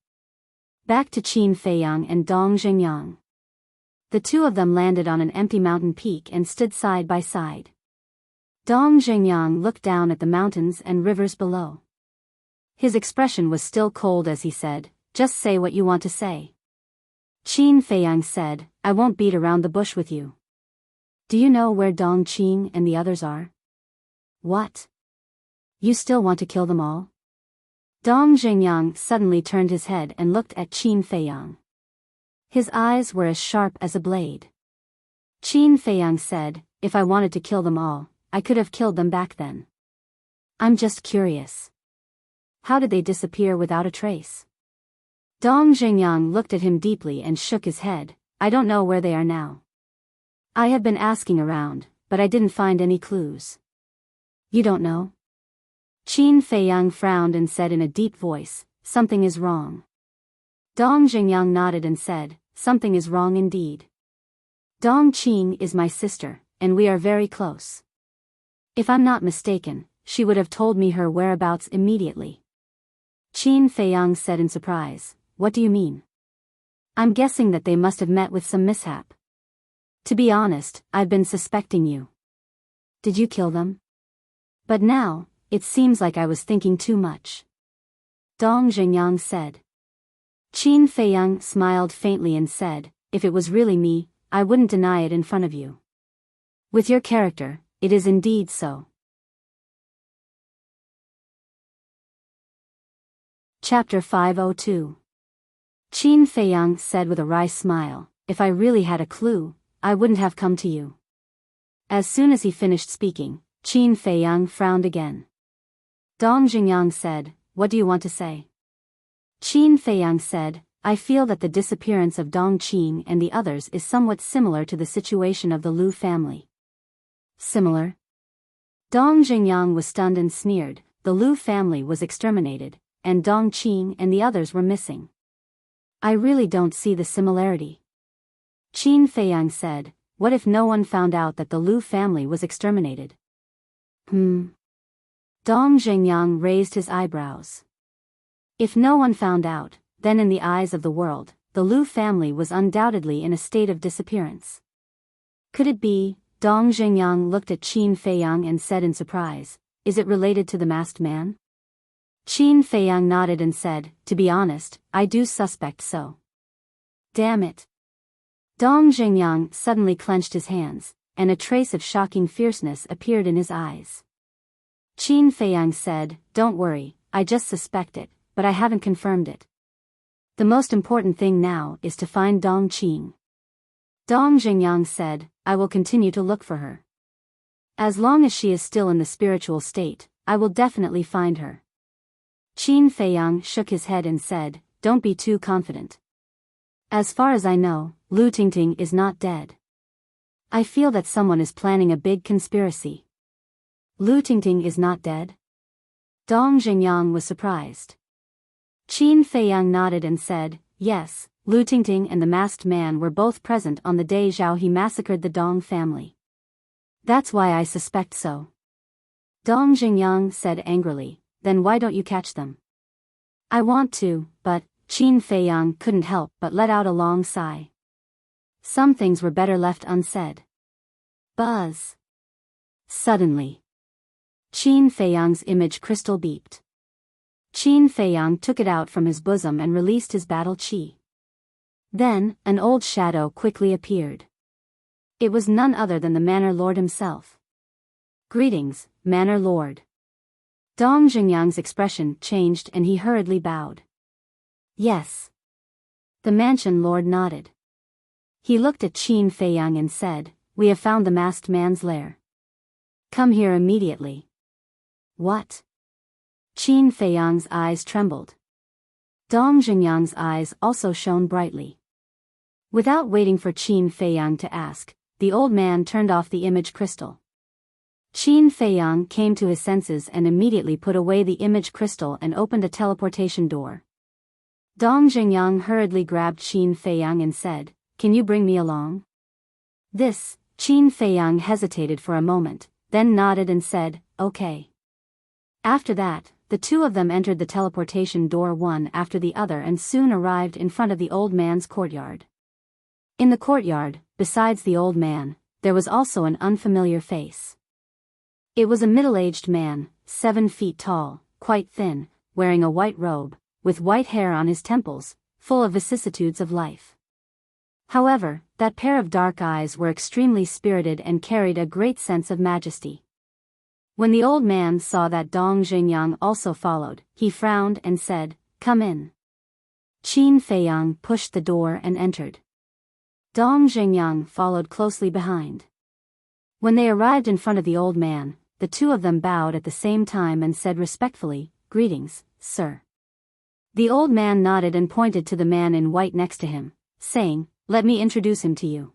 Back to Qin Feiyang and Dong Xingyang. The two of them landed on an empty mountain peak and stood side by side. Dong Xingyang looked down at the mountains and rivers below. His expression was still cold as he said, "Just say what you want to say." Qin Feiyang said, "I won't beat around the bush with you. Do you know where Dong Qing and the others are?" "What? You still want to kill them all?" Dong Xingyang suddenly turned his head and looked at Qin Feiyang. His eyes were as sharp as a blade. Qin Feiyang said, "If I wanted to kill them all, I could have killed them back then. I'm just curious. How did they disappear without a trace?" Dong Xingyang looked at him deeply and shook his head. "I don't know where they are now. I have been asking around, but I didn't find any clues." "You don't know?" Qin Feiyang frowned and said in a deep voice, "Something is wrong." Dong Xingyang nodded and said, "Something is wrong indeed. Dong Qing is my sister, and we are very close. If I'm not mistaken, she would have told me her whereabouts immediately." Qin Feiyang said in surprise, "What do you mean?" "I'm guessing that they must have met with some mishap. To be honest, I've been suspecting you. Did you kill them? But now, it seems like I was thinking too much." Dong Xingyang said. Qin Feiyang smiled faintly and said, "If it was really me, I wouldn't deny it in front of you. With your character, it is indeed so." Chapter 502. Qin Feiyang said with a wry smile, "If I really had a clue, I wouldn't have come to you." As soon as he finished speaking, Qin Feiyang frowned again. Dong Xingyang said, "What do you want to say?" Qin Feiyang said, "I feel that the disappearance of Dong Qing and the others is somewhat similar to the situation of the Lu family." "Similar?" Dong Xingyang was stunned and sneered. The Lu family was exterminated, and Dong Qing and the others were missing. "I really don't see the similarity." Qin Feiyang said, "What if no one found out that the Lu family was exterminated?" Dong Xingyang raised his eyebrows. If no one found out, then in the eyes of the world, the Lu family was undoubtedly in a state of disappearance. Could it be? Dong Xingyang looked at Qin Feiyang and said in surprise, "Is it related to the masked man?" Qin Feiyang nodded and said, "To be honest, I do suspect so." "Damn it." Dong Xingyang suddenly clenched his hands, and a trace of shocking fierceness appeared in his eyes. Qin Feiyang said, "Don't worry, I just suspect it, but I haven't confirmed it. The most important thing now is to find Dong Qing." Dong Xingyang said, "I will continue to look for her. As long as she is still in the spiritual state, I will definitely find her." Qin Feiyang shook his head and said, "Don't be too confident. As far as I know, Lu Tingting is not dead. I feel that someone is planning a big conspiracy." "Lu Tingting is not dead?" Dong Xingyang was surprised. Qin Feiyang nodded and said, "Yes, Lu Tingting and the masked man were both present on the day Zhao He massacred the Dong family. That's why I suspect so." Dong Xingyang said angrily, "Then why don't you catch them?" "I want to, but..." Qin Feiyang couldn't help but let out a long sigh. Some things were better left unsaid. Buzz. Suddenly, Qin Feiyang's image crystal beeped. Qin Feiyang took it out from his bosom and released his battle qi. Then, an old shadow quickly appeared. It was none other than the Manor Lord himself. "Greetings, Manor Lord." Dong Xingyang's expression changed and he hurriedly bowed. "Yes." The Mansion Lord nodded. He looked at Qin Feiyang and said, "We have found the masked man's lair. Come here immediately." "What?" Qin Feiyang's eyes trembled. Dong Xingyang's eyes also shone brightly. Without waiting for Qin Feiyang to ask, the old man turned off the image crystal. Qin Feiyang came to his senses and immediately put away the image crystal and opened a teleportation door. Dong Xingyang hurriedly grabbed Qin Feiyang and said, "Can you bring me along?" Qin Feiyang hesitated for a moment, then nodded and said, "Okay." After that, the two of them entered the teleportation door one after the other and soon arrived in front of the old man's courtyard. In the courtyard, besides the old man, there was also an unfamiliar face. It was a middle-aged man, 7 feet tall, quite thin, wearing a white robe, with white hair on his temples, full of vicissitudes of life. However, that pair of dark eyes were extremely spirited and carried a great sense of majesty. When the old man saw that Dong Xingyang also followed, he frowned and said, "Come in." Qin Feiyang pushed the door and entered. Dong Xingyang followed closely behind. When they arrived in front of the old man, the two of them bowed at the same time and said respectfully, "Greetings, sir." The old man nodded and pointed to the man in white next to him, saying, "Let me introduce him to you.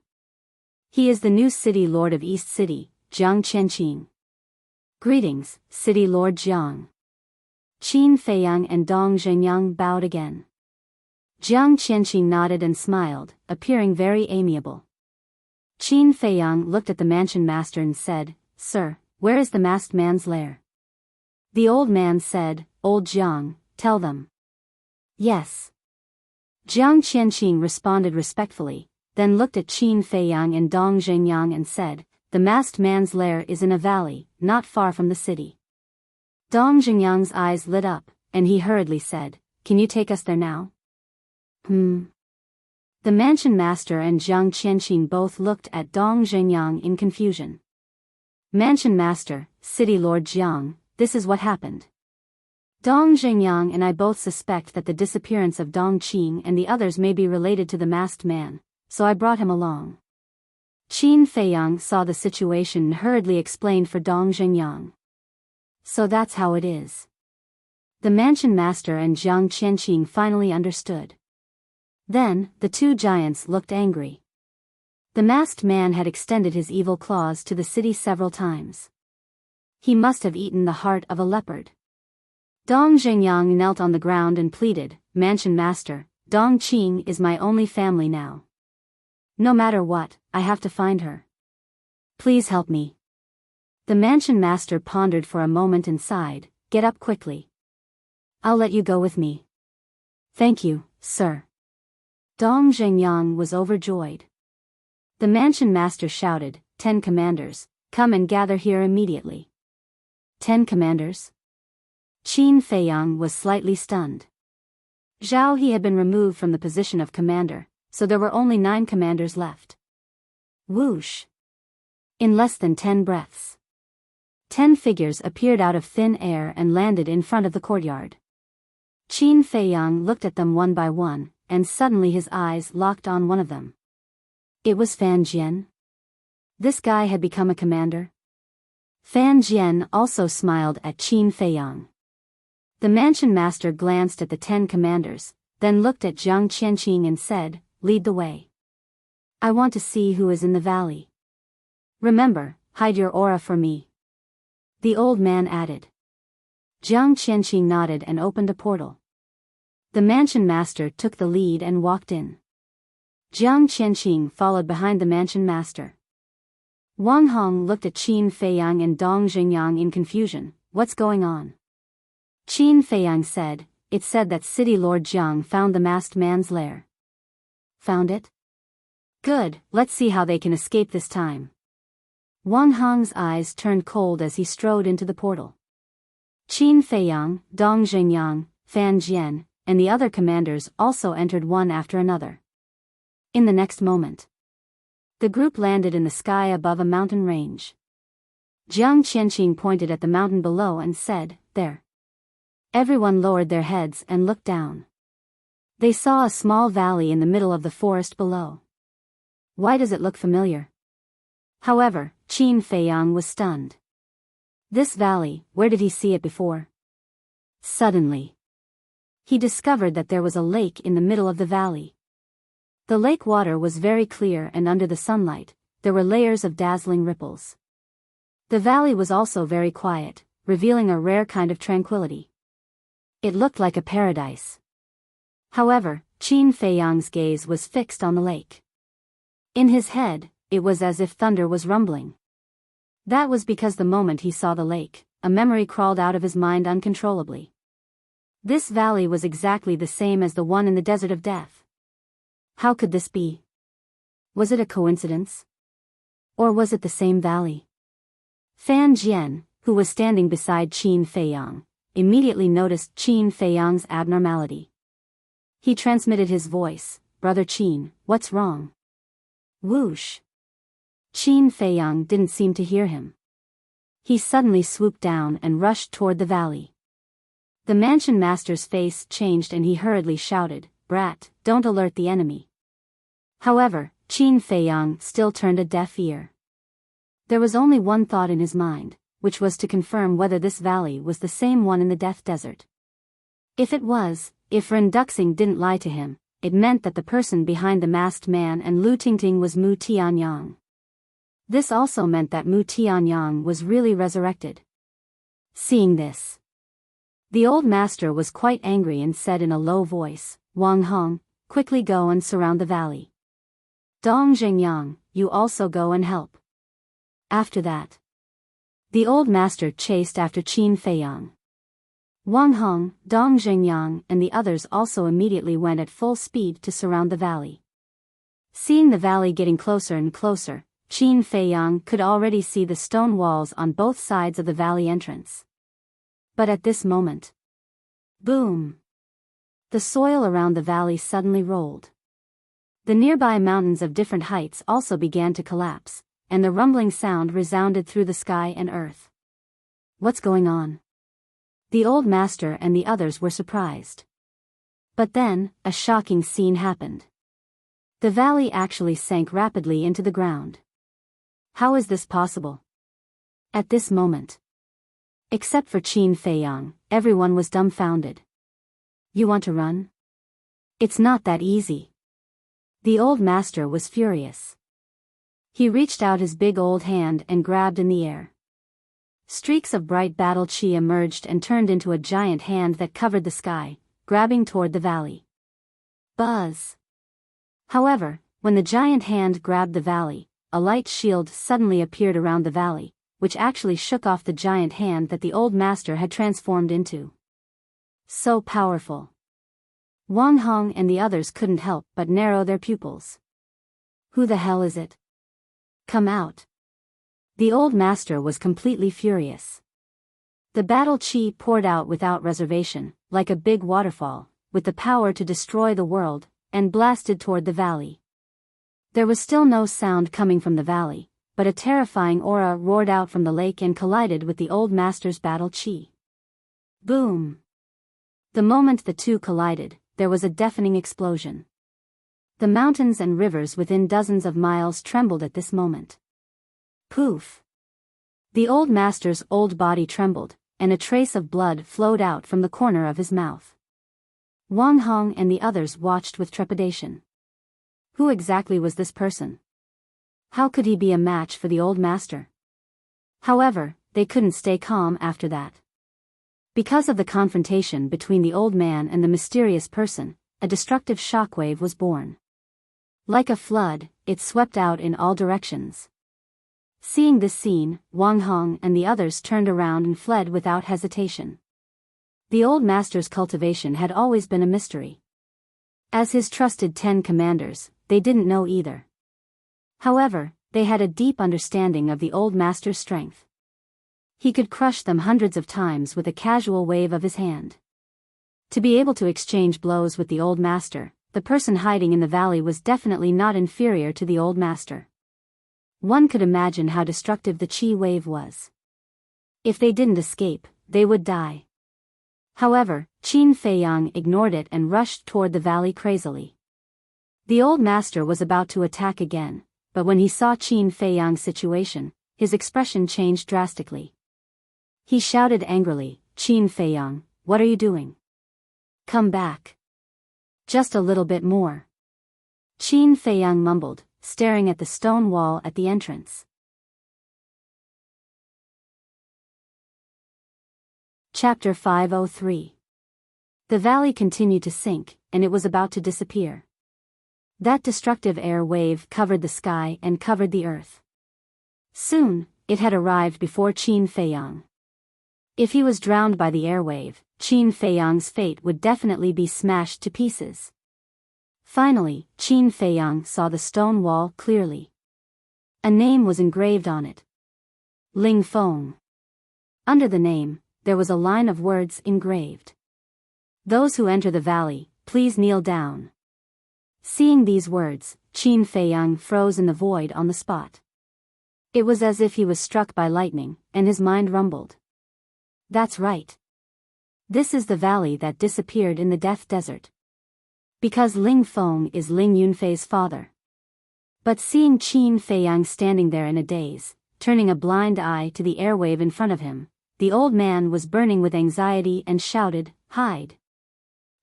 He is the new city lord of East City, Jiang Qianqing." "Greetings, City Lord Jiang." Qin Feiyang and Dong Xingyang bowed again. Jiang Qianqing nodded and smiled, appearing very amiable. Qin Feiyang looked at the mansion master and said, "Sir, where is the masked man's lair?" The old man said, "Old Jiang, tell them." "Yes." Jiang Qianqing responded respectfully, then looked at Qin Feiyang and Dong Xingyang and said, "The masked man's lair is in a valley, not far from the city." Dong Xingyang's eyes lit up, and he hurriedly said, "Can you take us there now?" The mansion master and Jiang Qianqing both looked at Dong Xingyang in confusion. "Mansion master, City Lord Jiang, this is what happened. Dong Xingyang and I both suspect that the disappearance of Dong Qing and the others may be related to the masked man, so I brought him along." Qin Feiyang saw the situation and hurriedly explained for Dong Xingyang. "So that's how it is." The mansion master and Jiang Qianqing finally understood. Then, the two giants looked angry. The masked man had extended his evil claws to the city several times. He must have eaten the heart of a leopard. Dong Xingyang knelt on the ground and pleaded, "Mansion master, Dong Qing is my only family now. No matter what, I have to find her. Please help me." The mansion master pondered for a moment and sighed, "Get up quickly. I'll let you go with me." "Thank you, sir." Dong Xingyang was overjoyed. The mansion master shouted, 10 commanders, come and gather here immediately." 10 commanders? Qin Feiyang was slightly stunned. Zhao He had been removed from the position of commander, so there were only 9 commanders left. Whoosh! In less than 10 breaths, 10 figures appeared out of thin air and landed in front of the courtyard. Qin Feiyang looked at them one by one, and suddenly his eyes locked on one of them. It was Fan Jian. This guy had become a commander. Fan Jian also smiled at Qin Feiyang. The mansion master glanced at the 10 commanders, then looked at Jiang Qianqing and said, "Lead the way. I want to see who is in the valley. Remember, hide your aura for me." The old man added. Jiang Qianqing nodded and opened a portal. The mansion master took the lead and walked in. Jiang Qianqing followed behind the mansion master. Wang Hong looked at Qin Feiyang and Dong Xingyang in confusion. "What's going on?" Qin Feiyang said, "It said that City Lord Jiang found the masked man's lair." "Found it? Good, let's see how they can escape this time." Wang Hong's eyes turned cold as he strode into the portal. Qin Feiyang, Dong Zhengyang, Fan Jian, and the other commanders also entered one after another. In the next moment, the group landed in the sky above a mountain range. Jiang Qianqing pointed at the mountain below and said, "There." Everyone lowered their heads and looked down. They saw a small valley in the middle of the forest below. Why does it look familiar? However, Qin Feiyang was stunned. This valley, where did he see it before? Suddenly, he discovered that there was a lake in the middle of the valley. The lake water was very clear, and under the sunlight, there were layers of dazzling ripples. The valley was also very quiet, revealing a rare kind of tranquility. It looked like a paradise. However, Qin Feiyang's gaze was fixed on the lake. In his head, it was as if thunder was rumbling. That was because the moment he saw the lake, a memory crawled out of his mind uncontrollably. This valley was exactly the same as the one in the Desert of Death. How could this be? Was it a coincidence? Or was it the same valley? Fan Jian, who was standing beside Qin Feiyang, immediately noticed Qin Feiyang's abnormality. He transmitted his voice, "Brother Qin, what's wrong?" Whoosh! Qin Feiyang didn't seem to hear him. He suddenly swooped down and rushed toward the valley. The mansion master's face changed and he hurriedly shouted, "Brat, don't alert the enemy." However, Qin Feiyang still turned a deaf ear. There was only one thought in his mind, which was to confirm whether this valley was the same one in the Death Desert. If it was, if Ren Duxing didn't lie to him, it meant that the person behind the masked man and Lu Tingting was Mu Tianyang. This also meant that Mu Tianyang was really resurrected. Seeing this, the old master was quite angry and said in a low voice, "Wang Hong, quickly go and surround the valley. Dong Zhengyang, you also go and help." After that, the old master chased after Qin Feiyang. Wang Hong, Dong Zhengyang, and the others also immediately went at full speed to surround the valley. Seeing the valley getting closer and closer, Qin Feiyang could already see the stone walls on both sides of the valley entrance. But at this moment, boom! The soil around the valley suddenly rolled. The nearby mountains of different heights also began to collapse, and the rumbling sound resounded through the sky and earth. What's going on? The old master and the others were surprised. But then, a shocking scene happened. The valley actually sank rapidly into the ground. How is this possible? At this moment, except for Qin Feiyang, everyone was dumbfounded. You want to run? It's not that easy. The old master was furious. He reached out his big old hand and grabbed in the air. Streaks of bright battle chi emerged and turned into a giant hand that covered the sky, grabbing toward the valley. Buzz! However, when the giant hand grabbed the valley, a light shield suddenly appeared around the valley, which actually shook off the giant hand that the old master had transformed into. So powerful. Wang Hong and the others couldn't help but narrow their pupils. Who the hell is it? Come out. The old master was completely furious. The battle chi poured out without reservation, like a big waterfall, with the power to destroy the world, and blasted toward the valley. There was still no sound coming from the valley, but a terrifying aura roared out from the lake and collided with the old master's battle chi. Boom! The moment the two collided, there was a deafening explosion. The mountains and rivers within dozens of miles trembled at this moment. Poof! The old master's old body trembled, and a trace of blood flowed out from the corner of his mouth. Wang Hong and the others watched with trepidation. Who exactly was this person? How could he be a match for the old master? However, they couldn't stay calm after that. Because of the confrontation between the old man and the mysterious person, a destructive shockwave was born. Like a flood, it swept out in all directions. Seeing this scene, Wang Hong and the others turned around and fled without hesitation. The old master's cultivation had always been a mystery. As his trusted 10 commanders, they didn't know either. However, They had a deep understanding of the old master's strength. He could crush them hundreds of times with a casual wave of his hand. To be able to exchange blows with the old master, the person hiding in the valley was definitely not inferior to the old master. One could imagine how destructive the chi wave was. If they didn't escape, they would die. However, Qin Feiyang ignored it and rushed toward the valley crazily. The old master was about to attack again, but when he saw Qin Feiyang's situation, his expression changed drastically. He shouted angrily, "Qin Feiyang, what are you doing? Come back. Just a little bit more." Qin Feiyang mumbled, staring at the stone wall at the entrance. Chapter 503. The valley continued to sink, and it was about to disappear. That destructive air wave covered the sky and covered the earth. Soon, it had arrived before Qin Feiyang. If he was drowned by the air wave, Qin Feiyang's fate would definitely be smashed to pieces. Finally, Qin Feiyang saw the stone wall clearly. A name was engraved on it. Ling Feng. Under the name, there was a line of words engraved. "Those who enter the valley, please kneel down." Seeing these words, Qin Feiyang froze in the void on the spot. It was as if he was struck by lightning, and his mind rumbled. That's right. This is the valley that disappeared in the Death Desert. Because Ling Feng is Ling Yunfei's father. But seeing Qin Feiyang standing there in a daze, turning a blind eye to the airwave in front of him, the old man was burning with anxiety and shouted, "Hide!"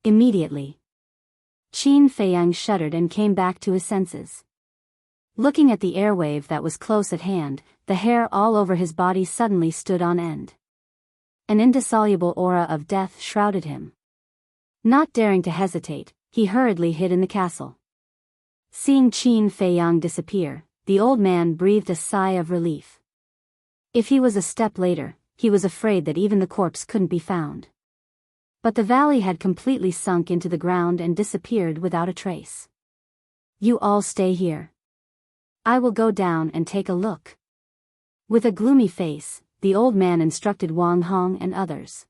Immediately, Qin Feiyang shuddered and came back to his senses. Looking at the airwave that was close at hand, the hair all over his body suddenly stood on end. An indissoluble aura of death shrouded him. Not daring to hesitate, he hurriedly hid in the castle. Seeing Qin Feiyang disappear, the old man breathed a sigh of relief. If he was a step later, he was afraid that even the corpse couldn't be found. But the valley had completely sunk into the ground and disappeared without a trace. "You all stay here. I will go down and take a look." With a gloomy face, the old man instructed Wang Hong and others.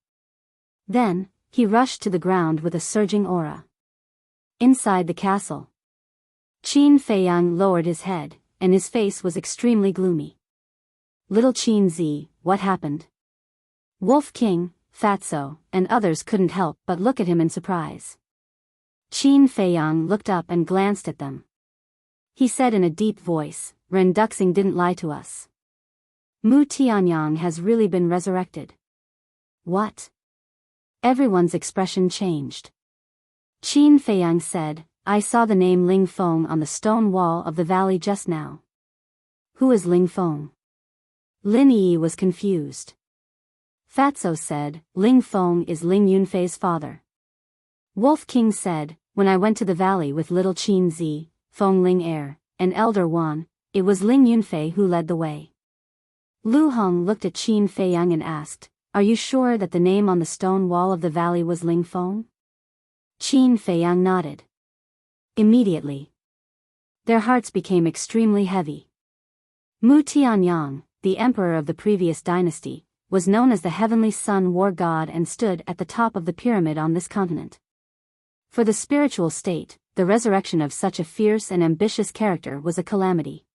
Then, he rushed to the ground with a surging aura. Inside the castle, Qin Feiyang lowered his head, and his face was extremely gloomy. "Little Qin Zi, what happened?" Wolf King, Fatso, and others couldn't help but look at him in surprise. Qin Feiyang looked up and glanced at them. He said in a deep voice, "Ren Duxing didn't lie to us. Mu Tianyang has really been resurrected." "What?" Everyone's expression changed. Qin Feiyang said, "I saw the name Ling Feng on the stone wall of the valley just now." "Who is Ling Feng?" Lin Yi was confused. Fatso said, "Ling Feng is Ling Yunfei's father." Wolf King said, "When I went to the valley with little Qin Zi, Feng Ling Er, and Elder Wan, it was Ling Yunfei who led the way." Lu Hong looked at Qin Feiyang and asked, "Are you sure that the name on the stone wall of the valley was Ling Feng?" Qin Feiyang nodded. Immediately, their hearts became extremely heavy. Mu Tianyang, the emperor of the previous dynasty, was known as the Heavenly Sun War God and stood at the top of the pyramid on this continent. For the spiritual state, the resurrection of such a fierce and ambitious character was a calamity.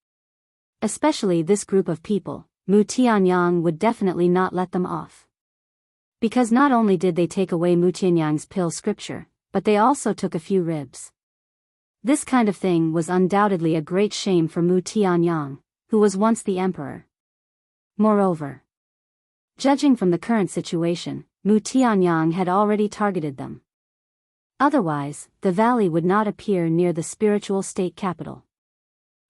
Especially this group of people, Mu Tianyang would definitely not let them off. Because not only did they take away Mu Tianyang's pill scripture, but they also took a few ribs. This kind of thing was undoubtedly a great shame for Mu Tianyang, who was once the emperor. Moreover, judging from the current situation, Mu Tianyang had already targeted them. Otherwise, the valley would not appear near the spiritual state capital.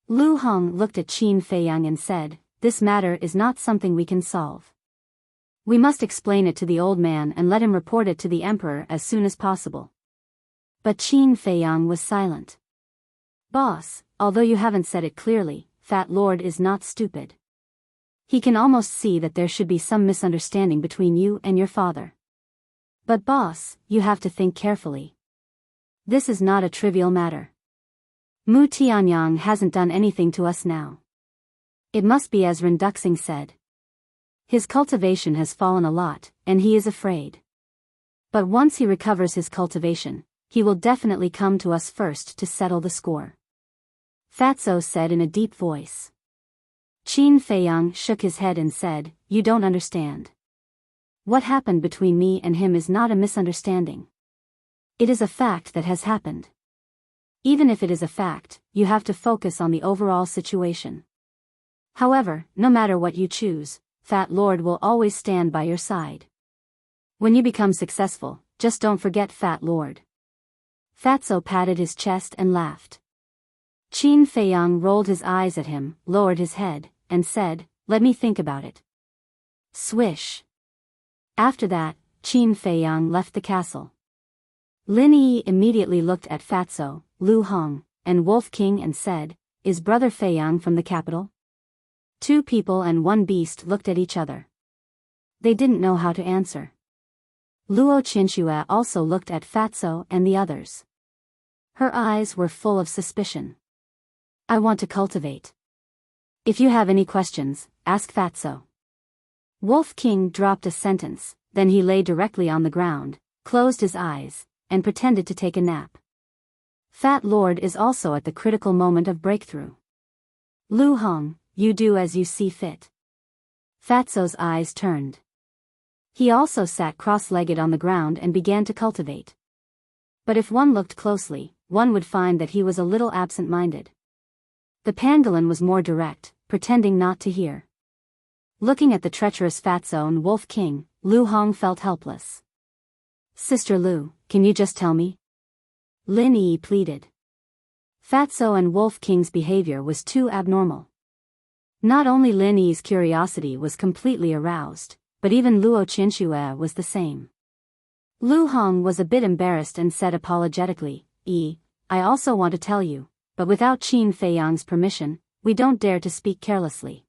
Lu Hong looked at Qin Feiyang and said, "This matter is not something we can solve. We must explain it to the old man and let him report it to the emperor as soon as possible." But Qin Feiyang was silent. "Boss, although you haven't said it clearly, Fat Lord is not stupid. He can almost see that there should be some misunderstanding between you and your father. But boss, you have to think carefully. This is not a trivial matter. Mu Tianyang hasn't done anything to us now. It must be as Renduxing said. His cultivation has fallen a lot, and he is afraid. But once he recovers his cultivation, he will definitely come to us first to settle the score. Fatso said in a deep voice. Qin Feiyang shook his head and said, You don't understand. What happened between me and him is not a misunderstanding. It is a fact that has happened. Even if it is a fact, you have to focus on the overall situation. However, no matter what you choose, Fat Lord will always stand by your side. When you become successful, just don't forget Fat Lord. Fatso patted his chest and laughed. Qin Feiyang rolled his eyes at him, lowered his head, and said, Let me think about it. Swish. After that, Qin Feiyang left the castle. Lin Yi immediately looked at Fatso, Lu Hong, and Wolf King and said, Is Brother Feiyang from the capital? 2 people and 1 beast looked at each other. They didn't know how to answer. Luo Qinxue also looked at Fatso and the others. Her eyes were full of suspicion. I want to cultivate. If you have any questions, ask Fatso. Wolf King dropped a sentence, then he lay directly on the ground, closed his eyes, and pretended to take a nap. Fat Lord is also at the critical moment of breakthrough. Lu Hong, you do as you see fit. Fatso's eyes turned. He also sat cross-legged on the ground and began to cultivate. But if one looked closely, one would find that he was a little absent-minded. The pangolin was more direct, pretending not to hear. Looking at the treacherous Fatso and Wolf King, Lu Hong felt helpless. Sister Lu, can you just tell me? Lin Yi pleaded. Fatso and Wolf King's behavior was too abnormal. Not only Lin Yi's curiosity was completely aroused, but even Luo Qinxue was the same. Lu Hong was a bit embarrassed and said apologetically, I also want to tell you, but without Qin Feiyang's permission, we don't dare to speak carelessly.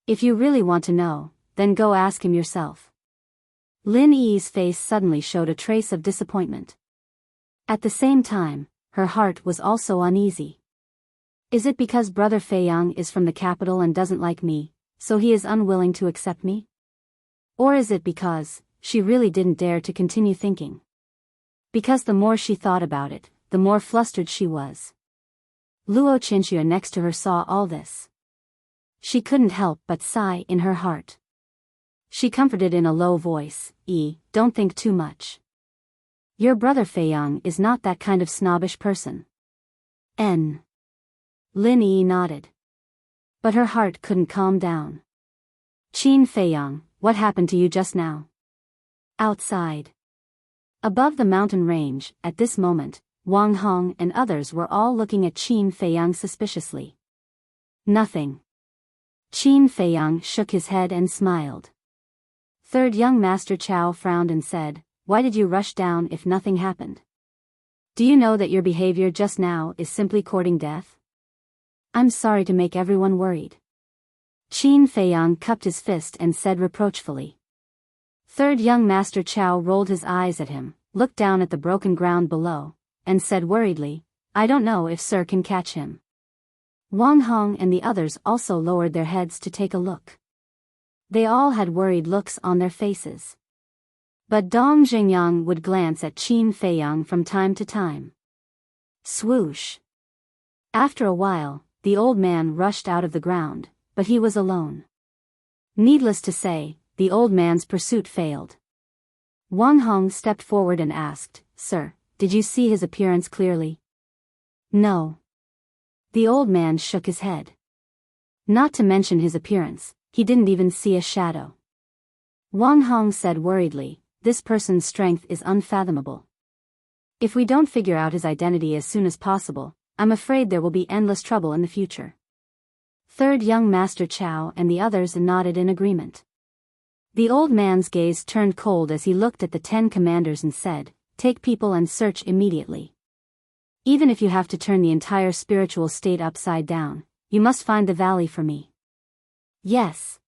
If you really want to know, then go ask him yourself. Lin Yi's face suddenly showed a trace of disappointment. At the same time, her heart was also uneasy. Is it because Brother Feiyang is from the capital and doesn't like me, so he is unwilling to accept me? Or is it because she really didn't dare to continue thinking? Because the more she thought about it, the more flustered she was. Luo Qinxue next to her saw all this. She couldn't help but sigh in her heart. She comforted in a low voice, Don't think too much. Your brother Feiyang is not that kind of snobbish person. Lin Yi nodded. But her heart couldn't calm down. Qin Feiyang, what happened to you just now? Outside. Above the mountain range, at this moment, Wang Hong and others were all looking at Qin Feiyang suspiciously. Nothing. Qin Feiyang shook his head and smiled. Third young Master Chao frowned and said, Why did you rush down if nothing happened? Do you know that your behavior just now is simply courting death? I'm sorry to make everyone worried. Qin Feiyang cupped his fist and said reproachfully. Third young Master Chao rolled his eyes at him, looked down at the broken ground below, and said worriedly, I don't know if Sir can catch him. Wang Hong and the others also lowered their heads to take a look. They all had worried looks on their faces. But Dong Xingyang would glance at Qin Feiyang from time to time. Swoosh. After a while, the old man rushed out of the ground, but he was alone. Needless to say, the old man's pursuit failed. Wang Hong stepped forward and asked, Sir, did you see his appearance clearly? No. The old man shook his head. Not to mention his appearance, he didn't even see a shadow. Wang Hong said worriedly, This person's strength is unfathomable. If we don't figure out his identity as soon as possible, I'm afraid there will be endless trouble in the future. Third young Master Chao and the others nodded in agreement. The old man's gaze turned cold as he looked at the 10 commanders and said, Take people and search immediately. Even if you have to turn the entire spiritual state upside down, you must find the valley for me. Yes.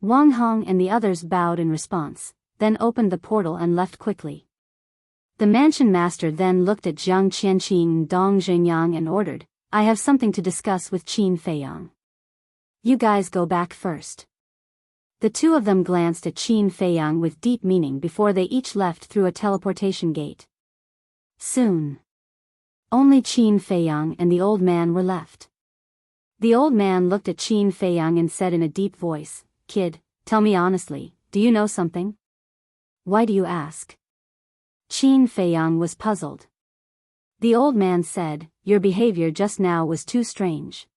Wang Hong and the others bowed in response, then opened the portal and left quickly. The mansion master then looked at Jiang Qianqing and Dong Xingyang and ordered, I have something to discuss with Qin Feiyang. You guys go back first. The two of them glanced at Qin Feiyang with deep meaning before they each left through a teleportation gate. Soon, only Qin Feiyang and the old man were left. The old man looked at Qin Feiyang and said in a deep voice, "Kid, tell me honestly, do you know something?" "Why do you ask?" Qin Feiyang was puzzled. The old man said, "Your behavior just now was too strange.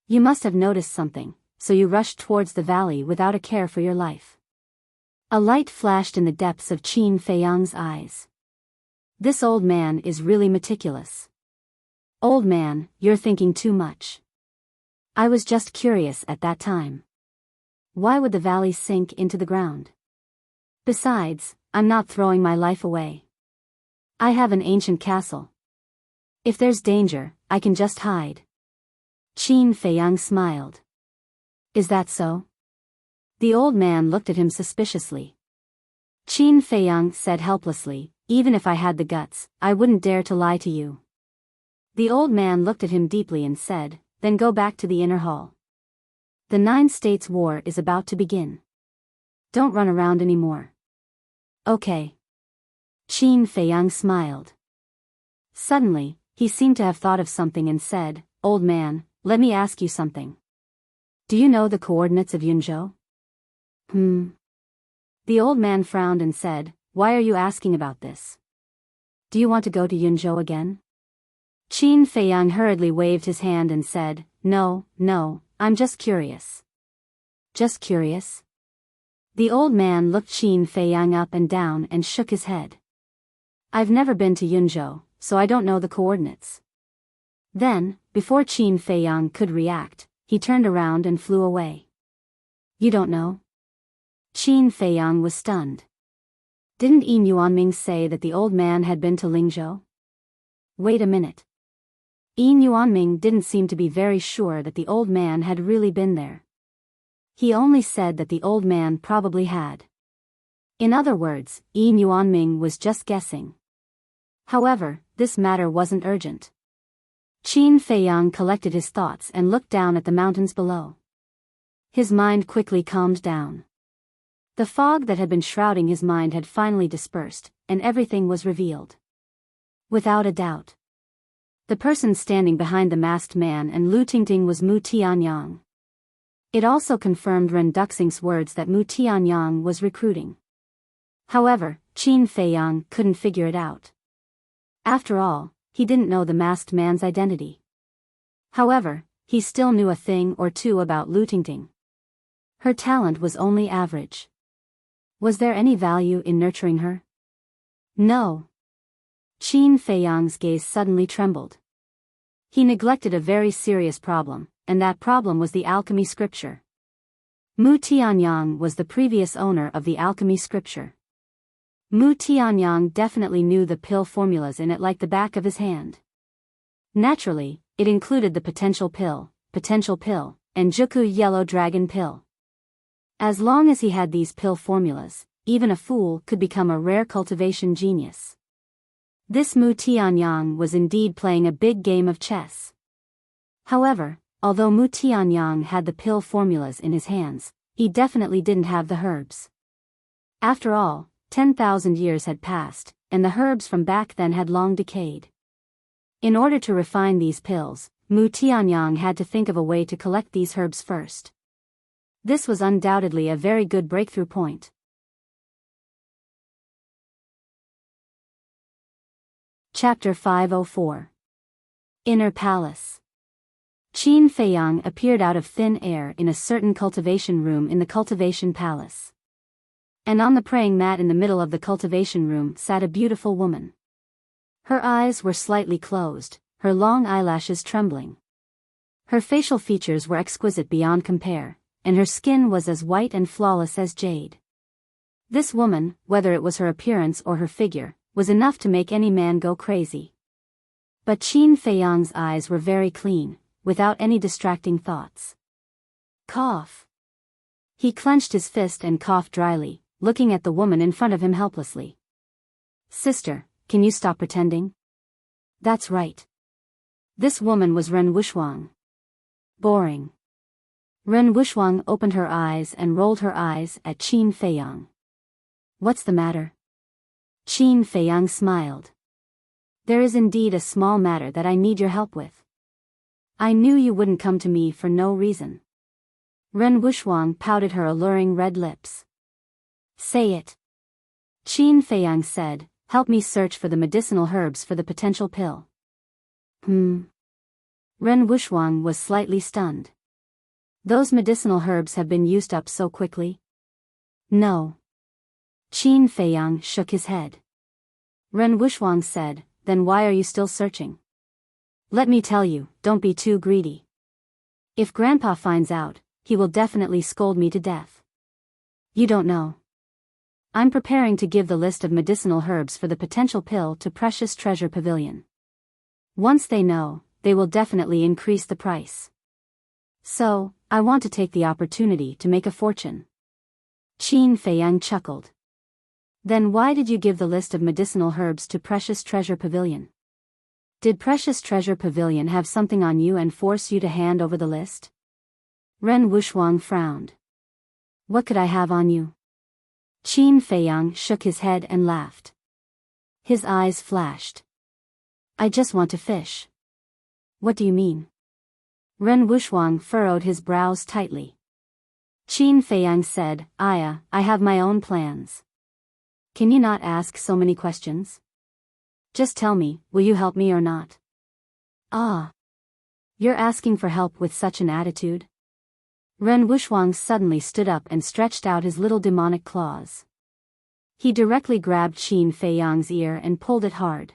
You must have noticed something, so you rushed towards the valley without a care for your life." A light flashed in the depths of Qin Feiyang's eyes. This old man is really meticulous. Old man, you're thinking too much. I was just curious at that time. Why would the valley sink into the ground? Besides, I'm not throwing my life away. I have an ancient castle. If there's danger, I can just hide. Qin Feiyang smiled. Is that so? The old man looked at him suspiciously. Qin Feiyang said helplessly, "Even if I had the guts, I wouldn't dare to lie to you." The old man looked at him deeply and said, "Then go back to the inner hall. The 9 States War is about to begin. Don't run around anymore." "Okay." Qin Feiyang smiled. Suddenly, he seemed to have thought of something and said, "Old man, let me ask you something. Do you know the coordinates of Yunzhou?" The old man frowned and said, "Why are you asking about this? Do you want to go to Yunzhou again?" Qin Feiyang hurriedly waved his hand and said, No, I'm just curious." "Just curious?" The old man looked Qin Feiyang up and down and shook his head. "I've never been to Yunzhou, so I don't know the coordinates." Then, before Qin Feiyang could react, he turned around and flew away. "You don't know?" Qin Feiyang was stunned. Didn't Yin Yuanming say that the old man had been to Lingzhou? Wait a minute. Yin Yuanming didn't seem to be very sure that the old man had really been there. He only said that the old man probably had. In other words, Yin Yuanming was just guessing. However, this matter wasn't urgent. Qin Feiyang collected his thoughts and looked down at the mountains below. His mind quickly calmed down. The fog that had been shrouding his mind had finally dispersed, and everything was revealed. Without a doubt, the person standing behind the masked man and Lu Tingting was Mu Tianyang. It also confirmed Ren Duxing's words that Mu Tianyang was recruiting. However, Qin Feiyang couldn't figure it out. After all, he didn't know the masked man's identity. However, he still knew a thing or two about Lu Tingting. Her talent was only average. Was there any value in nurturing her? No. Qin Feiyang's gaze suddenly trembled. He neglected a very serious problem, and that problem was the alchemy scripture. Mu Tianyang was the previous owner of the alchemy scripture. Mu Tianyang definitely knew the pill formulas in it like the back of his hand. Naturally, it included the potential pill, and Juku yellow dragon pill. As long as he had these pill formulas, even a fool could become a rare cultivation genius. This Mu Tianyang was indeed playing a big game of chess. However, although Mu Tianyang had the pill formulas in his hands, he definitely didn't have the herbs. After all, 10,000 years had passed, and the herbs from back then had long decayed. In order to refine these pills, Mu Tianyang had to think of a way to collect these herbs first. This was undoubtedly a very good breakthrough point. Chapter 504. Inner Palace. Qin Feiyang appeared out of thin air in a certain cultivation room in the cultivation palace. And on the praying mat in the middle of the cultivation room sat a beautiful woman. Her eyes were slightly closed, her long eyelashes trembling. Her facial features were exquisite beyond compare, and her skin was as white and flawless as jade. This woman, whether it was her appearance or her figure, was enough to make any man go crazy. But Qin Feiyang's eyes were very clean, without any distracting thoughts. Cough. He clenched his fist and coughed dryly, looking at the woman in front of him helplessly. Sister, can you stop pretending? That's right. This woman was Ren Wuxuang. Boring. Ren Wuxiang opened her eyes and rolled her eyes at Qin Feiyang. What's the matter? Qin Feiyang smiled. There is indeed a small matter that I need your help with. I knew you wouldn't come to me for no reason. Ren Wuxiang pouted her alluring red lips. Say it. Qin Feiyang said, help me search for the medicinal herbs for the potential pill. Ren Wuxiang was slightly stunned. Those medicinal herbs have been used up so quickly? No. Qin Feiyang shook his head. Ren Wuxiang said, then why are you still searching? Let me tell you, don't be too greedy. If Grandpa finds out, he will definitely scold me to death. You don't know. I'm preparing to give the list of medicinal herbs for the potential pill to Precious Treasure Pavilion. Once they know, they will definitely increase the price. So, I want to take the opportunity to make a fortune. Qin Feiyang chuckled. Then why did you give the list of medicinal herbs to Precious Treasure Pavilion? Did Precious Treasure Pavilion have something on you and force you to hand over the list? Ren Wuxiang frowned. What could I have on you? Qin Feiyang shook his head and laughed. His eyes flashed. I just want to fish. What do you mean? Ren Wuxiang furrowed his brows tightly. Qin Feiyang said, I have my own plans. Can you not ask so many questions? Just tell me, will you help me or not? Ah. You're asking for help with such an attitude? Ren Wuxiang suddenly stood up and stretched out his little demonic claws. He directly grabbed Qin Feiyang's ear and pulled it hard.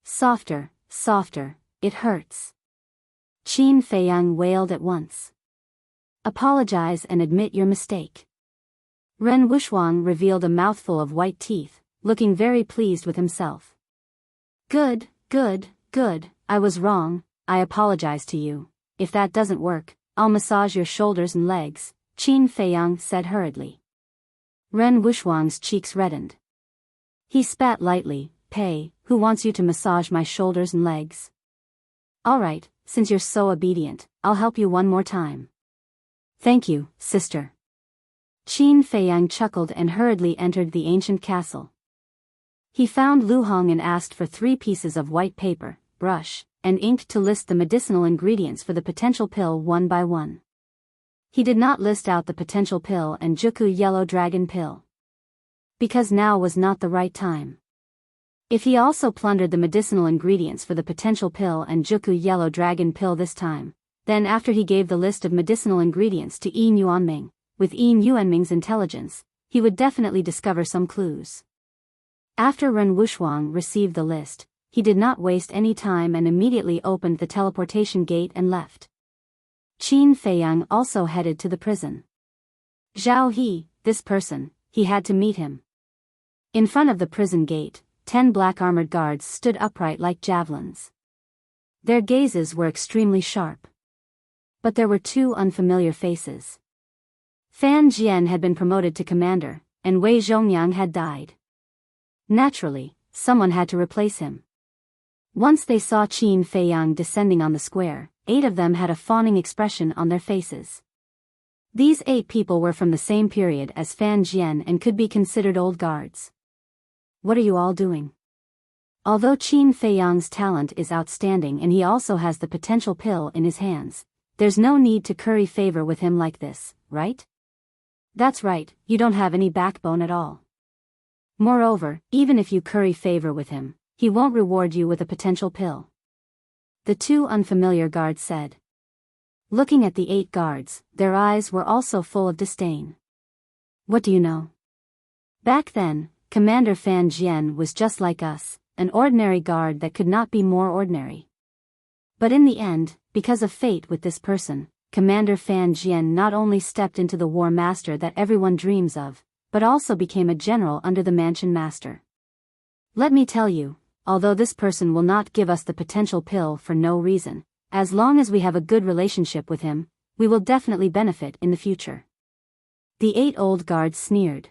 Softer, softer, it hurts. Qin Feiyang wailed at once. Apologize and admit your mistake. Ren Wuxiang revealed a mouthful of white teeth, looking very pleased with himself. Good, good, good, I was wrong, I apologize to you. If that doesn't work, I'll massage your shoulders and legs, Qin Feiyang said hurriedly. Ren Wuxiang's cheeks reddened. He spat lightly, Pei, who wants you to massage my shoulders and legs? Alright, since you're so obedient, I'll help you one more time. Thank you, sister. Qin Feiyang chuckled and hurriedly entered the ancient castle. He found Lu Hong and asked for 3 pieces of white paper, brush, and ink to list the medicinal ingredients for the potential pill one by one. He did not list out the potential pill and Juku Yellow Dragon pill. Because now was not the right time. If he also plundered the medicinal ingredients for the potential pill and Juku Yellow Dragon pill this time, then after he gave the list of medicinal ingredients to Yin Yuanming, with Yin Yuanming's intelligence, he would definitely discover some clues. After Ren Wuxiang received the list, he did not waste any time and immediately opened the teleportation gate and left. Qin Feiyang also headed to the prison. Zhao He, this person, he had to meet him. In front of the prison gate, 10 black armored guards stood upright like javelins. Their gazes were extremely sharp. But there were 2 unfamiliar faces. Fan Jian had been promoted to commander, and Wei Zhongyang had died. Naturally, someone had to replace him. Once they saw Qin Feiyang descending on the square, 8 of them had a fawning expression on their faces. These 8 people were from the same period as Fan Jian and could be considered old guards. What are you all doing? Although Qin Feiyang's talent is outstanding and he also has the potential pill in his hands, there's no need to curry favor with him like this, right? That's right, you don't have any backbone at all. Moreover, even if you curry favor with him, he won't reward you with a potential pill. The 2 unfamiliar guards said. Looking at the 8 guards, their eyes were also full of disdain. What do you know? Back then, Commander Fan Jian was just like us, an ordinary guard that could not be more ordinary. But in the end, because of fate with this person, Commander Fan Jian not only stepped into the war master that everyone dreams of, but also became a general under the mansion master. Let me tell you, although this person will not give us the potential pill for no reason, as long as we have a good relationship with him, we will definitely benefit in the future. The 8 old guards sneered.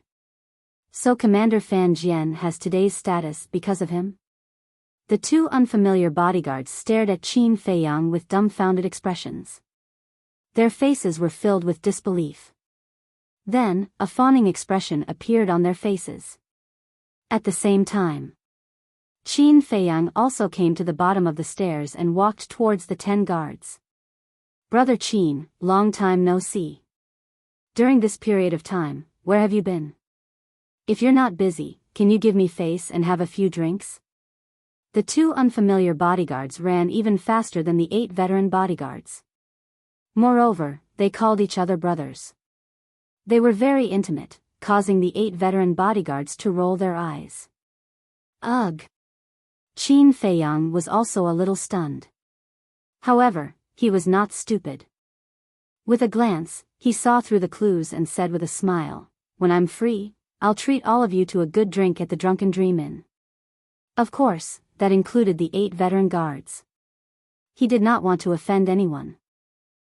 So Commander Fan Jian has today's status because of him? The 2 unfamiliar bodyguards stared at Qin Feiyang with dumbfounded expressions. Their faces were filled with disbelief. Then, a fawning expression appeared on their faces. At the same time, Qin Feiyang also came to the bottom of the stairs and walked towards the 10 guards. Brother Qin, long time no see. During this period of time, where have you been? If you're not busy, can you give me face and have a few drinks? The 2 unfamiliar bodyguards ran even faster than the 8 veteran bodyguards. Moreover, they called each other brothers. They were very intimate, causing the 8 veteran bodyguards to roll their eyes. Ugh! Qin Feiyang was also a little stunned. However, he was not stupid. With a glance, he saw through the clues and said with a smile, "When I'm free, I'll treat all of you to a good drink at the Drunken Dream Inn." Of course, that included the 8 veteran guards. He did not want to offend anyone.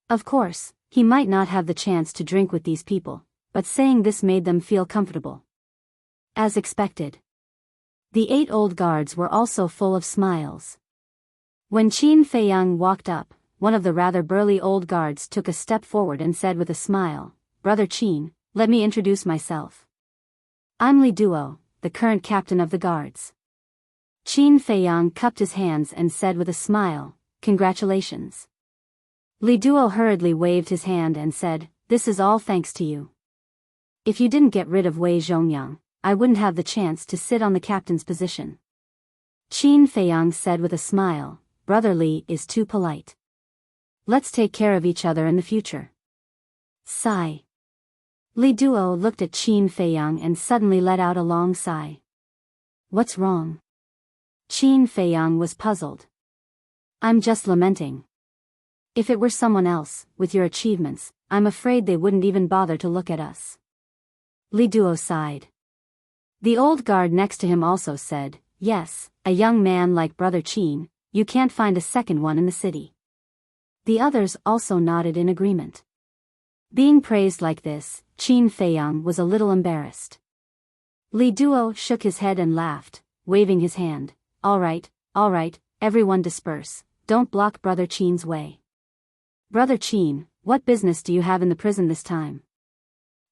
Of course, he might not have the chance to drink with these people, but saying this made them feel comfortable. As expected, the 8 old guards were also full of smiles. When Qin Feiyang walked up, one of the rather burly old guards took a step forward and said with a smile, "Brother Qin, let me introduce myself. I'm Li Duo, the current captain of the guards." Qin Feiyang cupped his hands and said with a smile, "Congratulations." Li Duo hurriedly waved his hand and said, "This is all thanks to you. If you didn't get rid of Wei Zhongyang, I wouldn't have the chance to sit on the captain's position." Qin Feiyang said with a smile, "Brother Li is too polite. Let's take care of each other in the future." Sigh. Li Duo looked at Qin Feiyang and suddenly let out a long sigh. "What's wrong?" Qin Feiyang was puzzled. "I'm just lamenting. If it were someone else, with your achievements, I'm afraid they wouldn't even bother to look at us." Li Duo sighed. The old guard next to him also said, "Yes, a young man like Brother Qin, you can't find a second one in the city." The others also nodded in agreement. Being praised like this, Qin Feiyang was a little embarrassed. Li Duo shook his head and laughed, waving his hand. All right, everyone disperse, don't block Brother Qin's way." "Brother Qin, what business do you have in the prison this time?"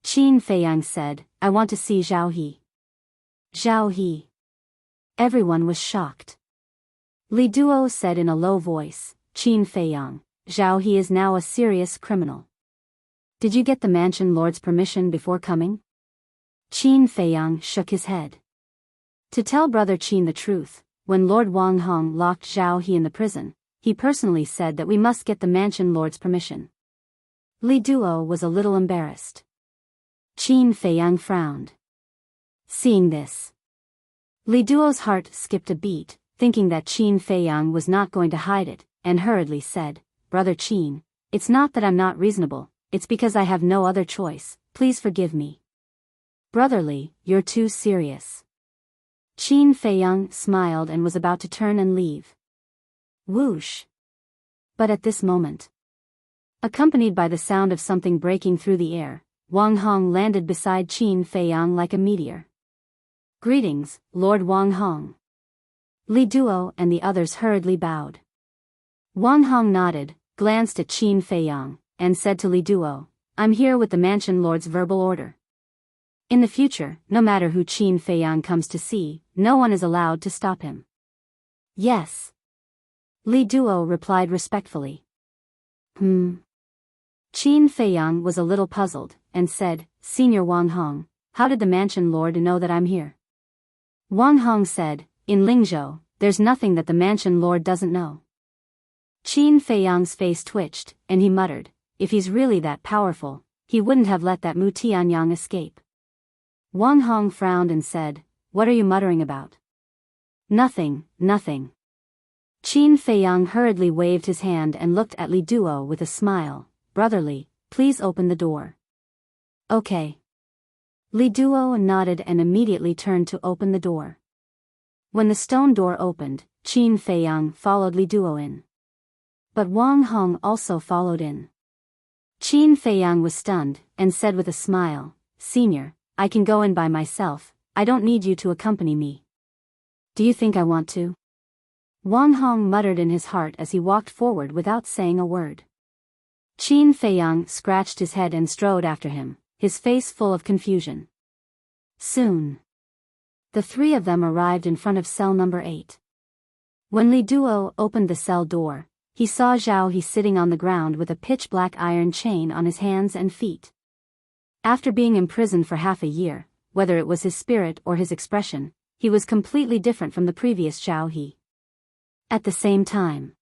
Qin Feiyang said, "I want to see Zhao He." Zhao He. Everyone was shocked. Li Duo said in a low voice, "Qin Feiyang, Zhao He is now a serious criminal. Did you get the mansion lord's permission before coming?" Qin Feiyang shook his head. To tell Brother Qin the truth, when Lord Wang Hong locked Zhao He in the prison, he personally said that we must get the mansion lord's permission. Li Duo was a little embarrassed. Qin Feiyang frowned. Seeing this, Li Duo's heart skipped a beat, thinking that Qin Feiyang was not going to hide it, and hurriedly said, "Brother Qin, it's not that I'm not reasonable, it's because I have no other choice, please forgive me." "Brotherly, you're too serious." Qin Feiyang smiled and was about to turn and leave. Whoosh! But at this moment, accompanied by the sound of something breaking through the air, Wang Hong landed beside Qin Feiyang like a meteor. "Greetings, Lord Wang Hong." Li Duo and the others hurriedly bowed. Wang Hong nodded, glanced at Qin Feiyang, and said to Li Duo, "I'm here with the mansion lord's verbal order. In the future, no matter who Qin Feiyang comes to see, no one is allowed to stop him." "Yes." Li Duo replied respectfully. Qin Feiyang was a little puzzled, and said, "Senior Wang Hong, how did the mansion lord know that I'm here?" Wang Hong said, "In Lingzhou, there's nothing that the mansion lord doesn't know." Qin Feiyang's face twitched, and he muttered, "If he's really that powerful, he wouldn't have let that Mu Tianyang escape." Wang Hong frowned and said, "What are you muttering about?" Nothing. Qin Feiyang hurriedly waved his hand and looked at Li Duo with a smile. "Brotherly, please open the door." "Okay." Li Duo nodded and immediately turned to open the door. When the stone door opened, Qin Feiyang followed Li Duo in. But Wang Hong also followed in. Qin Feiyang was stunned, and said with a smile, "Senior, I can go in by myself, I don't need you to accompany me." "Do you think I want to?" Wang Hong muttered in his heart as he walked forward without saying a word. Qin Feiyang scratched his head and strode after him, his face full of confusion. Soon, the three of them arrived in front of cell number 8. When Li Duo opened the cell door, he saw Zhao He sitting on the ground with a pitch-black iron chain on his hands and feet. After being imprisoned for half a year, whether it was his spirit or his expression, he was completely different from the previous Zhao He. At the same time,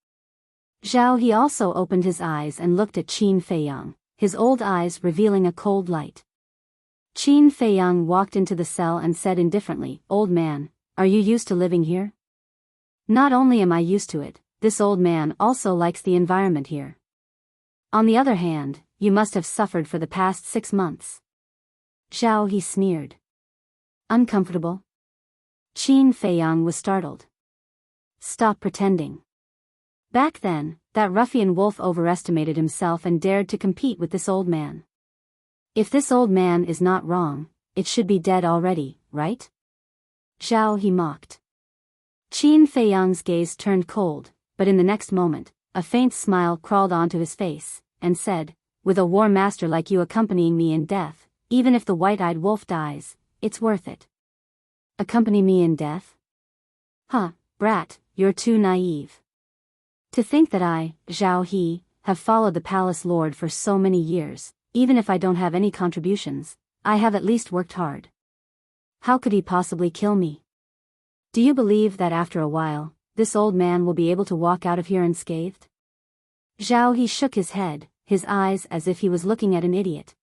Zhao He also opened his eyes and looked at Qin Feiyang, his old eyes revealing a cold light. Qin Feiyang walked into the cell and said indifferently, "Old man, are you used to living here?" "Not only am I used to it, this old man also likes the environment here. On the other hand, you must have suffered for the past 6 months." Zhao He sneered. "Uncomfortable?" Qin Feiyang was startled. "Stop pretending." Back then, that ruffian wolf overestimated himself and dared to compete with this old man. If this old man is not wrong, it should be dead already, right? Zhao He mocked. Qin Feiyang's gaze turned cold, but in the next moment, a faint smile crawled onto his face, and said, "With a war master like you accompanying me in death, even if the white-eyed wolf dies, it's worth it." "Accompany me in death?" "Huh, brat, you're too naive. To think that I, Zhao He, have followed the palace lord for so many years, even if I don't have any contributions, I have at least worked hard. How could he possibly kill me? Do you believe that after a while, this old man will be able to walk out of here unscathed?" Zhao He shook his head, his eyes as if he was looking at an idiot.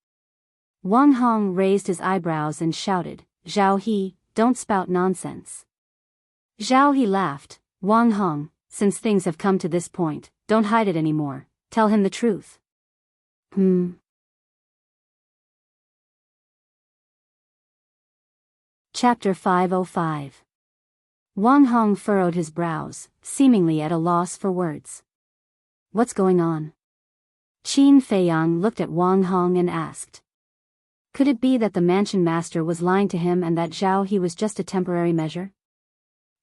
Wang Hong raised his eyebrows and shouted, "Zhao He, don't spout nonsense." Zhao He laughed. "Wang Hong, since things have come to this point, don't hide it anymore, tell him the truth." Chapter 505. Wang Hong furrowed his brows, seemingly at a loss for words. "What's going on?" Qin Feiyang looked at Wang Hong and asked. Could it be that the mansion master was lying to him and that Zhao He was just a temporary measure?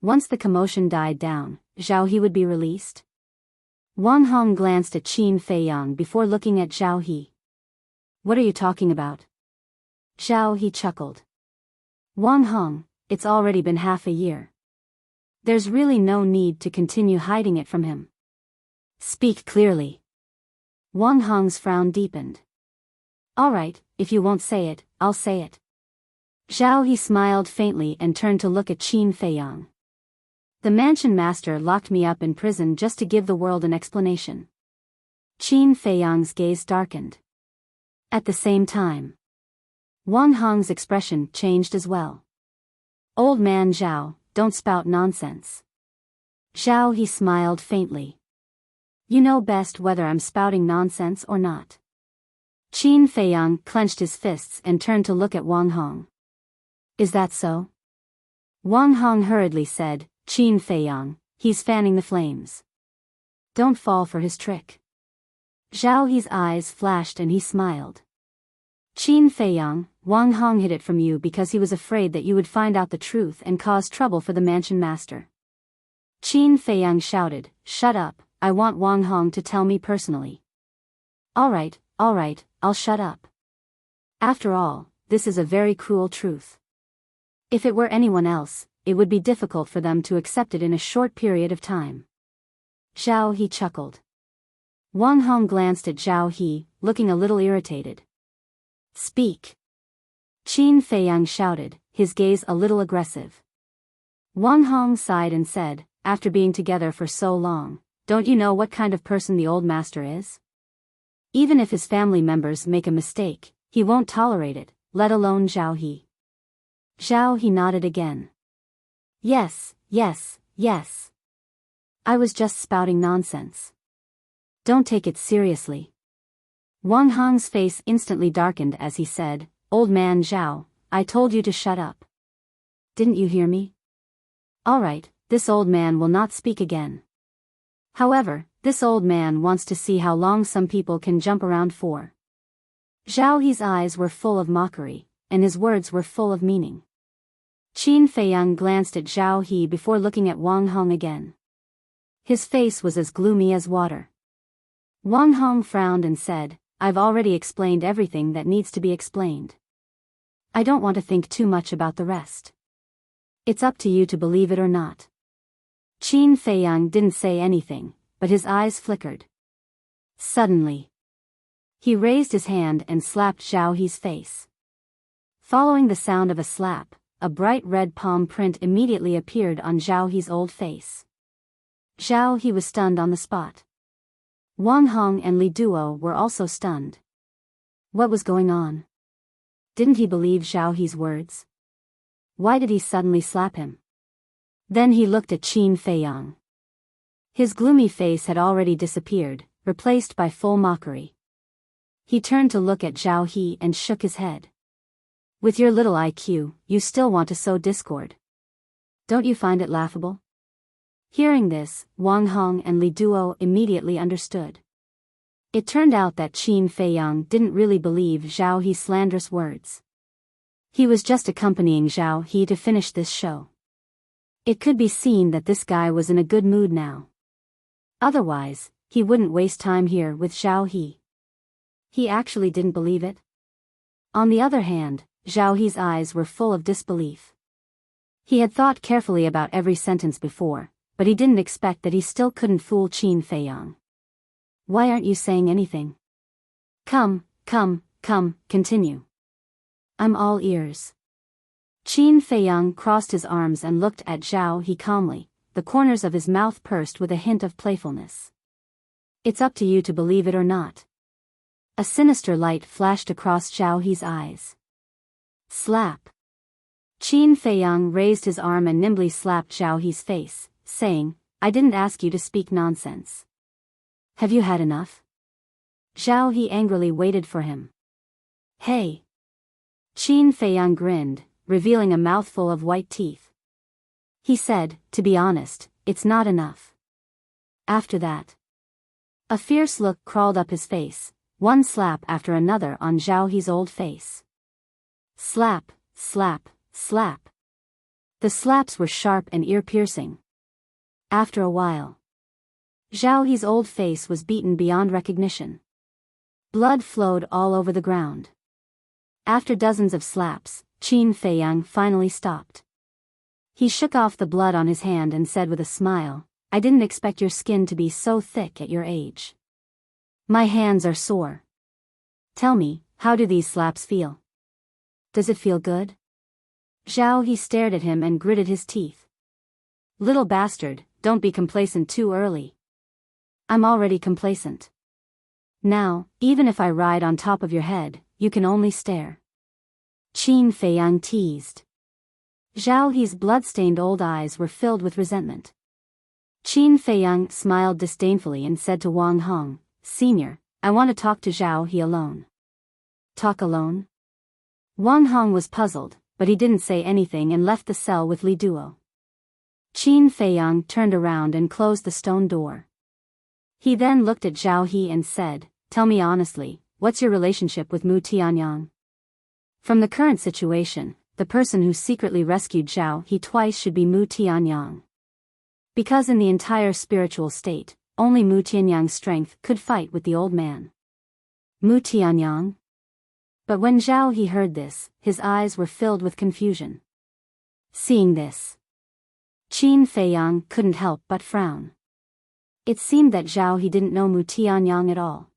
Once the commotion died down, Zhao He would be released? Wang Hong glanced at Qin Feiyang before looking at Zhao He. "What are you talking about?" Zhao He chuckled. "Wang Hong, it's already been half a year. There's really no need to continue hiding it from him. Speak clearly." Wang Hong's frown deepened. "All right, if you won't say it, I'll say it." Zhao He smiled faintly and turned to look at Qin Feiyang. "The mansion master locked me up in prison just to give the world an explanation." Qin Feiyang's gaze darkened. At the same time, Wang Hong's expression changed as well. "Old man Zhao, don't spout nonsense." Zhao He smiled faintly. "You know best whether I'm spouting nonsense or not." Qin Feiyang clenched his fists and turned to look at Wang Hong. "Is that so?" Wang Hong hurriedly said, "Qin Feiyang, he's fanning the flames. Don't fall for his trick." Zhao He's eyes flashed and he smiled. "Qin Feiyang, Wang Hong hid it from you because he was afraid that you would find out the truth and cause trouble for the mansion master." Qin Feiyang shouted, "Shut up, I want Wang Hong to tell me personally." All right, I'll shut up. After all, this is a very cruel truth. If it were anyone else, it would be difficult for them to accept it in a short period of time." Zhao He chuckled. Wang Hong glanced at Zhao He, looking a little irritated. "Speak." Qin Feiyang shouted, his gaze a little aggressive. Wang Hong sighed and said, "After being together for so long, don't you know what kind of person the old master is? Even if his family members make a mistake, he won't tolerate it, let alone Zhao He." Zhao He nodded again. Yes. I was just spouting nonsense. Don't take it seriously." Wang Hong's face instantly darkened as he said, "Old man Zhao, I told you to shut up. Didn't you hear me? All right, this old man will not speak again. However, this old man wants to see how long some people can jump around for." Zhao He's eyes were full of mockery, and his words were full of meaning. Qin Feiyang glanced at Zhao He before looking at Wang Hong again. His face was as gloomy as water. Wang Hong frowned and said, I've already explained everything that needs to be explained. I don't want to think too much about the rest. It's up to you to believe it or not. Qin Feiyang didn't say anything, but his eyes flickered. Suddenly, he raised his hand and slapped Zhao He's face. Following the sound of a slap, a bright red palm print immediately appeared on Zhao He's old face. Zhao He was stunned on the spot. Wang Hong and Li Duo were also stunned. What was going on? Didn't he believe Zhao He's words? Why did he suddenly slap him? Then he looked at Qin Feiyang. His gloomy face had already disappeared, replaced by full mockery. He turned to look at Zhao He and shook his head. With your little IQ, you still want to sow discord. Don't you find it laughable? Hearing this, Wang Hong and Li Duo immediately understood. It turned out that Qin Feiyang didn't really believe Zhao He's slanderous words. He was just accompanying Zhao He to finish this show. It could be seen that this guy was in a good mood now. Otherwise, he wouldn't waste time here with Zhao He. He actually didn't believe it. On the other hand, Zhao He's eyes were full of disbelief. He had thought carefully about every sentence before, but he didn't expect that he still couldn't fool Qin Feiyang. Why aren't you saying anything? Come, continue. I'm all ears. Qin Feiyang crossed his arms and looked at Zhao He calmly, the corners of his mouth pursed with a hint of playfulness. It's up to you to believe it or not. A sinister light flashed across Zhao He's eyes. Slap. Qin Feiyang raised his arm and nimbly slapped Zhao He's face, saying, I didn't ask you to speak nonsense. Have you had enough? Zhao He angrily waited for him. Hey! Qin Feiyang grinned, revealing a mouthful of white teeth. He said, to be honest, it's not enough. After that, a fierce look crawled up his face, one slap after another on Zhao He's old face. Slap, slap, slap. The slaps were sharp and ear-piercing. After a while, Zhao He's old face was beaten beyond recognition. Blood flowed all over the ground. After dozens of slaps, Qin Feiyang finally stopped. He shook off the blood on his hand and said with a smile, I didn't expect your skin to be so thick at your age. My hands are sore. Tell me, how do these slaps feel? Does it feel good? Zhao He stared at him and gritted his teeth. Little bastard, don't be complacent too early. I'm already complacent. Now, even if I ride on top of your head, you can only stare. Qin Feiyang teased. Zhao He's blood-stained old eyes were filled with resentment. Qin Feiyang smiled disdainfully and said to Wang Hong, Senior, I want to talk to Zhao He alone. Talk alone? Wang Hong was puzzled, but he didn't say anything and left the cell with Li Duo. Qin Feiyang turned around and closed the stone door. He then looked at Zhao He and said, Tell me honestly, what's your relationship with Mu Tianyang? From the current situation, the person who secretly rescued Zhao He twice should be Mu Tianyang. Because in the entire spiritual state, only Mu Tianyang's strength could fight with the old man. Mu Tianyang? But when Zhao He heard this, his eyes were filled with confusion. Seeing this, Qin Feiyang couldn't help but frown. It seemed that Zhao He didn't know Mu Tianyang at all.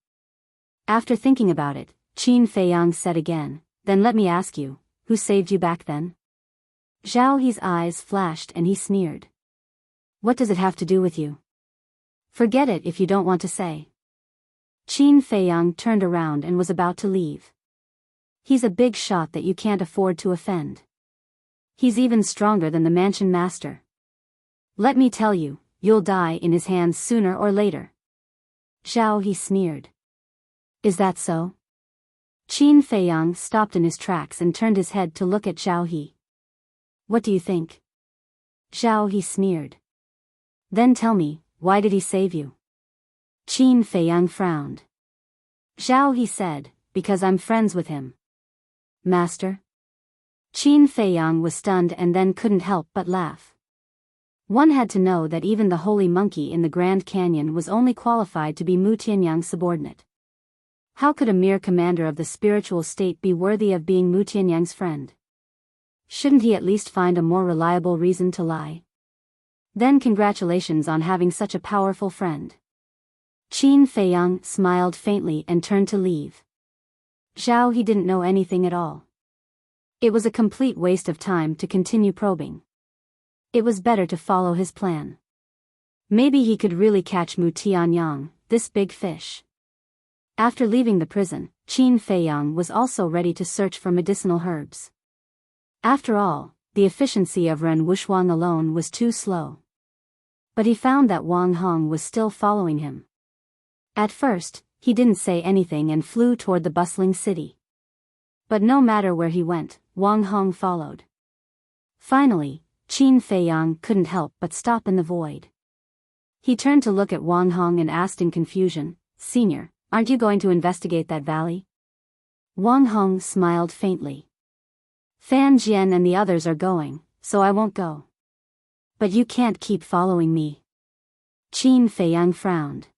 After thinking about it, Qin Feiyang said again, Then let me ask you, who saved you back then? Zhao He's eyes flashed and he sneered. What does it have to do with you? Forget it if you don't want to say. Qin Feiyang turned around and was about to leave. He's a big shot that you can't afford to offend. He's even stronger than the mansion master. Let me tell you, you'll die in his hands sooner or later. Zhao He sneered. Is that so? Qin Feiyang stopped in his tracks and turned his head to look at Zhao He. What do you think? Zhao He sneered. Then tell me, why did he save you? Qin Feiyang frowned. Zhao He said, Because I'm friends with him. Master? Qin Feiyang was stunned and then couldn't help but laugh. One had to know that even the holy monkey in the Grand Canyon was only qualified to be Mu Tianyang's subordinate. How could a mere commander of the spiritual state be worthy of being Mu Tianyang's friend? Shouldn't he at least find a more reliable reason to lie? Then congratulations on having such a powerful friend. Qin Feiyang smiled faintly and turned to leave. Zhao he didn't know anything at all. It was a complete waste of time to continue probing. It was better to follow his plan. Maybe he could really catch Mu Tianyang, this big fish. After leaving the prison, Qin Feiyang was also ready to search for medicinal herbs. After all, the efficiency of Ren Wuxuang alone was too slow. But he found that Wang Hong was still following him. At first, he didn't say anything and flew toward the bustling city. But no matter where he went, Wang Hong followed. Finally, Qin Feiyang couldn't help but stop in the void. He turned to look at Wang Hong and asked in confusion, "Senior, aren't you going to investigate that valley?" Wang Hong smiled faintly. "Fan Jian and the others are going, so I won't go." "But you can't keep following me." Qin Feiyang frowned.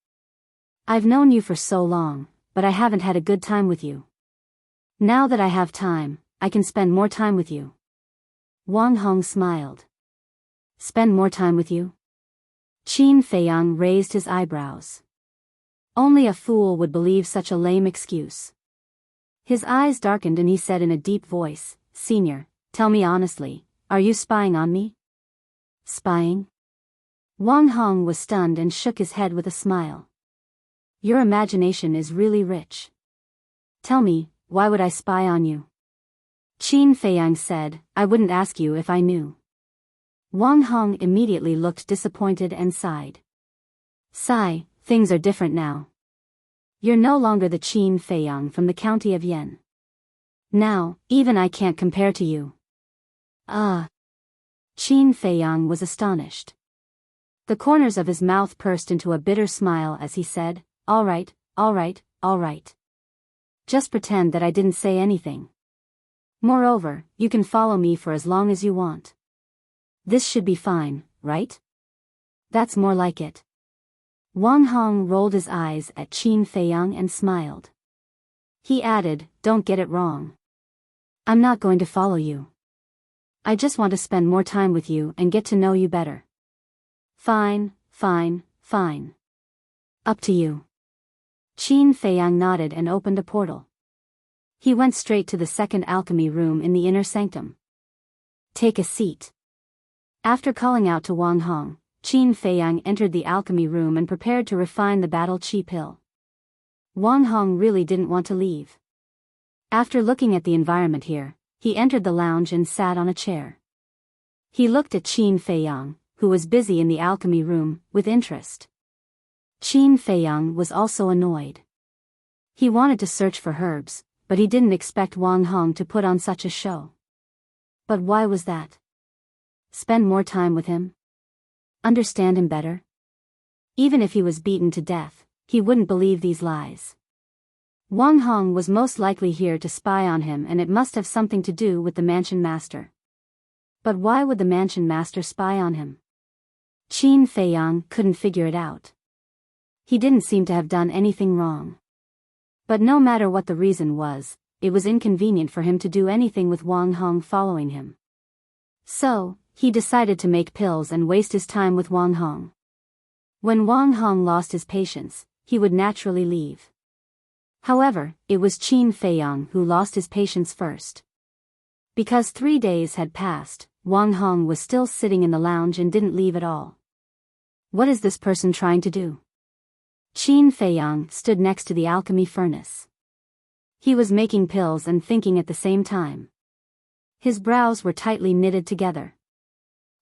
"I've known you for so long, but I haven't had a good time with you. Now that I have time, I can spend more time with you." Wang Hong smiled. "Spend more time with you?" Qin Feiyang raised his eyebrows. Only a fool would believe such a lame excuse. His eyes darkened and he said in a deep voice, "Senior, tell me honestly, are you spying on me?" "Spying?" Wang Hong was stunned and shook his head with a smile. "Your imagination is really rich. Tell me, why would I spy on you?" Qin Feiyang said, "I wouldn't ask you if I knew." Wang Hong immediately looked disappointed and sighed. "Sigh, things are different now. You're no longer the Qin Feiyang from the county of Yan. Now, even I can't compare to you." "Ah." Qin Feiyang was astonished. The corners of his mouth pursed into a bitter smile as he said, "All right, all right, all right. Just pretend that I didn't say anything. Moreover, you can follow me for as long as you want. This should be fine, right?" "That's more like it." Wang Hong rolled his eyes at Qin Feiyang and smiled. He added, "Don't get it wrong. I'm not going to follow you. I just want to spend more time with you and get to know you better." "Fine, fine, fine. Up to you." Qin Feiyang nodded and opened a portal. He went straight to the second alchemy room in the inner sanctum. "Take a seat." After calling out to Wang Hong, Qin Feiyang entered the alchemy room and prepared to refine the battle chi pill. Wang Hong really didn't want to leave. After looking at the environment here, he entered the lounge and sat on a chair. He looked at Qin Feiyang, who was busy in the alchemy room, with interest. Qin Feiyang was also annoyed. He wanted to search for herbs, but he didn't expect Wang Hong to put on such a show. But why was that? Spend more time with him? Understand him better? Even if he was beaten to death, he wouldn't believe these lies. Wang Hong was most likely here to spy on him, and it must have something to do with the mansion master. But why would the mansion master spy on him? Qin Feiyang couldn't figure it out. He didn't seem to have done anything wrong. But no matter what the reason was, it was inconvenient for him to do anything with Wang Hong following him. So, he decided to make pills and waste his time with Wang Hong. When Wang Hong lost his patience, he would naturally leave. However, it was Qin Feiyang who lost his patience first. Because 3 days had passed, Wang Hong was still sitting in the lounge and didn't leave at all. What is this person trying to do? Qin Feiyang stood next to the alchemy furnace. He was making pills and thinking at the same time. His brows were tightly knitted together.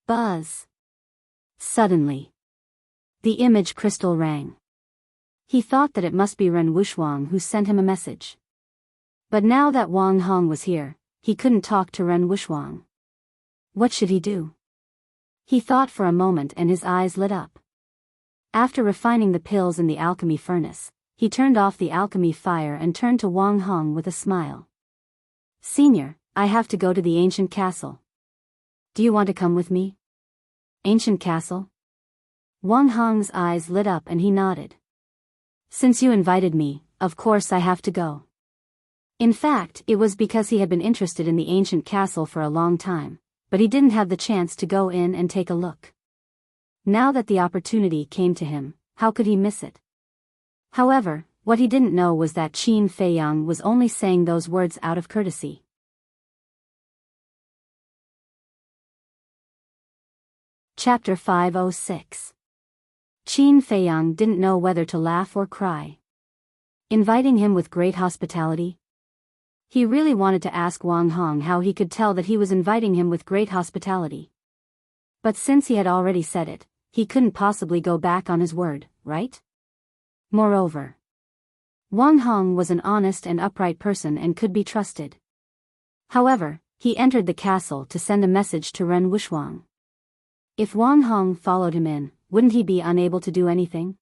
Buzz! Suddenly, the image crystal rang. He thought that it must be Ren Wuxuang who sent him a message. But now that Wang Hong was here, he couldn't talk to Ren Wuxuang. What should he do? He thought for a moment and his eyes lit up. After refining the pills in the alchemy furnace, he turned off the alchemy fire and turned to Wang Hong with a smile. "Senior, I have to go to the ancient castle. Do you want to come with me?" Ancient castle? Wang Hong's eyes lit up and he nodded. Since you invited me, of course I have to go. In fact, it was because he had been interested in the ancient castle for a long time, but he didn't have the chance to go in and take a look. Now that the opportunity came to him, how could he miss it? However, what he didn't know was that Qin Feiyang was only saying those words out of courtesy. Chapter 506. Qin Feiyang didn't know whether to laugh or cry. Inviting him with great hospitality? He really wanted to ask Wang Hong how he could tell that he was inviting him with great hospitality. But since he had already said it, he couldn't possibly go back on his word, right? Moreover, Wang Hong was an honest and upright person and could be trusted. However, he entered the castle to send a message to Ren Wuxuang. If Wang Hong followed him in, wouldn't he be unable to do anything?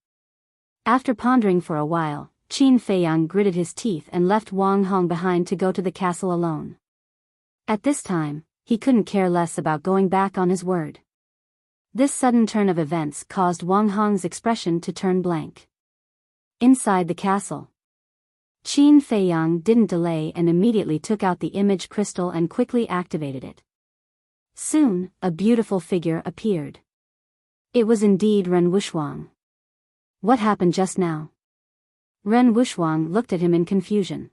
After pondering for a while, Qin Feiyang gritted his teeth and left Wang Hong behind to go to the castle alone. At this time, he couldn't care less about going back on his word. This sudden turn of events caused Wang Hong's expression to turn blank. Inside the castle, Qin Feiyang didn't delay and immediately took out the image crystal and quickly activated it. Soon, a beautiful figure appeared. It was indeed Ren Wuxuang. What happened just now? Ren Wuxuang looked at him in confusion.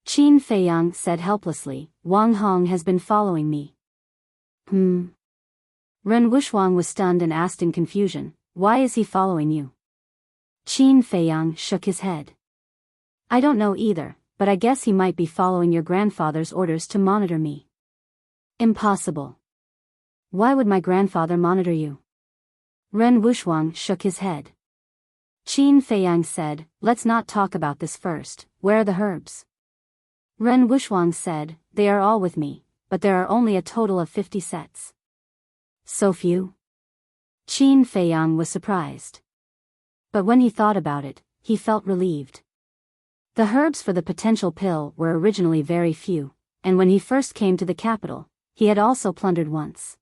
Qin Feiyang said helplessly, Wang Hong has been following me. Ren Wuxuang was stunned and asked in confusion, why is he following you? Qin Feiyang shook his head. I don't know either, but I guess he might be following your grandfather's orders to monitor me. Impossible. Why would my grandfather monitor you? Ren Wuxuang shook his head. Qin Feiyang said, let's not talk about this first, where are the herbs? Ren Wuxuang said, they are all with me, but there are only a total of 50 sets. So few? Qin Feiyang was surprised. But when he thought about it, he felt relieved. The herbs for the potential pill were originally very few, and when he first came to the capital, he had also plundered once.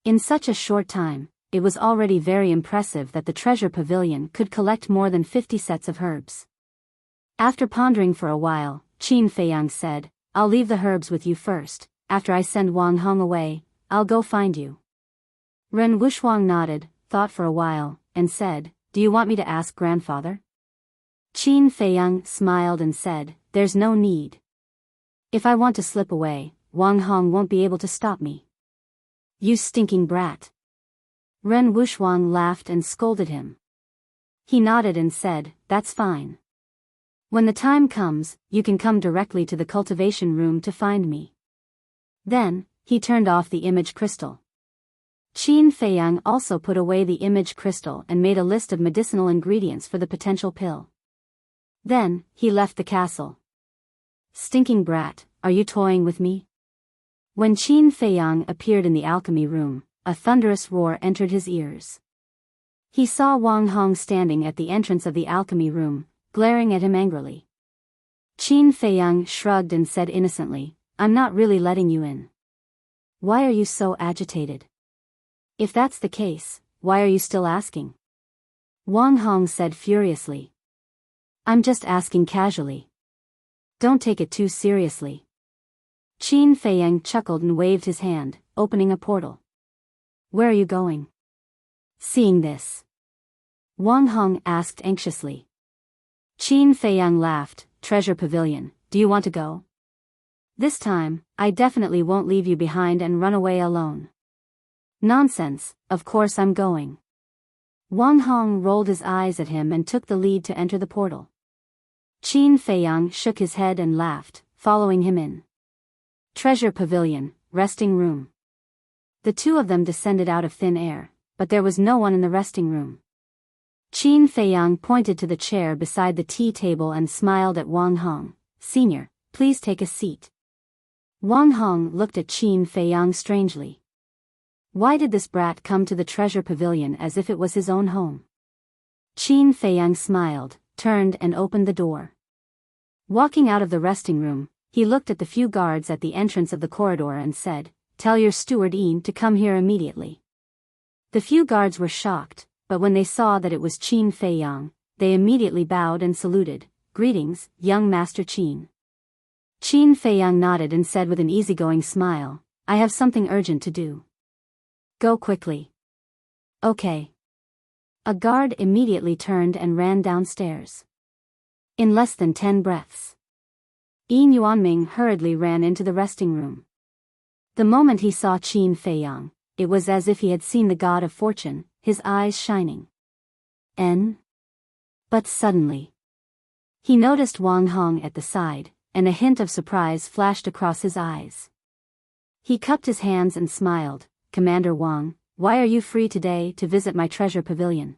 In such a short time, it was already very impressive that the treasure pavilion could collect more than 50 sets of herbs. After pondering for a while, Qin Feiyang said, I'll leave the herbs with you first, after I send Wang Hong away, I'll go find you. Ren Wuxuang nodded, thought for a while, and said, do you want me to ask grandfather? Qin Feiyang smiled and said, there's no need. If I want to slip away, Wang Hong won't be able to stop me. You stinking brat. Ren Wuxuang laughed and scolded him. He nodded and said, that's fine. When the time comes, you can come directly to the cultivation room to find me. Then, he turned off the image crystal. Qin Feiyang also put away the image crystal and made a list of medicinal ingredients for the potential pill. Then, he left the castle. Stinking brat, are you toying with me? When Qin Feiyang appeared in the alchemy room, a thunderous roar entered his ears. He saw Wang Hong standing at the entrance of the alchemy room, glaring at him angrily. Qin Feiyang shrugged and said innocently, I'm not really letting you in. Why are you so agitated? If that's the case, why are you still asking? Wang Hong said furiously. I'm just asking casually. Don't take it too seriously. Qin Feiyang chuckled and waved his hand, opening a portal. Where are you going? Seeing this, Wang Hong asked anxiously. Qin Feiyang laughed, treasure pavilion, do you want to go? This time, I definitely won't leave you behind and run away alone. Nonsense, of course I'm going. Wang Hong rolled his eyes at him and took the lead to enter the portal. Qin Feiyang shook his head and laughed, following him in. Treasure pavilion, resting room. The two of them descended out of thin air, but there was no one in the resting room. Qin Feiyang pointed to the chair beside the tea table and smiled at Wang Hong. Senior, please take a seat. Wang Hong looked at Qin Feiyang strangely. Why did this brat come to the treasure pavilion as if it was his own home? Qin Feiyang smiled, turned and opened the door. Walking out of the resting room, he looked at the few guards at the entrance of the corridor and said, Tell your steward Ian to come here immediately. The few guards were shocked, but when they saw that it was Qin Feiyang, they immediately bowed and saluted. "Greetings, young Master Qin." Qin Feiyang nodded and said with an easygoing smile, "I have something urgent to do. Go quickly." "Okay." A guard immediately turned and ran downstairs. In less than 10 breaths, Yin Yuanming hurriedly ran into the resting room. The moment he saw Qin Feiyang, it was as if he had seen the god of fortune, his eyes shining. But suddenly, he noticed Wang Hong at the side, and a hint of surprise flashed across his eyes. He cupped his hands and smiled. "Commander Wang, why are you free today to visit my treasure pavilion?"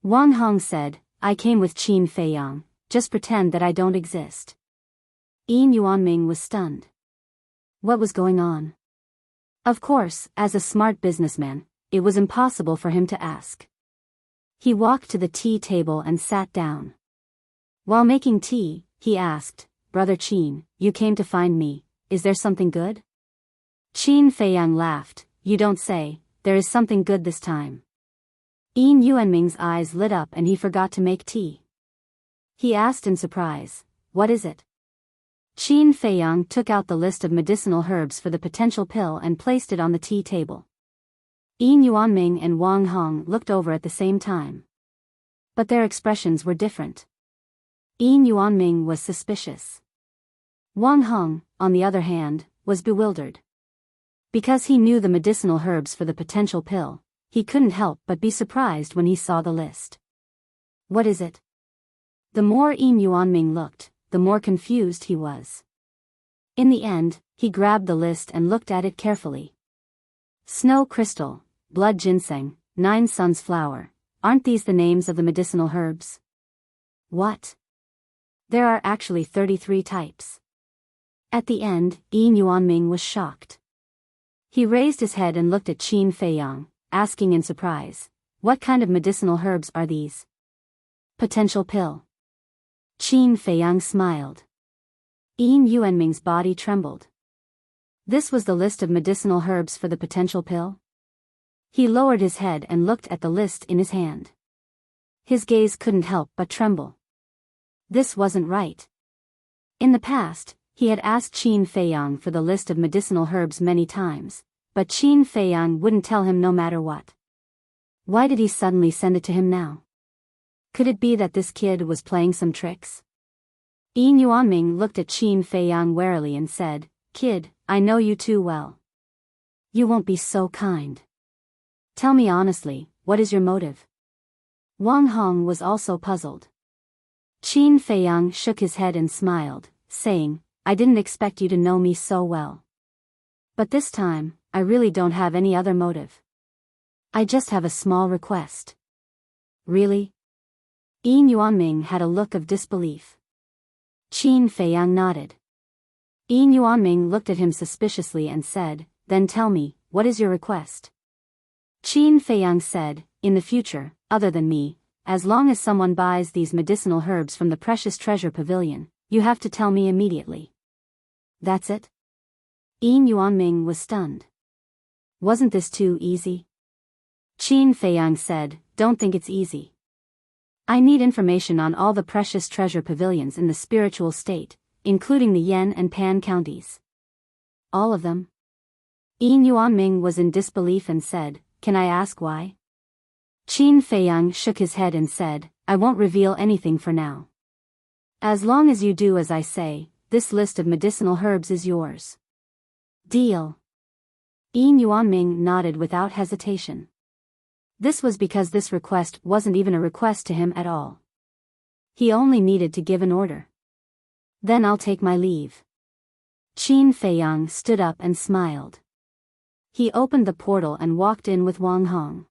Wang Hong said, "I came with Qin Feiyang, just pretend that I don't exist." Yin Yuanming was stunned. What was going on? Of course, as a smart businessman, it was impossible for him to ask. He walked to the tea table and sat down. While making tea, he asked, "Brother Qin, you came to find me, is there something good?" Qin Feiyang laughed, "You don't say, there is something good this time." Yin Yuanming's eyes lit up and he forgot to make tea. He asked in surprise, "What is it?" Qin Feiyang took out the list of medicinal herbs for the potential pill and placed it on the tea table. Yin Yuanming and Wang Hong looked over at the same time. But their expressions were different. Yin Yuanming was suspicious. Wang Hong, on the other hand, was bewildered. Because he knew the medicinal herbs for the potential pill, he couldn't help but be surprised when he saw the list. "What is it?" The more Yin Yuanming looked, the more confused he was. In the end, he grabbed the list and looked at it carefully. Snow crystal, blood ginseng, 9 suns flower, aren't these the names of the medicinal herbs? What? There are actually 33 types. At the end, Yin Yuanming was shocked. He raised his head and looked at Qin Feiyang, asking in surprise, "What kind of medicinal herbs are these?" "Potential pill." Qin Feiyang smiled. Yin Yuanming's body trembled. This was the list of medicinal herbs for the potential pill? He lowered his head and looked at the list in his hand. His gaze couldn't help but tremble. This wasn't right. In the past, he had asked Qin Feiyang for the list of medicinal herbs many times, but Qin Feiyang wouldn't tell him no matter what. Why did he suddenly send it to him now? Could it be that this kid was playing some tricks? Yin Yuanming looked at Qin Feiyang warily and said, "Kid, I know you too well. You won't be so kind. Tell me honestly, what is your motive?" Wang Hong was also puzzled. Qin Feiyang shook his head and smiled, saying, "I didn't expect you to know me so well. But this time, I really don't have any other motive. I just have a small request." "Really?" Yin Yuanming had a look of disbelief. Qin Feiyang nodded. Yin Yuanming looked at him suspiciously and said, "Then tell me, what is your request?" Qin Feiyang said, "In the future, other than me, as long as someone buys these medicinal herbs from the precious treasure pavilion, you have to tell me immediately." "That's it?" Yin Yuanming was stunned. Wasn't this too easy? Qin Feiyang said, "Don't think it's easy. I need information on all the precious treasure pavilions in the spiritual state, including the Yan and Pan counties." "All of them?" Yin Yuanming was in disbelief and said, "Can I ask why?" Qin Feiyang shook his head and said, "I won't reveal anything for now. As long as you do as I say, this list of medicinal herbs is yours." "Deal." Yin Yuanming nodded without hesitation. This was because this request wasn't even a request to him at all. He only needed to give an order. "Then I'll take my leave." Qin Feiyang stood up and smiled. He opened the portal and walked in with Wang Hong.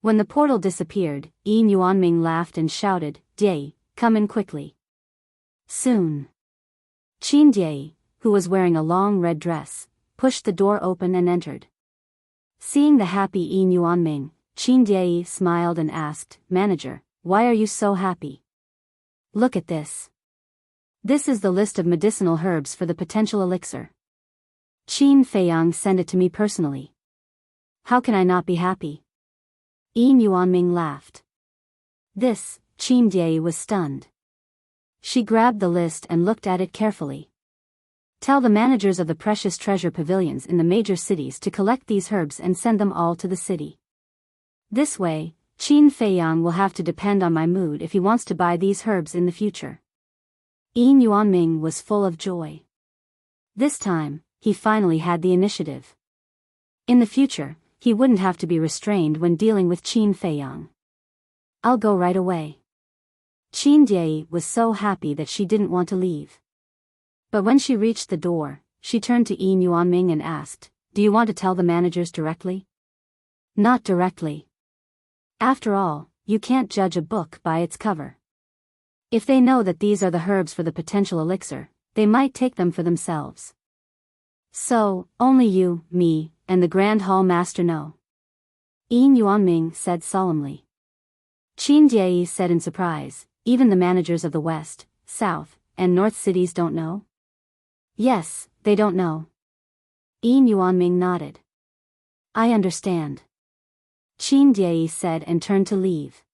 When the portal disappeared, Yin Yuanming laughed and shouted, "Deity, come in quickly." Soon, Qin Deity, who was wearing a long red dress, pushed the door open and entered. Seeing the happy Yin Yuanming, Qin Deity smiled and asked, "Manager, why are you so happy? Look at this. This is the list of medicinal herbs for the potential elixir. Qin Feiyang sent it to me personally. How can I not be happy?" Yin Yuanming laughed. This, Qin Jie was stunned. She grabbed the list and looked at it carefully. Tell the managers of the precious treasure pavilions in the major cities to collect these herbs and send them all to the city. This way, Qin Feiyang will have to depend on my mood if he wants to buy these herbs in the future. Yin Yuanming was full of joy. This time, he finally had the initiative. In the future, he wouldn't have to be restrained when dealing with Qin Feiyang. I'll go right away. Qin Jie was so happy that she didn't want to leave. But when she reached the door, she turned to Yin Yuanming and asked, "Do you want to tell the managers directly?" "Not directly. After all, you can't judge a book by its cover. If they know that these are the herbs for the potential elixir, they might take them for themselves. So, only you, me, and the Grand Hall Master know." Yin Yuanming said solemnly. Qin Jie said in surprise, "Even the managers of the West, South, and North cities don't know?" "Yes, they don't know." Yin Yuanming nodded. "I understand." Qin Jie said and turned to leave.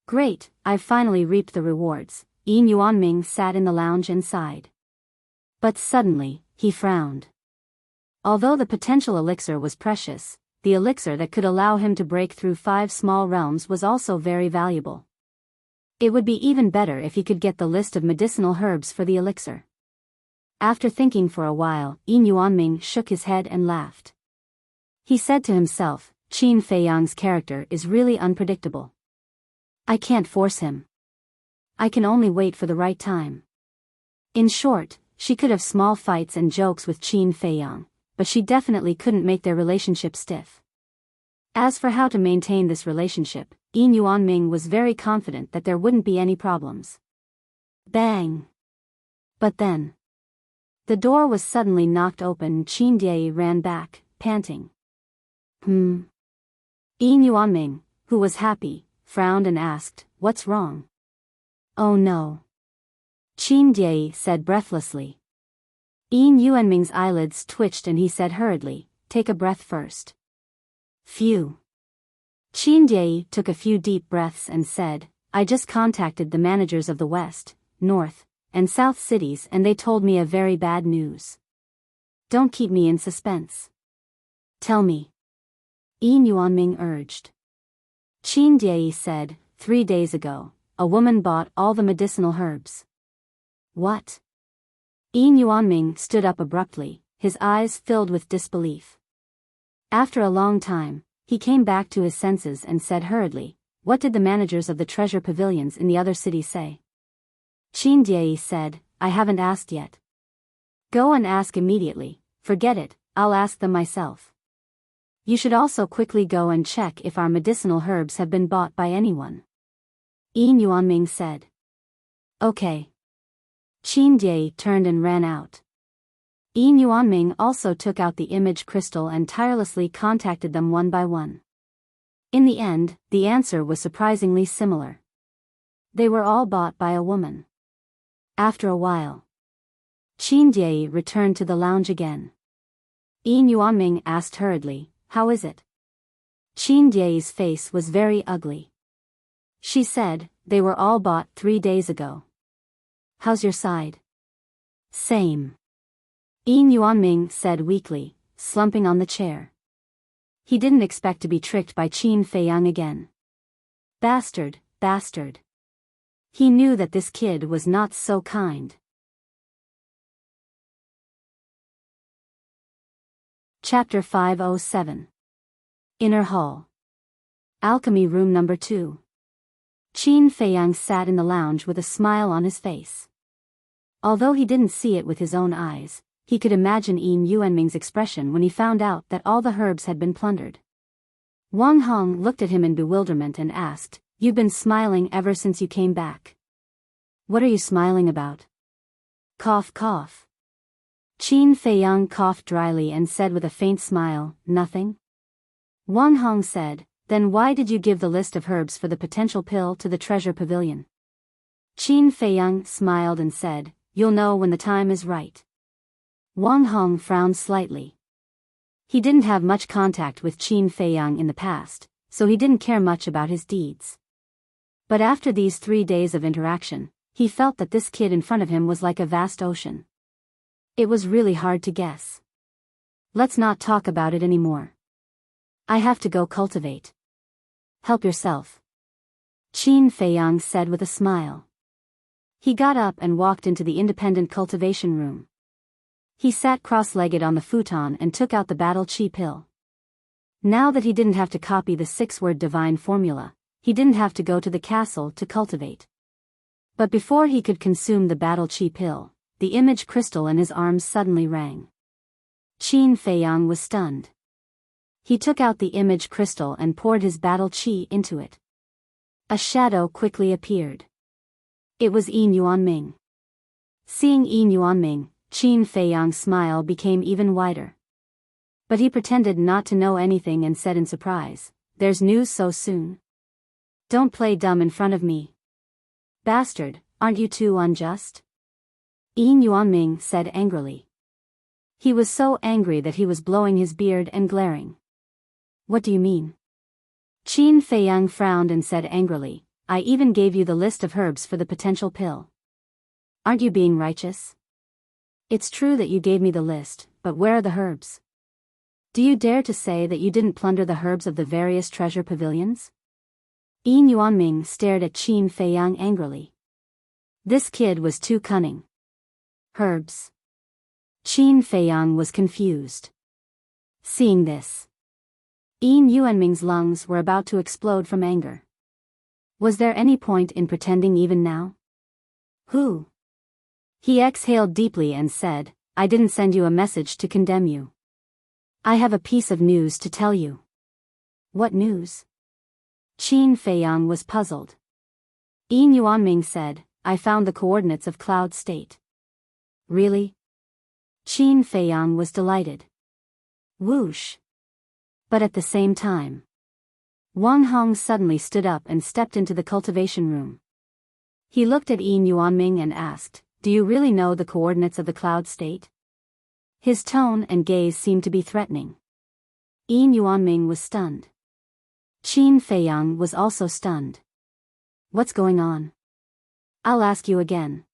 "Great, I've finally reaped the rewards." Yin Yuanming sat in the lounge and sighed. But suddenly, he frowned. Although the potential elixir was precious, the elixir that could allow him to break through 5 small realms was also very valuable. It would be even better if he could get the list of medicinal herbs for the elixir. After thinking for a while, Yin Yuanming shook his head and laughed. He said to himself, "Qin Feiyang's character is really unpredictable. I can't force him. I can only wait for the right time." In short, she could have small fights and jokes with Qin Feiyang, but she definitely couldn't make their relationship stiff. As for how to maintain this relationship, Yin Yuanming was very confident that there wouldn't be any problems. Bang! But then, the door was suddenly knocked open and Qin Jie ran back, panting. Yin Yuanming, who was happy, frowned and asked, "What's wrong?" "Oh no." Qin Jie said breathlessly. Yin Yuanming's eyelids twitched and he said hurriedly, "Take a breath first." Phew. Qin Jie took a few deep breaths and said, "I just contacted the managers of the West, North, and South cities and they told me a very bad news. Don't keep me in suspense. Tell me." Yin Yuanming urged. Qin Jie said, 3 days ago, a woman bought all the medicinal herbs." "What?" Yin Yuanming stood up abruptly, his eyes filled with disbelief. After a long time, he came back to his senses and said hurriedly, "What did the managers of the treasure pavilions in the other cities say?" Qin Jie said, "I haven't asked yet." "Go and ask immediately. Forget it, I'll ask them myself. You should also quickly go and check if our medicinal herbs have been bought by anyone." Yin Yuanming said. "Okay." Qin Jie turned and ran out. Yin Yuanming also took out the image crystal and tirelessly contacted them one by one. In the end, the answer was surprisingly similar. They were all bought by a woman. After a while, Qin Jie returned to the lounge again. Yin Yuanming asked hurriedly, "How is it?" Qin Jie's face was very ugly. She said, "They were all bought 3 days ago." "How's your side?" "Same." Yin Yuanming said weakly, slumping on the chair. He didn't expect to be tricked by Qin Feiyang again. Bastard, bastard. He knew that this kid was not so kind. Chapter 507. Inner Hall. Alchemy Room Number 2. Qin Feiyang sat in the lounge with a smile on his face. Although he didn't see it with his own eyes, he could imagine Yin Yuanming's expression when he found out that all the herbs had been plundered. Wang Hong looked at him in bewilderment and asked, "You've been smiling ever since you came back. What are you smiling about?" Cough cough. Qin Feiyang coughed dryly and said with a faint smile, "Nothing." Wang Hong said, "Then why did you give the list of herbs for the potential pill to the treasure pavilion?" Qin Feiyang smiled and said, "You'll know when the time is right." Wang Hong frowned slightly. He didn't have much contact with Qin Feiyang in the past, so he didn't care much about his deeds. But after these 3 days of interaction, he felt that this kid in front of him was like a vast ocean. It was really hard to guess. Let's not talk about it anymore. I have to go cultivate. Help yourself. Qin Feiyang said with a smile. He got up and walked into the independent cultivation room. He sat cross-legged on the futon and took out the battle chi pill. Now that he didn't have to copy the 6-word divine formula, he didn't have to go to the castle to cultivate. But before he could consume the battle chi pill, the image crystal in his arms suddenly rang. Qin Feiyang was stunned. He took out the image crystal and poured his battle chi into it. A shadow quickly appeared. It was Yin Yuanming. Seeing Yin Yuanming, Qin Feiyang's smile became even wider. But he pretended not to know anything and said in surprise, "There's news so soon? Don't play dumb in front of me. Bastard, aren't you too unjust?" Yin Yuanming said angrily. He was so angry that he was blowing his beard and glaring. "What do you mean?" Qin Feiyang frowned and said angrily, "I even gave you the list of herbs for the potential pill. Aren't you being righteous? It's true that you gave me the list, but where are the herbs? Do you dare to say that you didn't plunder the herbs of the various treasure pavilions?" Yin Yuanming stared at Qin Feiyang angrily. This kid was too cunning. Herbs. Qin Feiyang was confused. Seeing this, Yin Yuanming's lungs were about to explode from anger. Was there any point in pretending even now? Who? He exhaled deeply and said, "I didn't send you a message to condemn you. I have a piece of news to tell you." "What news?" Qin Feiyang was puzzled. Yin Yuanming said, "I found the coordinates of Cloud State." "Really?" Qin Feiyang was delighted. Whoosh. But at the same time, Wang Hong suddenly stood up and stepped into the cultivation room. He looked at Yin Yuanming and asked, "Do you really know the coordinates of the Cloud State?" His tone and gaze seemed to be threatening. Yin Yuanming was stunned. Qin Feiyang was also stunned. "What's going on?" "I'll ask you again.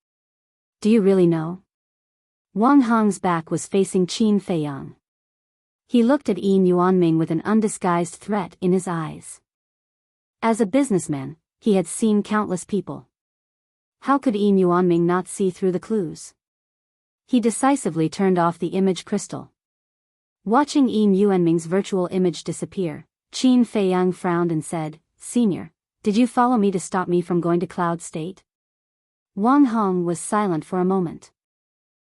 Do you really know?" Wang Hong's back was facing Qin Feiyang. He looked at Yin Yuanming with an undisguised threat in his eyes. As a businessman, he had seen countless people. How could Yin Yuanming not see through the clues? He decisively turned off the image crystal. Watching Yin Yuanming's virtual image disappear, Qin Feiyang frowned and said, "Senior, did you follow me to stop me from going to Cloud State?" Wang Hong was silent for a moment.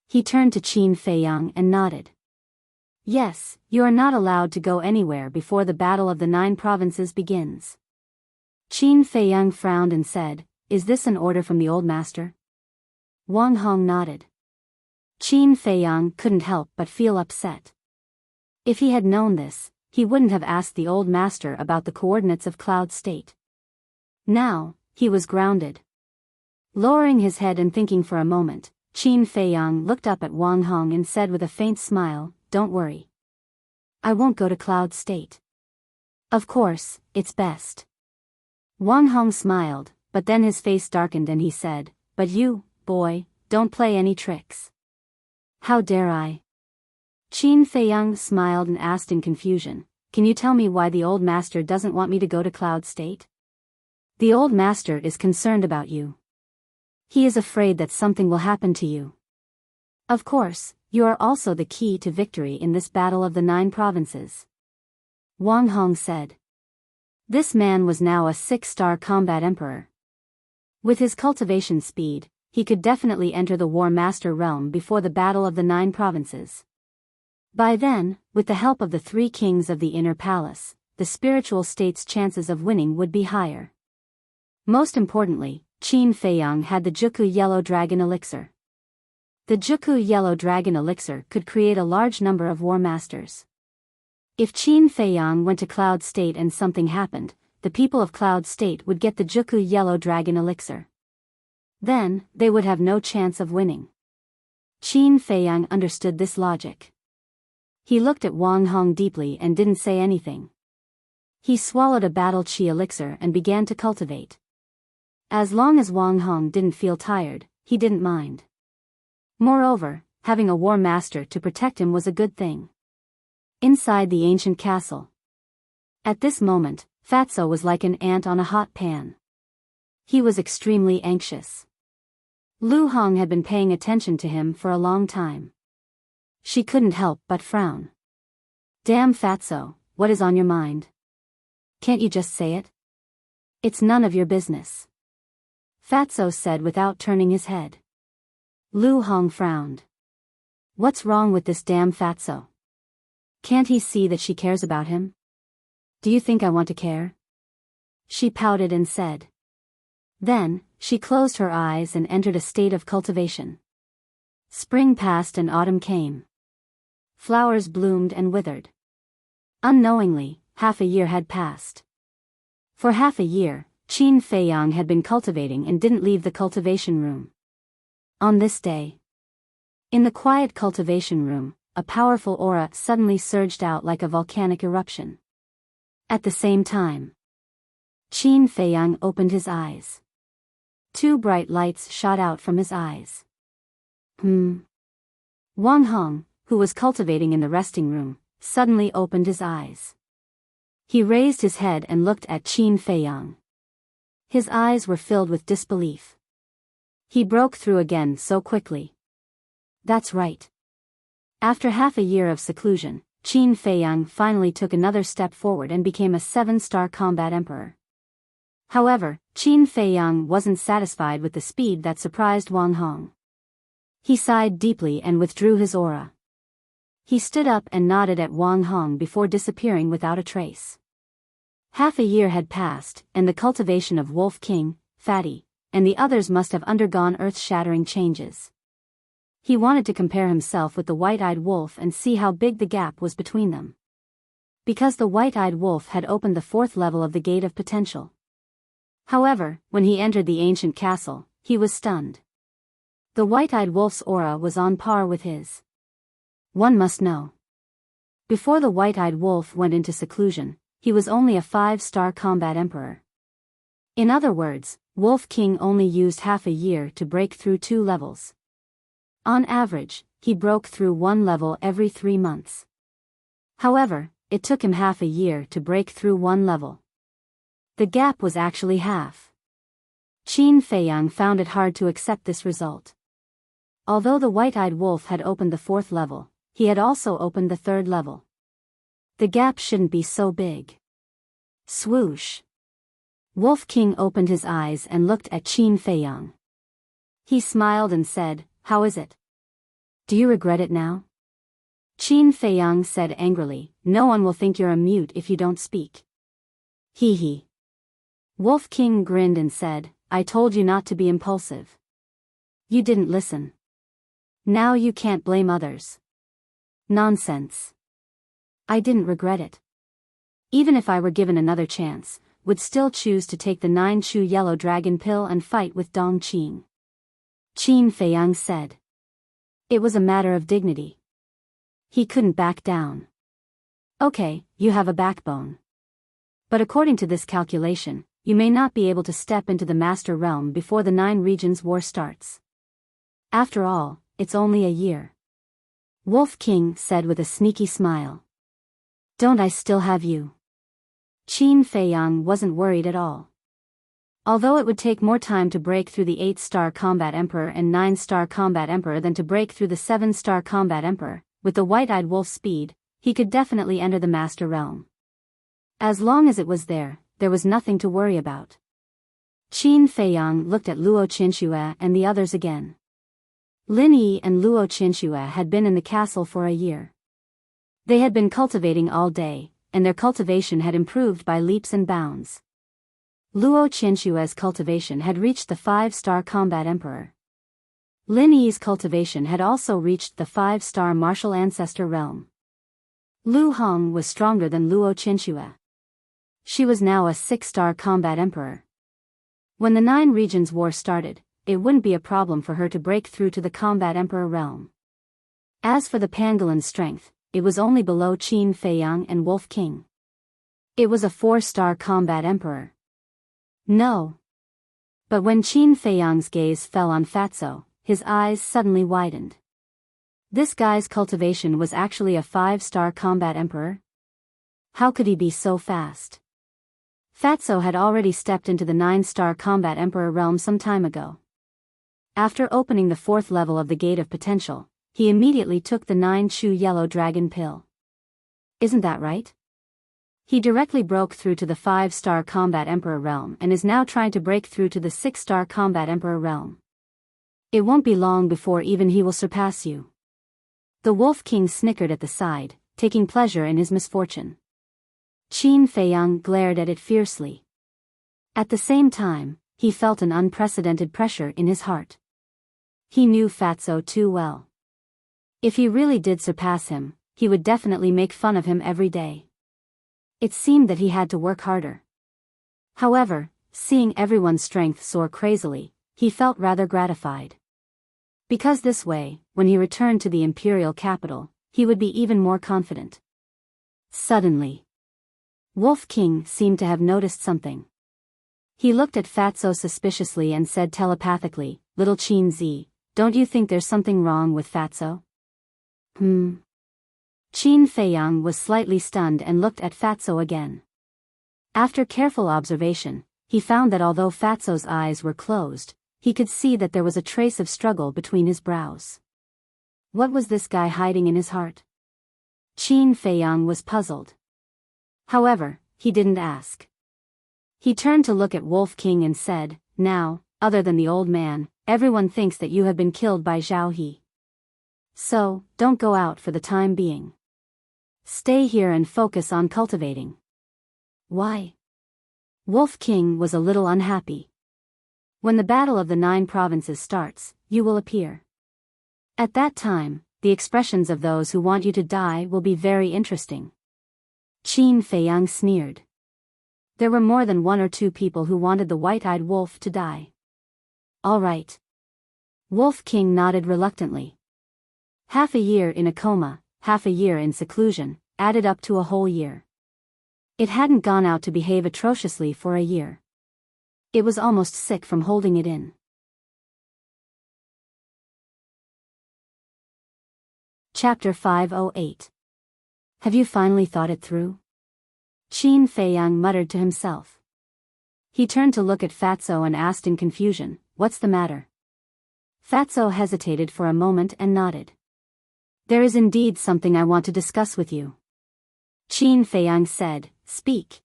He turned to Qin Feiyang and nodded. "Yes, you are not allowed to go anywhere before the Battle of the 9 Provinces begins." Qin Feiyang frowned and said, "Is this an order from the old master?" Wang Hong nodded. Qin Feiyang couldn't help but feel upset. If he had known this, he wouldn't have asked the old master about the coordinates of Cloud State. Now, he was grounded. Lowering his head and thinking for a moment, Qin Feiyang looked up at Wang Hong and said with a faint smile, "Don't worry. I won't go to Cloud State. Of course, it's best." Wang Hong smiled, but then his face darkened and he said, "But you, boy, don't play any tricks." "How dare I?" Qin Feiyang smiled and asked in confusion, "Can you tell me why the old master doesn't want me to go to Cloud State?" "The old master is concerned about you. He is afraid that something will happen to you. Of course, you are also the key to victory in this battle of the 9 provinces." Wang Hong said. This man was now a 6-star combat emperor. With his cultivation speed, he could definitely enter the War Master realm before the Battle of the 9 Provinces. By then, with the help of the 3 kings of the Inner Palace, the spiritual state's chances of winning would be higher. Most importantly, Qin Feiyang had the Juku Yellow Dragon Elixir. The Juku Yellow Dragon Elixir could create a large number of War Masters. If Qin Feiyang went to Cloud State and something happened, the people of Cloud State would get the Juku Yellow Dragon Elixir. Then, they would have no chance of winning. Qin Feiyang understood this logic. He looked at Wang Hong deeply and didn't say anything. He swallowed a battle chi elixir and began to cultivate. As long as Wang Hong didn't feel tired, he didn't mind. Moreover, having a war master to protect him was a good thing. Inside the ancient castle. At this moment, Fatso was like an ant on a hot pan. He was extremely anxious. Lu Hong had been paying attention to him for a long time. She couldn't help but frown. Damn Fatso, what is on your mind? Can't you just say it? It's none of your business. Fatso said without turning his head. Lu Hong frowned. What's wrong with this damn Fatso? Can't he see that she cares about him? Do you think I want to care? She pouted and said. Then, she closed her eyes and entered a state of cultivation. Spring passed and autumn came. Flowers bloomed and withered. Unknowingly, half a year had passed. For half a year, Qin Feiyang had been cultivating and didn't leave the cultivation room. On this day, in the quiet cultivation room, a powerful aura suddenly surged out like a volcanic eruption. At the same time, Qin Feiyang opened his eyes. Two bright lights shot out from his eyes. Wang Hong, who was cultivating in the resting room, suddenly opened his eyes. He raised his head and looked at Qin Feiyang. His eyes were filled with disbelief. He broke through again so quickly. That's right. After half a year of seclusion, Qin Feiyang finally took another step forward and became a 7-star combat emperor. However, Qin Feiyang wasn't satisfied with the speed that surprised Wang Hong. He sighed deeply and withdrew his aura. He stood up and nodded at Wang Hong before disappearing without a trace. Half a year had passed, and the cultivation of Wolf King, Fatty, and the others must have undergone earth-shattering changes. He wanted to compare himself with the white-eyed wolf and see how big the gap was between them. Because the white-eyed wolf had opened the 4th level of the Gate of Potential. However, when he entered the ancient castle, he was stunned. The white-eyed wolf's aura was on par with his. One must know. Before the white-eyed wolf went into seclusion, he was only a 5-star combat emperor. In other words, Wolf King only used half a year to break through 2 levels. On average, he broke through 1 level every 3 months. However, it took him half a year to break through 1 level. The gap was actually half. Qin Feiyang found it hard to accept this result. Although the white-eyed wolf had opened the 4th level, he had also opened the 3rd level. The gap shouldn't be so big. Swoosh. Wolf King opened his eyes and looked at Qin Feiyang. He smiled and said, "How is it? Do you regret it now?" Qin Feiyang said angrily, "No one will think you're a mute if you don't speak." Hee hee. Wolf King grinned and said, "I told you not to be impulsive. You didn't listen. Now you can't blame others." Nonsense. I didn't regret it. Even if I were given another chance, would still choose to take the 9-chew yellow dragon pill and fight with Dong Qing. Qin Feiyang said. It was a matter of dignity. He couldn't back down. Okay, you have a backbone. But according to this calculation, you may not be able to step into the Master Realm before the 9 Regions War starts. After all, it's only a year. Wolf King said with a sneaky smile. Don't I still have you? Qin Feiyang wasn't worried at all. Although it would take more time to break through the 8-star Combat Emperor and 9-star Combat Emperor than to break through the 7-star Combat Emperor, with the white-eyed wolf's speed, he could definitely enter the Master Realm. As long as it was there was nothing to worry about. Qin Feiyang looked at Luo Qinxue and the others again. Lin Yi and Luo Qinxue had been in the castle for a year. They had been cultivating all day, and their cultivation had improved by leaps and bounds. Luo Qinshue's cultivation had reached the 5-star Combat Emperor. Lin Yi's cultivation had also reached the 5-star Martial Ancestor realm. Lu Hong was stronger than Luo Qinxue. She was now a 6-star Combat Emperor. When the 9 Regions War started, it wouldn't be a problem for her to break through to the Combat Emperor realm. As for the Pangolin strength, it was only below Qin Feiyang and Wolf King. It was a 4-star combat emperor. No. But when Qin Feiyang's gaze fell on Fatso, his eyes suddenly widened. This guy's cultivation was actually a 5-star combat emperor? How could he be so fast? Fatso had already stepped into the 9-star combat emperor realm some time ago. After opening the 4th level of the Gate of Potential, he immediately took the 9-chew yellow dragon pill. Isn't that right? He directly broke through to the 5-star combat emperor realm and is now trying to break through to the 6-star combat emperor realm. It won't be long before even he will surpass you. The Wolf King snickered at the side, taking pleasure in his misfortune. Qin Feiyang glared at it fiercely. At the same time, he felt an unprecedented pressure in his heart. He knew Fatso too well. If he really did surpass him, he would definitely make fun of him every day. It seemed that he had to work harder. However, seeing everyone's strength soar crazily, he felt rather gratified. Because this way, when he returned to the imperial capital, he would be even more confident. Suddenly, Wolf King seemed to have noticed something. He looked at Fatso suspiciously and said telepathically, "Little Qin Zi, don't you think there's something wrong with Fatso?" Qin Feiyang was slightly stunned and looked at Fatso again. After careful observation, he found that although Fatso's eyes were closed, he could see that there was a trace of struggle between his brows. What was this guy hiding in his heart? Qin Feiyang was puzzled. However, he didn't ask. He turned to look at Wolf King and said, "Now, other than the old man, everyone thinks that you have been killed by Zhao He. So, don't go out for the time being. Stay here and focus on cultivating." Why? Wolf King was a little unhappy. When the Battle of the 9 Provinces starts, you will appear. At that time, the expressions of those who want you to die will be very interesting. Qin Feiyang sneered. There were more than 1 or 2 people who wanted the white-eyed wolf to die. All right. Wolf King nodded reluctantly. Half a year in a coma, half a year in seclusion, added up to a whole year. It hadn't gone out to behave atrociously for a year. It was almost sick from holding it in. Chapter 508. Have you finally thought it through? Qin Feiyang muttered to himself. He turned to look at Fatso and asked in confusion, "What's the matter?" Fatso hesitated for a moment and nodded. "There is indeed something I want to discuss with you." Qin Feiyang said, "Speak."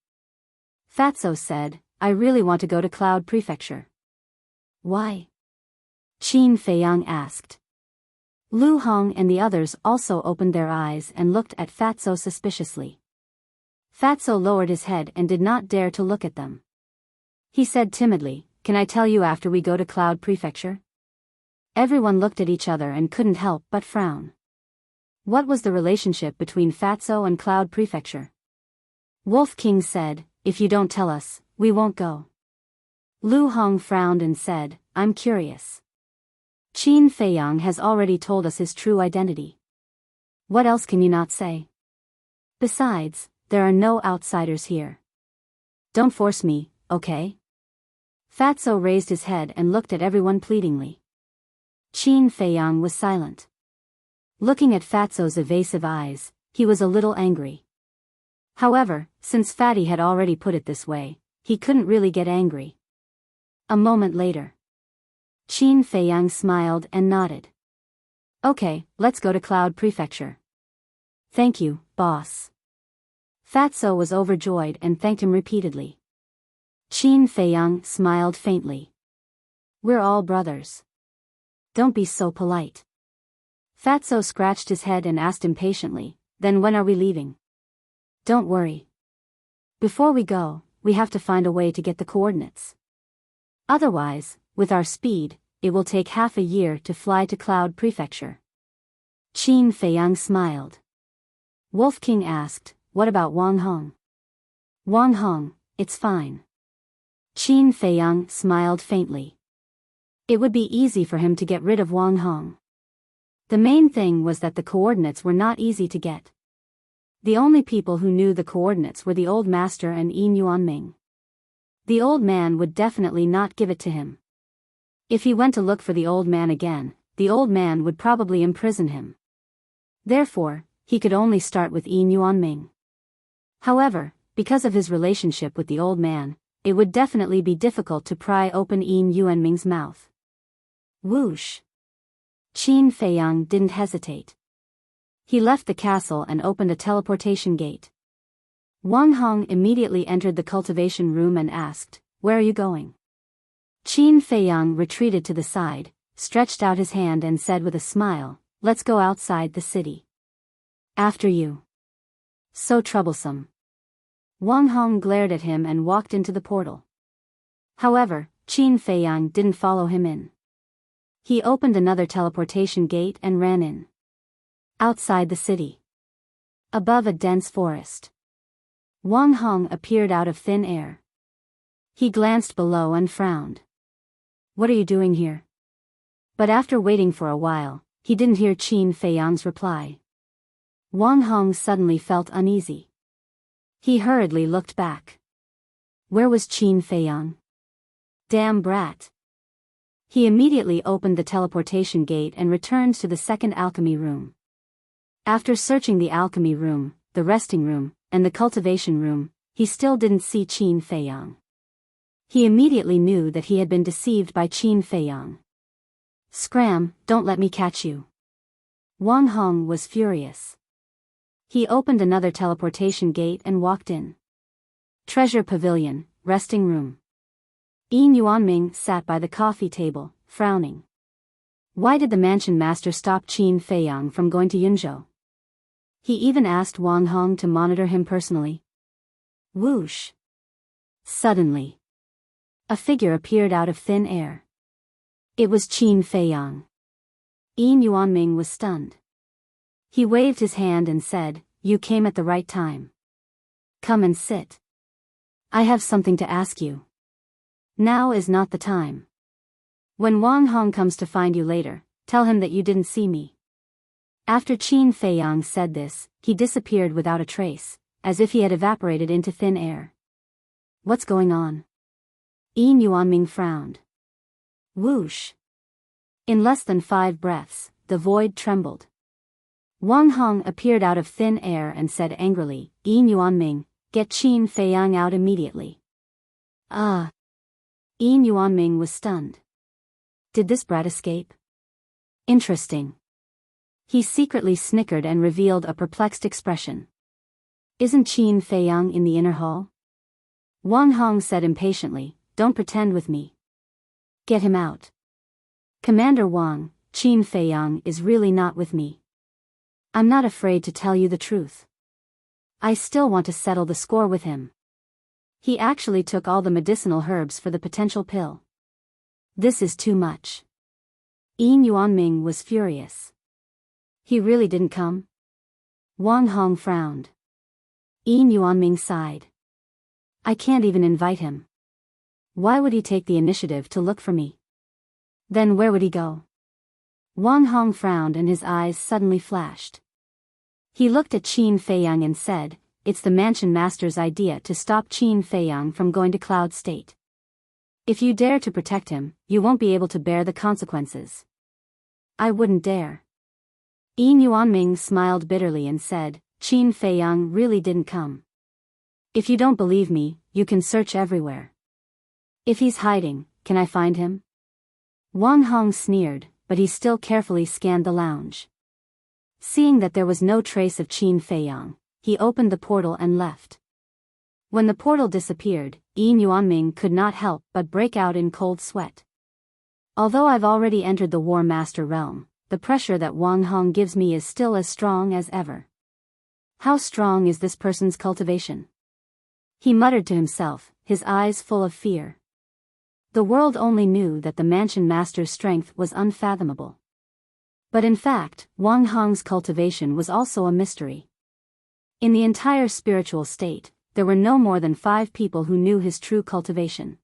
Fatso said, "I really want to go to Cloud Prefecture." "Why?" Qin Feiyang asked. Lu Hong and the others also opened their eyes and looked at Fatso suspiciously. Fatso lowered his head and did not dare to look at them. He said timidly, "Can I tell you after we go to Cloud Prefecture?" Everyone looked at each other and couldn't help but frown. What was the relationship between Fatso and Cloud Prefecture? Wolf King said, "If you don't tell us, we won't go." Lu Hong frowned and said, "I'm curious." Qin Feiyang has already told us his true identity. What else can you not say? Besides, there are no outsiders here. Don't force me, okay? Fatso raised his head and looked at everyone pleadingly. Qin Feiyang was silent. Looking at Fatso's evasive eyes, he was a little angry. However, since Fatty had already put it this way, he couldn't really get angry. A moment later, Qin Feiyang smiled and nodded. "Okay, let's go to Cloud Prefecture." "Thank you, boss." Fatso was overjoyed and thanked him repeatedly. Qin Feiyang smiled faintly. "We're all brothers. Don't be so polite." Fatso scratched his head and asked impatiently, "Then when are we leaving?" "Don't worry. Before we go, we have to find a way to get the coordinates. Otherwise, with our speed, it will take half a year to fly to Cloud Prefecture." Qin Feiyang smiled. Wolf King asked, "What about Wang Hong?" "Wang Hong, it's fine." Qin Feiyang smiled faintly. It would be easy for him to get rid of Wang Hong. The main thing was that the coordinates were not easy to get. The only people who knew the coordinates were the old master and Yin Yuanming. The old man would definitely not give it to him. If he went to look for the old man again, the old man would probably imprison him. Therefore, he could only start with Yin Yuanming. However, because of his relationship with the old man, it would definitely be difficult to pry open Yin Yuanming's mouth. Whoosh! Qin Feiyang didn't hesitate. He left the castle and opened a teleportation gate. Wang Hong immediately entered the cultivation room and asked, "Where are you going?" Qin Feiyang retreated to the side, stretched out his hand and said with a smile, "Let's go outside the city." "After you." So troublesome. Wang Hong glared at him and walked into the portal. However, Qin Feiyang didn't follow him in. He opened another teleportation gate and ran in. Outside the city. Above a dense forest. Wang Hong appeared out of thin air. He glanced below and frowned. "What are you doing here?" But after waiting for a while, he didn't hear Qin Feiyang's reply. Wang Hong suddenly felt uneasy. He hurriedly looked back. Where was Qin Feiyang? Damn brat. He immediately opened the teleportation gate and returned to the second alchemy room. After searching the alchemy room, the resting room, and the cultivation room, he still didn't see Qin Feiyang. He immediately knew that he had been deceived by Qin Feiyang. "Scram, don't let me catch you." Wang Hong was furious. He opened another teleportation gate and walked in. Treasure pavilion, resting room. Yin Yuanming sat by the coffee table, frowning. Why did the mansion master stop Qin Feiyang from going to Yunzhou? He even asked Wang Hong to monitor him personally. Whoosh! Suddenly, a figure appeared out of thin air. It was Qin Feiyang. Yin Yuanming was stunned. He waved his hand and said, "You came at the right time. Come and sit. I have something to ask you." "Now is not the time. When Wang Hong comes to find you later, tell him that you didn't see me." After Qin Feiyang said this, he disappeared without a trace, as if he had evaporated into thin air. "What's going on?" Yin Yuanming frowned. Whoosh! In less than 5 breaths, the void trembled. Wang Hong appeared out of thin air and said angrily, "Yin Yuanming, get Qin Feiyang out immediately." "Ah!" Yin Yuanming was stunned. Did this brat escape? Interesting. He secretly snickered and revealed a perplexed expression. "Isn't Qin Feiyang in the inner hall?" Wang Hong said impatiently, "Don't pretend with me. Get him out." "Commander Wang, Qin Feiyang is really not with me. I'm not afraid to tell you the truth. I still want to settle the score with him. He actually took all the medicinal herbs for the potential pill. This is too much." Yin Yuanming was furious. "He really didn't come?" Wang Hong frowned. Yin Yuanming sighed. "I can't even invite him. Why would he take the initiative to look for me? Then where would he go?" Wang Hong frowned and his eyes suddenly flashed. He looked at Qin Feiyang and said, "It's the mansion master's idea to stop Qin Feiyang from going to Cloud State. If you dare to protect him, you won't be able to bear the consequences." "I wouldn't dare." Yin Yuanming smiled bitterly and said, "Qin Feiyang really didn't come. If you don't believe me, you can search everywhere. If he's hiding, can I find him?" Wang Hong sneered, but he still carefully scanned the lounge. Seeing that there was no trace of Qin Feiyang, he opened the portal and left. When the portal disappeared, Yin Yuanming could not help but break out in cold sweat. "Although I've already entered the War Master realm, the pressure that Wang Hong gives me is still as strong as ever. How strong is this person's cultivation?" He muttered to himself, his eyes full of fear. The world only knew that the mansion master's strength was unfathomable. But in fact, Wang Hong's cultivation was also a mystery. In the entire spiritual state, there were no more than 5 people who knew his true cultivation.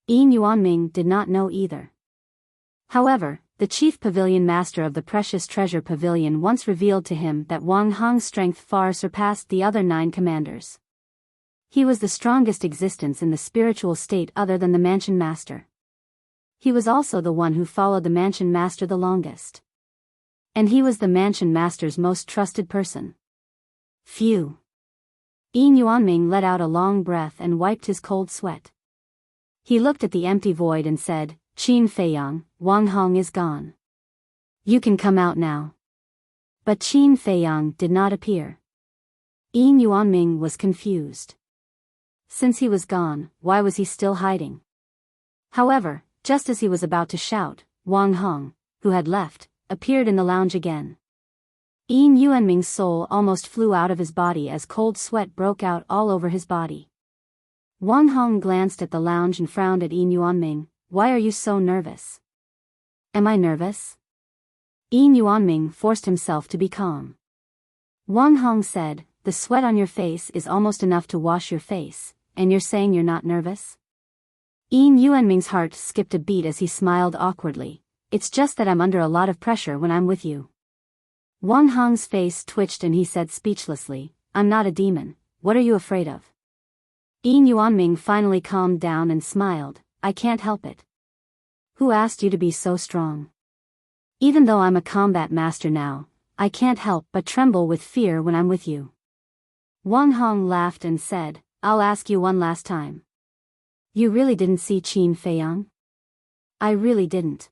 Yin Yuanming did not know either. However, the chief pavilion master of the Precious Treasure Pavilion once revealed to him that Wang Hong's strength far surpassed the other 9 commanders. He was the strongest existence in the spiritual state other than the Mansion Master. He was also the one who followed the Mansion Master the longest. And he was the Mansion Master's most trusted person. Phew. Yin Yuanming let out a long breath and wiped his cold sweat. He looked at the empty void and said, Qin Feiyang, Wang Hong is gone. You can come out now. But Qin Feiyang did not appear. Yin Yuanming was confused. Since he was gone, why was he still hiding? However, just as he was about to shout, Wang Hong, who had left, appeared in the lounge again. Yin Yuanming's soul almost flew out of his body as cold sweat broke out all over his body. Wang Hong glanced at the lounge and frowned at Yin Yuanming. Why are you so nervous? Am I nervous? Yin Yuanming forced himself to be calm. Wang Hong said, the sweat on your face is almost enough to wash your face, and you're saying you're not nervous? Yin Yuanming's heart skipped a beat as he smiled awkwardly. It's just that I'm under a lot of pressure when I'm with you. Wang Hong's face twitched and he said speechlessly, I'm not a demon, what are you afraid of? Yin Yuanming finally calmed down and smiled, I can't help it. Who asked you to be so strong? Even though I'm a combat master now, I can't help but tremble with fear when I'm with you. Wang Hong laughed and said, I'll ask you one last time. You really didn't see Qin Feiyang? I really didn't.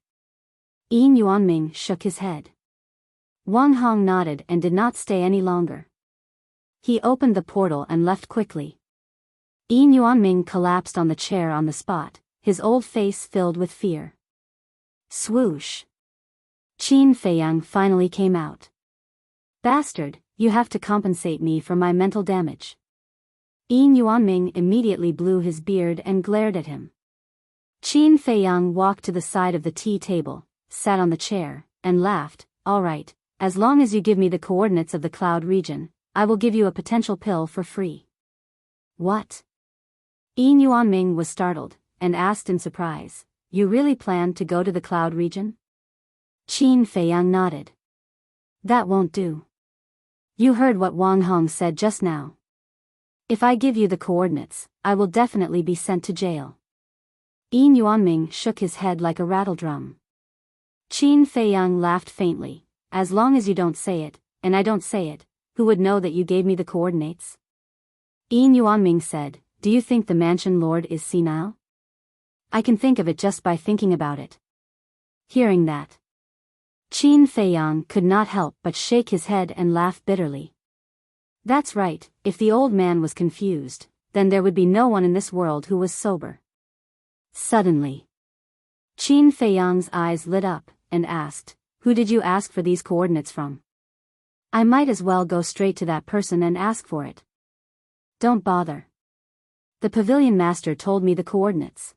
Yin Yuanming shook his head. Wang Hong nodded and did not stay any longer. He opened the portal and left quickly. Yin Yuanming collapsed on the chair on the spot, his old face filled with fear. Swoosh. Qin Feiyang finally came out. Bastard, you have to compensate me for my mental damage. Yin Yuanming immediately blew his beard and glared at him. Qin Feiyang walked to the side of the tea table, sat on the chair, and laughed, all right, as long as you give me the coordinates of the cloud region, I will give you a potential pill for free. What? Yin Yuanming was startled, and asked in surprise, you really plan to go to the cloud region? Qin Feiyang nodded. That won't do. You heard what Wang Hong said just now. If I give you the coordinates, I will definitely be sent to jail. Yin Yuanming shook his head like a rattledrum. Qin Feiyang laughed faintly, as long as you don't say it, and I don't say it, who would know that you gave me the coordinates? Yin Yuanming said, do you think the mansion lord is senile? I can think of it just by thinking about it. Hearing that, Qin Feiyang could not help but shake his head and laugh bitterly. That's right, if the old man was confused, then there would be no one in this world who was sober. Suddenly, Qin Feiyang's eyes lit up, and asked, who did you ask for these coordinates from? I might as well go straight to that person and ask for it. Don't bother. The pavilion master told me the coordinates.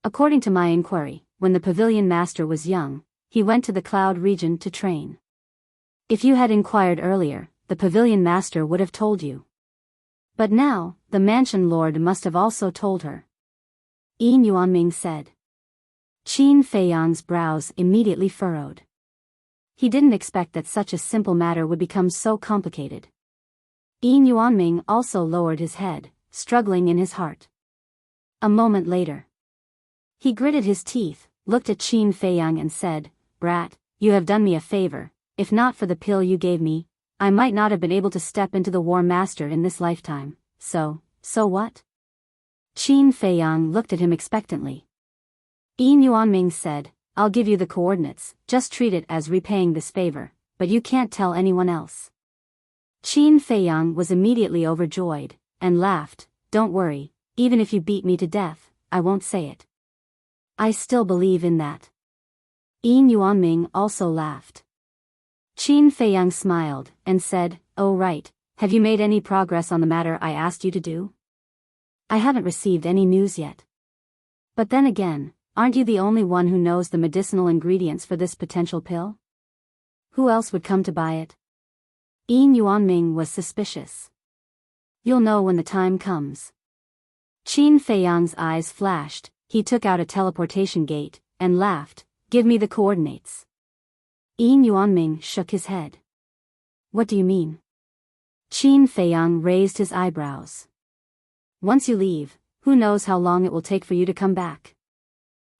According to my inquiry, when the pavilion master was young, he went to the cloud region to train. If you had inquired earlier, the pavilion master would have told you. But now, the mansion lord must have also told her. Yin Yuanming said. Qin Feiyang's brows immediately furrowed. He didn't expect that such a simple matter would become so complicated. Yin Yuanming also lowered his head, struggling in his heart. A moment later, he gritted his teeth, looked at Qin Feiyang and said, Brat, you have done me a favor. If not for the pill you gave me, I might not have been able to step into the War Master in this lifetime, so what? Qin Feiyang looked at him expectantly. Yin Yuanming said, I'll give you the coordinates, just treat it as repaying this favor, but you can't tell anyone else. Qin Feiyang was immediately overjoyed, and laughed, don't worry, even if you beat me to death, I won't say it. I still believe in that. Yin Yuanming also laughed. Qin Feiyang smiled, and said, oh right, have you made any progress on the matter I asked you to do? I haven't received any news yet. But then again, aren't you the only one who knows the medicinal ingredients for this potential pill? Who else would come to buy it? Yin Yuanming was suspicious. You'll know when the time comes. Qin Feiyang's eyes flashed, he took out a teleportation gate, and laughed, Give me the coordinates. Yin Yuanming shook his head. What do you mean? Qin Feiyang raised his eyebrows. Once you leave, who knows how long it will take for you to come back.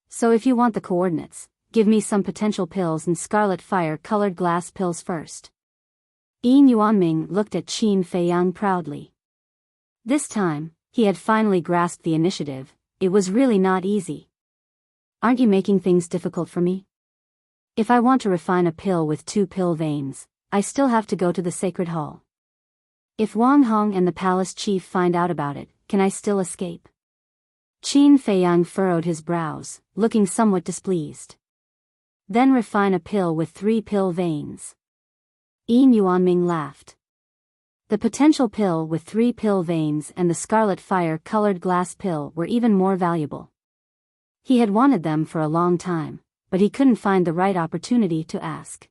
So if you want the coordinates, give me some potential pills and scarlet fire-colored glass pills first. Yin Yuanming looked at Qin Feiyang proudly. This time, he had finally grasped the initiative. It was really not easy. Aren't you making things difficult for me? If I want to refine a pill with 2 pill veins, I still have to go to the Sacred Hall. If Wang Hong and the palace chief find out about it, can I still escape? Qin Feiyang furrowed his brows, looking somewhat displeased. Then refine a pill with 3 pill veins. Yin Yuanming laughed. The potential pill with 3 pill veins and the scarlet fire-colored glass pill were even more valuable. He had wanted them for a long time, but he couldn't find the right opportunity to ask.